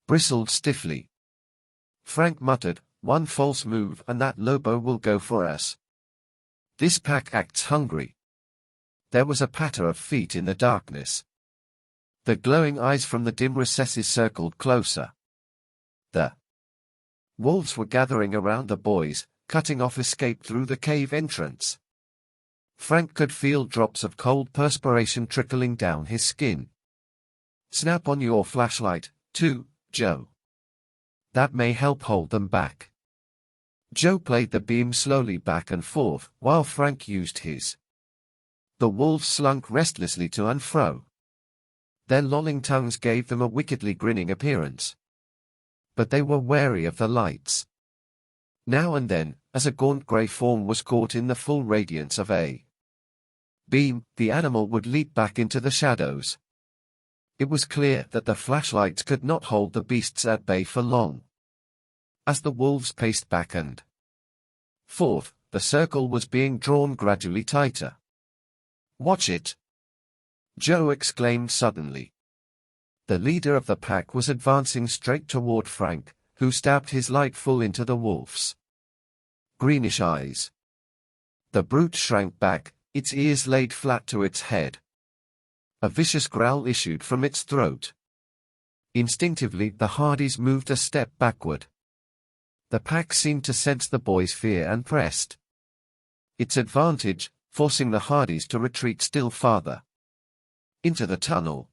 Speaker 1: bristled stiffly. Frank muttered, "One false move and that Lobo will go for us. This pack acts hungry." There was a patter of feet in the darkness. The glowing eyes from the dim recesses circled closer. The wolves were gathering around the boys, cutting off escape through the cave entrance. Frank could feel drops of cold perspiration trickling down his skin. "Snap on your flashlight, too, Joe. That may help hold them back." Joe played the beam slowly back and forth, while Frank used his. The wolves slunk restlessly to and fro. Their lolling tongues gave them a wickedly grinning appearance. But they were wary of the lights. Now and then, as a gaunt grey form was caught in the full radiance of a beam, the animal would leap back into the shadows. It was clear that the flashlights could not hold the beasts at bay for long. As the wolves paced back and forth, the circle was being drawn gradually tighter. "Watch it!" Joe exclaimed suddenly. The leader of the pack was advancing straight toward Frank, who stabbed his light full into the wolf's greenish eyes. The brute shrank back, its ears laid flat to its head. A vicious growl issued from its throat. Instinctively, the Hardys moved a step backward. The pack seemed to sense the boy's fear and pressed its advantage, forcing the Hardys to retreat still farther into the tunnel.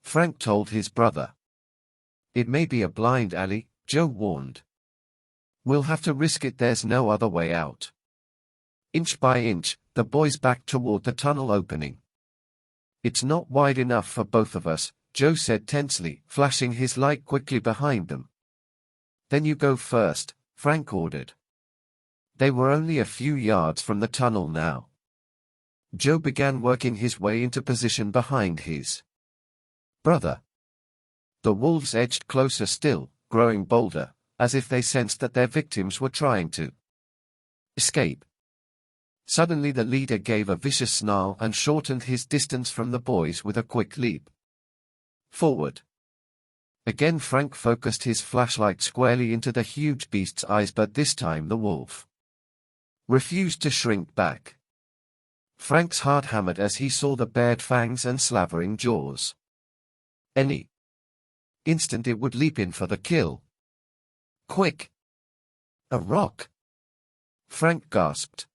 Speaker 1: Frank told his brother. "It may be a blind alley," Joe warned. "We'll have to risk it, there's no other way out." Inch by inch, the boys backed toward the tunnel opening. "It's not wide enough for both of us," Joe said tensely, flashing his light quickly behind them. "Then you go first," Frank ordered. They were only a few yards from the tunnel now. Joe began working his way into position behind his brother. The wolves edged closer still, growing bolder, as if they sensed that their victims were trying to escape. Suddenly the leader gave a vicious snarl and shortened his distance from the boys with a quick leap forward. Again Frank focused his flashlight squarely into the huge beast's eyes, but this time the wolf refused to shrink back. Frank's heart hammered as he saw the bared fangs and slavering jaws. Any instant it would leap in for the kill. "Quick! A rock!" Frank gasped.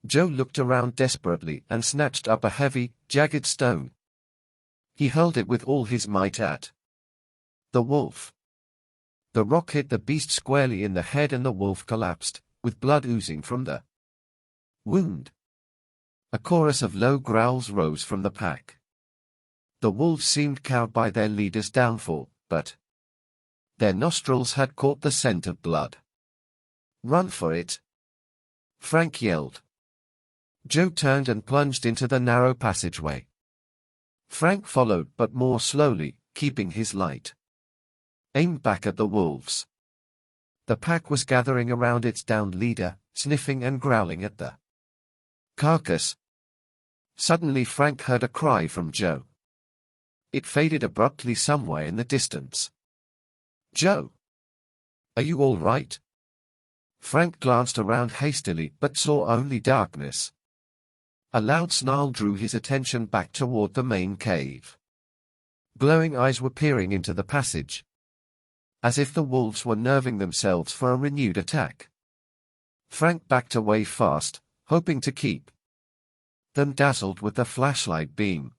Speaker 1: Joe looked around desperately and snatched up a heavy, jagged stone. He hurled it with all his might at the wolf. The rock hit the beast squarely in the head and the wolf collapsed, with blood oozing from the wound. A chorus of low growls rose from the pack. The wolves seemed cowed by their leader's downfall, but their nostrils had caught the scent of blood. "Run for it!" Frank yelled. Joe turned and plunged into the narrow passageway. Frank followed, but more slowly, keeping his light aimed back at the wolves. The pack was gathering around its downed leader, sniffing and growling at the carcass. Suddenly Frank heard a cry from Joe. It faded abruptly somewhere in the distance. "Joe! Are you all right?" Frank glanced around hastily but saw only darkness. A loud snarl drew his attention back toward the main cave. Glowing eyes were peering into the passage, as if the wolves were nerving themselves for a renewed attack. Frank backed away fast, hoping to keep them dazzled with the flashlight beam.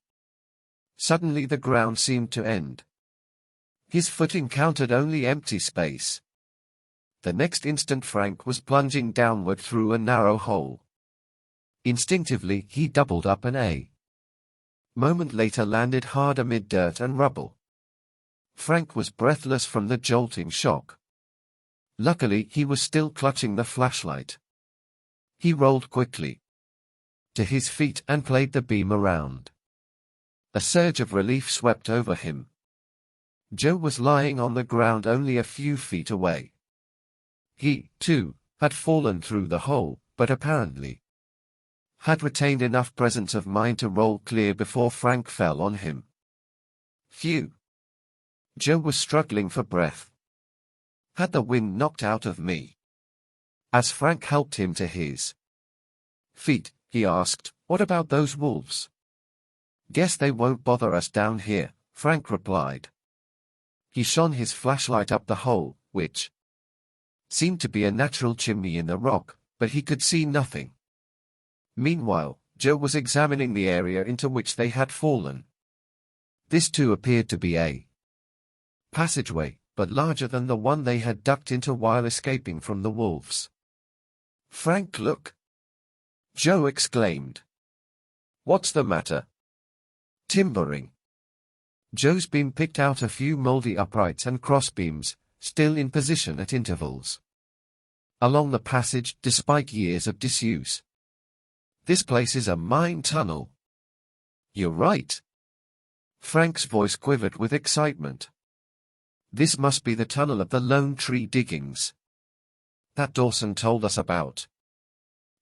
Speaker 1: Suddenly the ground seemed to end. His foot encountered only empty space. The next instant Frank was plunging downward through a narrow hole. Instinctively he doubled up and a moment later landed hard amid dirt and rubble. Frank was breathless from the jolting shock. Luckily he was still clutching the flashlight. He rolled quickly to his feet and played the beam around. A surge of relief swept over him. Joe was lying on the ground only a few feet away. He, too, had fallen through the hole, but apparently had retained enough presence of mind to roll clear before Frank fell on him. Phew! Joe was struggling for breath. Had the wind knocked out of me? As Frank helped him to his feet, he asked, "What about those wolves?" "Guess they won't bother us down here," Frank replied. He shone his flashlight up the hole, which seemed to be a natural chimney in the rock, but he could see nothing. Meanwhile, Joe was examining the area into which they had fallen. This too appeared to be a passageway, but larger than the one they had ducked into while escaping from the wolves. "Frank, look!" Joe exclaimed. "What's the matter?" "Timbering." Joe's beam picked out a few moldy uprights and crossbeams, still in position at intervals along the passage despite years of disuse. "This place is a mine tunnel." "You're right." Frank's voice quivered with excitement. "This must be the tunnel of the Lone Tree diggings that Dawson told us about."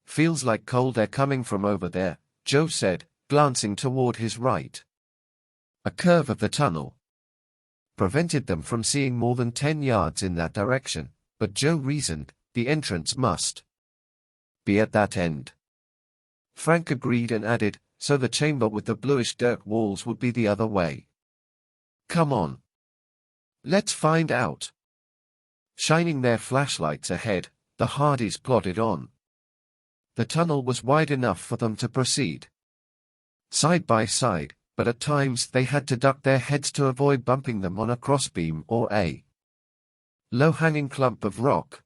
Speaker 1: "Feels like cold air coming from over there," Joe said, glancing toward his right. A curve of the tunnel prevented them from seeing more than 10 yards in that direction, but Joe reasoned, the entrance must be at that end. Frank agreed and added, "So the chamber with the bluish dirt walls would be the other way." "Come on. Let's find out." Shining their flashlights ahead, the Hardys plodded on. The tunnel was wide enough for them to proceed side by side, but at times they had to duck their heads to avoid bumping them on a crossbeam or a low-hanging clump of rock.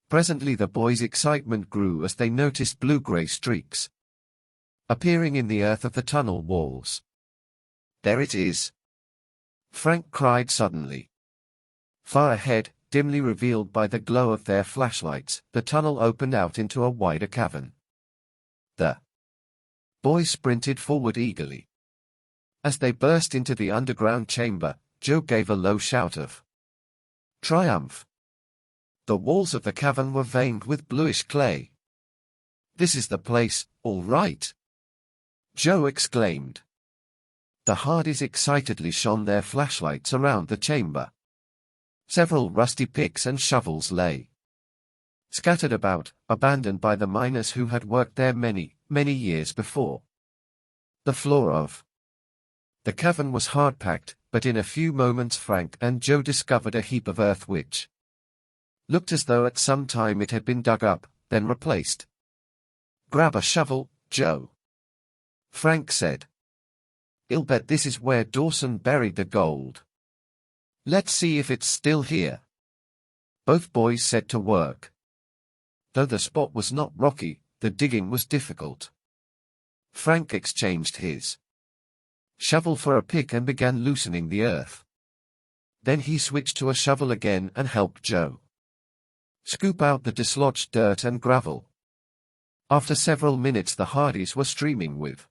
Speaker 1: Presently the boys' excitement grew as they noticed blue-gray streaks appearing in the earth of the tunnel walls. "There it is!" Frank cried suddenly. Far ahead, dimly revealed by the glow of their flashlights, the tunnel opened out into a wider cavern. The boys sprinted forward eagerly. As they burst into the underground chamber, Joe gave a low shout of triumph. The walls of the cavern were veined with bluish clay. "This is the place, all right!" Joe exclaimed. The Hardys excitedly shone their flashlights around the chamber. Several rusty picks and shovels lay scattered about, abandoned by the miners who had worked there many, many years before. The floor of the cavern was hard-packed, but in a few moments Frank and Joe discovered a heap of earth which looked as though at some time it had been dug up, then replaced. "Grab a shovel, Joe," Frank said. "I'll bet this is where Dawson buried the gold. Let's see if it's still here." Both boys set to work. Though the spot was not rocky, the digging was difficult. Frank exchanged his shovel for a pick and began loosening the earth. Then he switched to a shovel again and helped Joe scoop out the dislodged dirt and gravel. After several minutes the Hardys were streaming with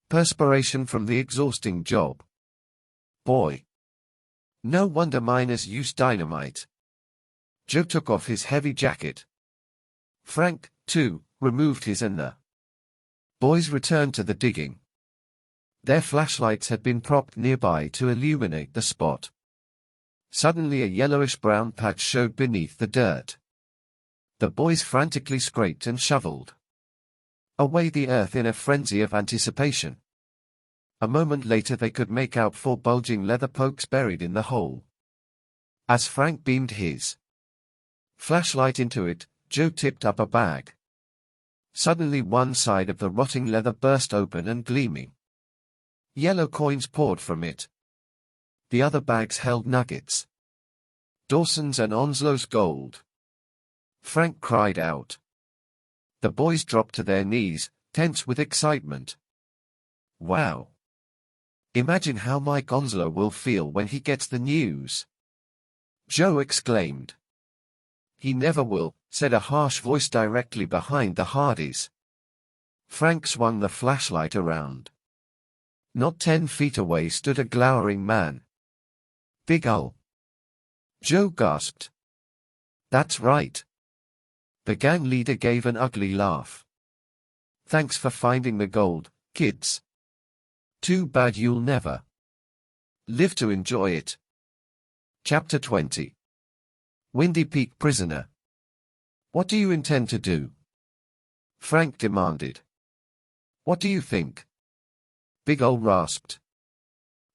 Speaker 1: perspiration from the exhausting job. "Boy, no wonder miners use dynamite." Joe took off his heavy jacket. Frank, too, removed his and the boys returned to the digging. Their flashlights had been propped nearby to illuminate the spot. Suddenly a yellowish-brown patch showed beneath the dirt. The boys frantically scraped and shoveled away the earth in a frenzy of anticipation. A moment later they could make out 4 bulging leather pokes buried in the hole. As Frank beamed his flashlight into it, Joe tipped up a bag. Suddenly one side of the rotting leather burst open and gleaming. Yellow coins poured from it. The other bags held nuggets. Dawson's and Onslow's gold. Frank cried out. The boys dropped to their knees, tense with excitement. Wow! Imagine how Mike Onslow will feel when he gets the news. Joe exclaimed. He never will, said a harsh voice directly behind the Hardys. Frank swung the flashlight around. Not 10 feet away stood a glowering man. Big Ol. Joe gasped. That's right. The gang leader gave an ugly laugh. Thanks for finding the gold, kids. Too bad you'll never live to enjoy it. Chapter 20. Windy Peak Prisoner. What do you intend to do? Frank demanded. What do you think? Big Ol rasped.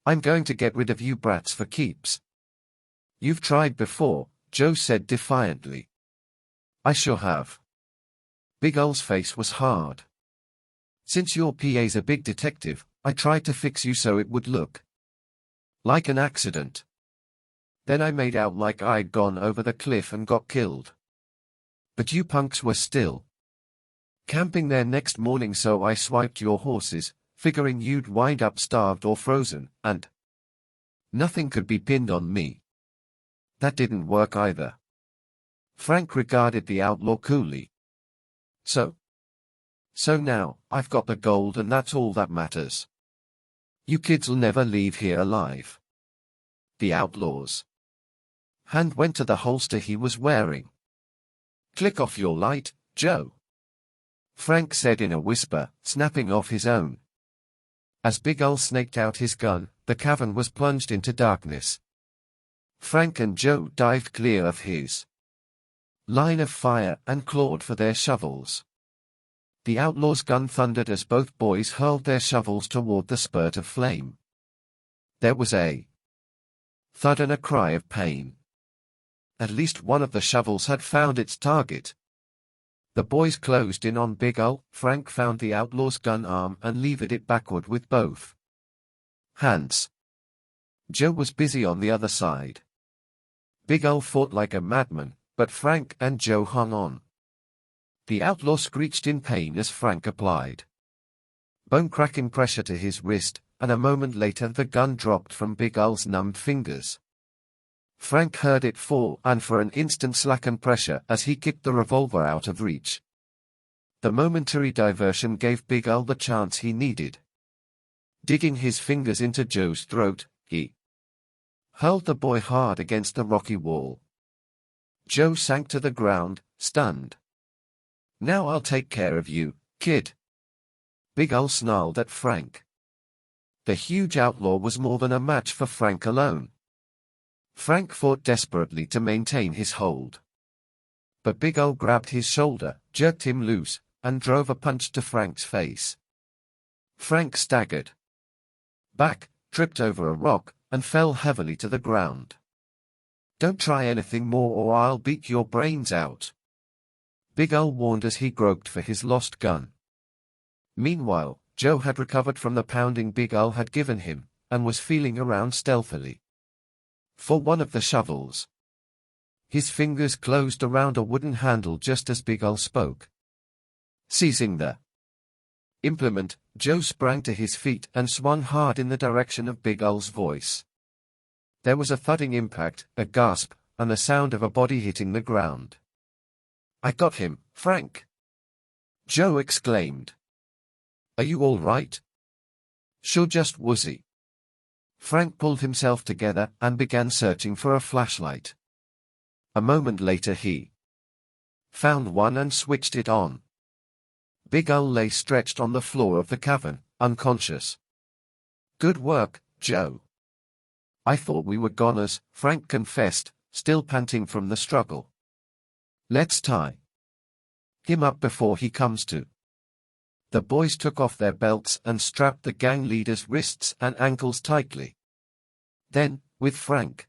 Speaker 1: I'm going to get rid of you brats for keeps. You've tried before, Joe said defiantly. I sure have. Big Ol's face was hard. Since your PA's a big detective, I tried to fix you so it would look like an accident. Then I made out like I'd gone over the cliff and got killed. But you punks were still camping there next morning, so I swiped your horses, figuring you'd wind up starved or frozen, and nothing could be pinned on me. That didn't work either. Frank regarded the outlaw coolly. So now, I've got the gold and that's all that matters. You kids'll never leave here alive. The outlaw's hand went to the holster he was wearing. Click off your light, Joe, Frank said in a whisper, snapping off his own. As Big Ol snaked out his gun, the cavern was plunged into darkness. Frank and Joe dived clear of his line of fire and clawed for their shovels. The outlaw's gun thundered as both boys hurled their shovels toward the spurt of flame. There was a thud and a cry of pain. At least one of the shovels had found its target. The boys closed in on Big Ol. Frank found the outlaw's gun arm and levered it backward with both hands. Joe was busy on the other side. Big Ol fought like a madman, but Frank and Joe hung on. The outlaw screeched in pain as Frank applied bone-cracking pressure to his wrist, and a moment later the gun dropped from Big Ol's numbed fingers. Frank heard it fall and for an instant slackened pressure as he kicked the revolver out of reach. The momentary diversion gave Big Ol the chance he needed. Digging his fingers into Joe's throat, he hurled the boy hard against the rocky wall. Joe sank to the ground, stunned. Now I'll take care of you, kid. Big Ol snarled at Frank. The huge outlaw was more than a match for Frank alone. Frank fought desperately to maintain his hold. But Big Ol grabbed his shoulder, jerked him loose, and drove a punch to Frank's face. Frank staggered back, tripped over a rock, and fell heavily to the ground. Don't try anything more or I'll beat your brains out, Big Ol warned as he groped for his lost gun. Meanwhile, Joe had recovered from the pounding Big Ol had given him, and was feeling around stealthily for one of the shovels. His fingers closed around a wooden handle just as Big Ol spoke. Seizing the implement, Joe sprang to his feet and swung hard in the direction of Big Ol's voice. There was a thudding impact, a gasp, and the sound of a body hitting the ground. I got him, Frank, Joe exclaimed. Are you all right? Sure, just woozy. Frank pulled himself together and began searching for a flashlight. A moment later he found one and switched it on. Big Ol lay stretched on the floor of the cavern, unconscious. Good work, Joe. I thought we were goners, Frank confessed, still panting from the struggle. Let's tie him up before he comes to. The boys took off their belts and strapped the gang leader's wrists and ankles tightly. Then, with Frank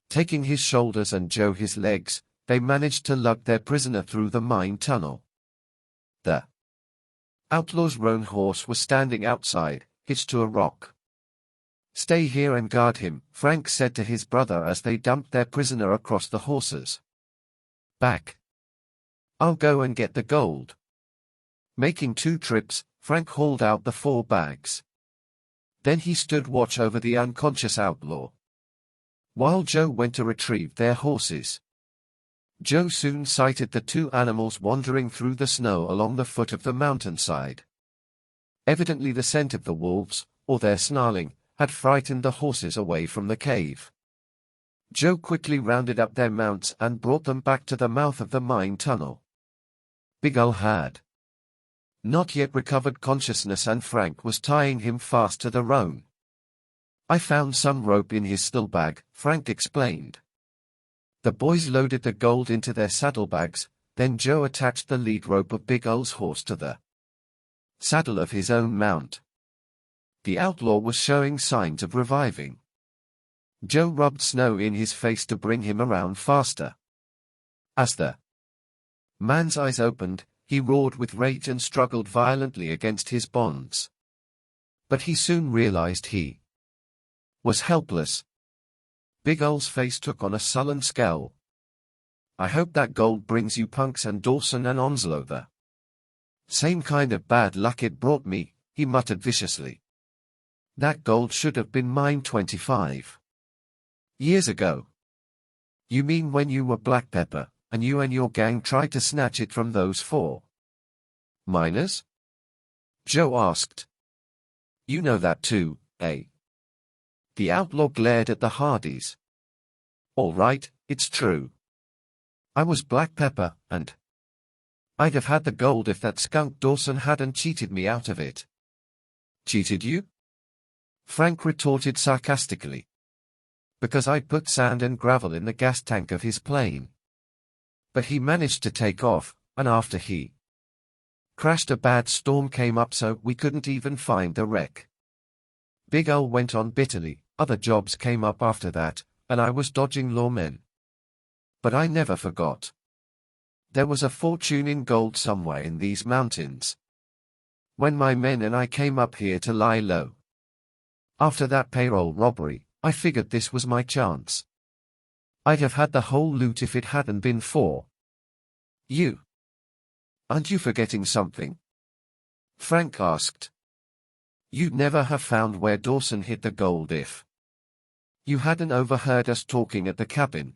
Speaker 1: taking his shoulders and Joe his legs, they managed to lug their prisoner through the mine tunnel. The outlaw's roan horse was standing outside, hitched to a rock. "Stay here and guard him," Frank said to his brother as they dumped their prisoner across the horse's back. "I'll go and get the gold." Making 2 trips, Frank hauled out the 4 bags. Then he stood watch over the unconscious outlaw, while Joe went to retrieve their horses. Joe soon sighted the 2 animals wandering through the snow along the foot of the mountainside. Evidently the scent of the wolves, or their snarling, had frightened the horses away from the cave. Joe quickly rounded up their mounts and brought them back to the mouth of the mine tunnel. Big Al had not yet recovered consciousness and Frank was tying him fast to the roan. "I found some rope in his saddlebag," Frank explained. The boys loaded the gold into their saddlebags, then Joe attached the lead rope of Big Al's horse to the saddle of his own mount. The outlaw was showing signs of reviving. Joe rubbed snow in his face to bring him around faster. As the man's eyes opened, he roared with rage and struggled violently against his bonds. But he soon realized he was helpless. Big Al's face took on a sullen scowl. "I hope that gold brings you punks and Dawson and Onslow the same kind of bad luck it brought me," he muttered viciously. "That gold should have been mine 25 years ago." "You mean when you were Black Pepper, and you and your gang tried to snatch it from those 4 miners?" Joe asked. "You know that too, eh?" The outlaw glared at the Hardys. "All right, it's true. I was Black Pepper, and I'd have had the gold if that skunk Dawson hadn't cheated me out of it." "Cheated you?" Frank retorted sarcastically. "Because I'd put sand and gravel in the gas tank of his plane. But he managed to take off, and after he crashed a bad storm came up so we couldn't even find the wreck." Big Al went on bitterly. "Other jobs came up after that, and I was dodging lawmen. But I never forgot. There was a fortune in gold somewhere in these mountains. When my men and I came up here to lie low after that Peril robbery, I figured this was my chance. I'd have had the whole loot if it hadn't been for you." "Aren't you forgetting something?" Frank asked. "You'd never have found where Dawson hid the gold if you hadn't overheard us talking at the cabin."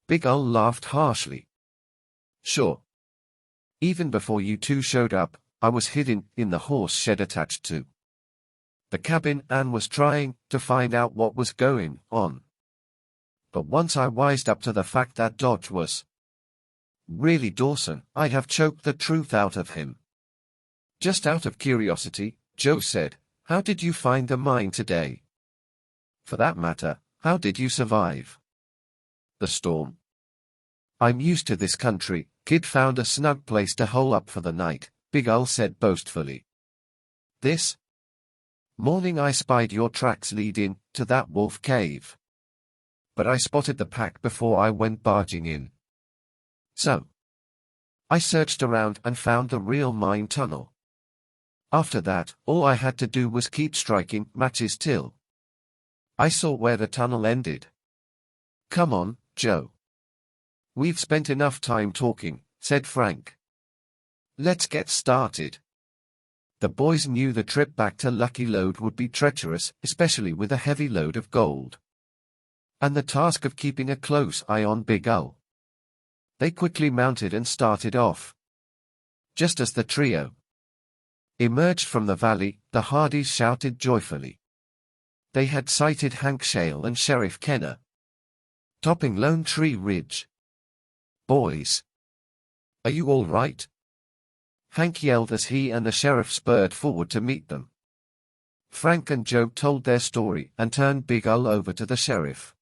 Speaker 1: Big Al laughed harshly. "Sure. Even before you 2 showed up, I was hidden in the horse shed attached to the cabin and was trying to find out what was going on. But once I wised up to the fact that Dodge was really Dawson, I'd have choked the truth out of him." "Just out of curiosity," Joe said, "how did you find the mine today? For that matter, how did you survive the storm?" "I'm used to this country. Kid found a snug place to hole up for the night," Big Al said boastfully. "This morning I spied your tracks lead in to that wolf cave. But I spotted the pack before I went barging in. So I searched around and found the real mine tunnel. After that, all I had to do was keep striking matches till I saw where the tunnel ended." "Come on, Joe. We've spent enough time talking," said Frank. "Let's get started." The boys knew the trip back to Lucky Lode would be treacherous, especially with a heavy load of gold, and the task of keeping a close eye on Big Al. They quickly mounted and started off. Just as the trio emerged from the valley, the Hardys shouted joyfully. They had sighted Hank Shale and Sheriff Kenner topping Lone Tree Ridge. "Boys, are you all right?" Hank yelled as he and the sheriff spurred forward to meet them. Frank and Joe told their story and turned Big Al over to the sheriff.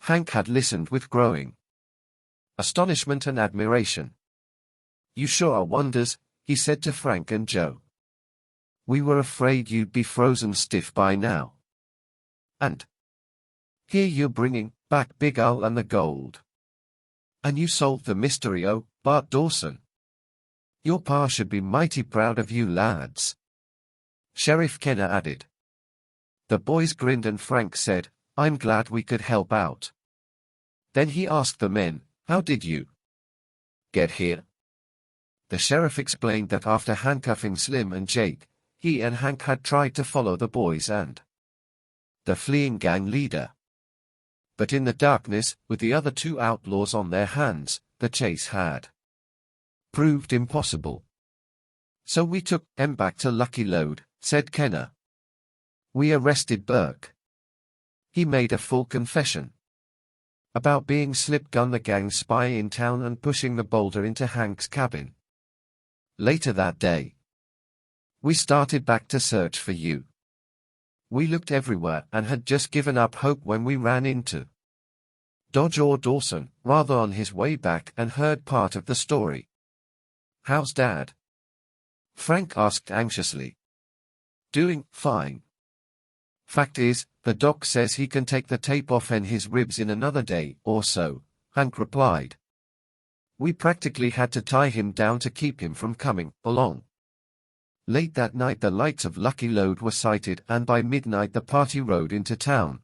Speaker 1: Hank had listened with growing astonishment and admiration. "You sure are wonders," he said to Frank and Joe. We were afraid you'd be frozen stiff by now. And here you're bringing back Big Al and the gold. And you solved the mystery, oh, Bart Dawson. Your pa should be mighty proud of you lads. Sheriff Kenner added. The boys grinned and Frank said, I'm glad we could help out. Then he asked the men, how did you get here? The sheriff explained that after handcuffing Slim and Jake, he and Hank had tried to follow the boys and the fleeing gang leader. But in the darkness, with the other two outlaws on their hands, the chase had proved impossible. So we took them back to Lucky Lode, said Kenner. We arrested Burke. He made a full confession about being Slipgun the gang's spy in town and pushing the boulder into Hank's cabin. Later that day, we started back to search for you. We looked everywhere and had just given up hope when we ran into Dodge or Dawson, rather on his way back, and heard part of the story. How's Dad? Frank asked anxiously. Doing fine. Fact is, the doc says he can take the tape off and his ribs in another day or so, Hank replied. We practically had to tie him down to keep him from coming along. Late that night the lights of Lucky Lode were sighted and by midnight the party rode into town.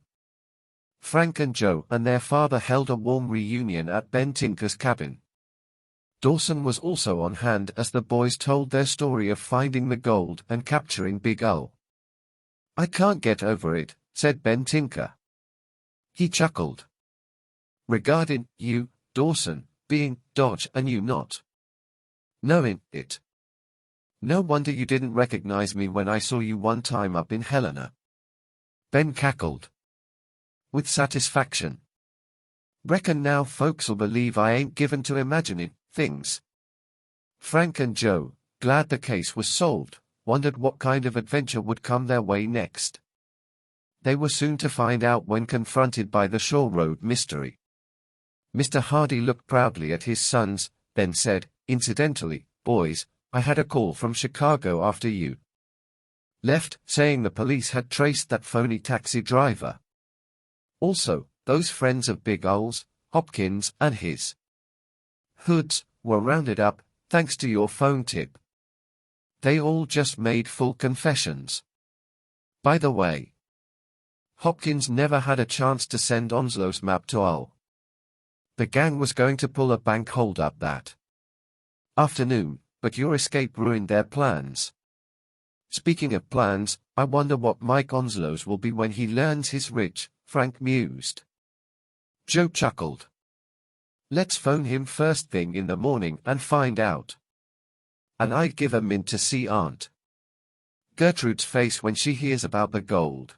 Speaker 1: Frank and Joe and their father held a warm reunion at Ben Tinker's cabin. Dawson was also on hand as the boys told their story of finding the gold and capturing Big Al. I can't get over it, said Ben Tinker. He chuckled. Regarding you, Dawson, being Dodge and you not knowing it. No wonder you didn't recognize me when I saw you one time up in Helena. Ben cackled with satisfaction. Reckon now folks'll believe I ain't given to imagining things. Frank and Joe, glad the case was solved, wondered what kind of adventure would come their way next. They were soon to find out when confronted by the Shore Road mystery. Mr. Hardy looked proudly at his sons, then said, incidentally, boys, I had a call from Chicago after you left, saying the police had traced that phony taxi driver. Also, those friends of Big Al's, Hopkins and his hoods, were rounded up, thanks to your phone tip. They all just made full confessions. By the way, Hopkins never had a chance to send Onslow's map to Al. The gang was going to pull a bank hold-up that afternoon, but your escape ruined their plans. Speaking of plans, I wonder what Mike Onslow's will be when he learns he's rich, Frank mused. Joe chuckled. Let's phone him first thing in the morning and find out. And I'd give a mint to see Aunt Gertrude's face when she hears about the gold.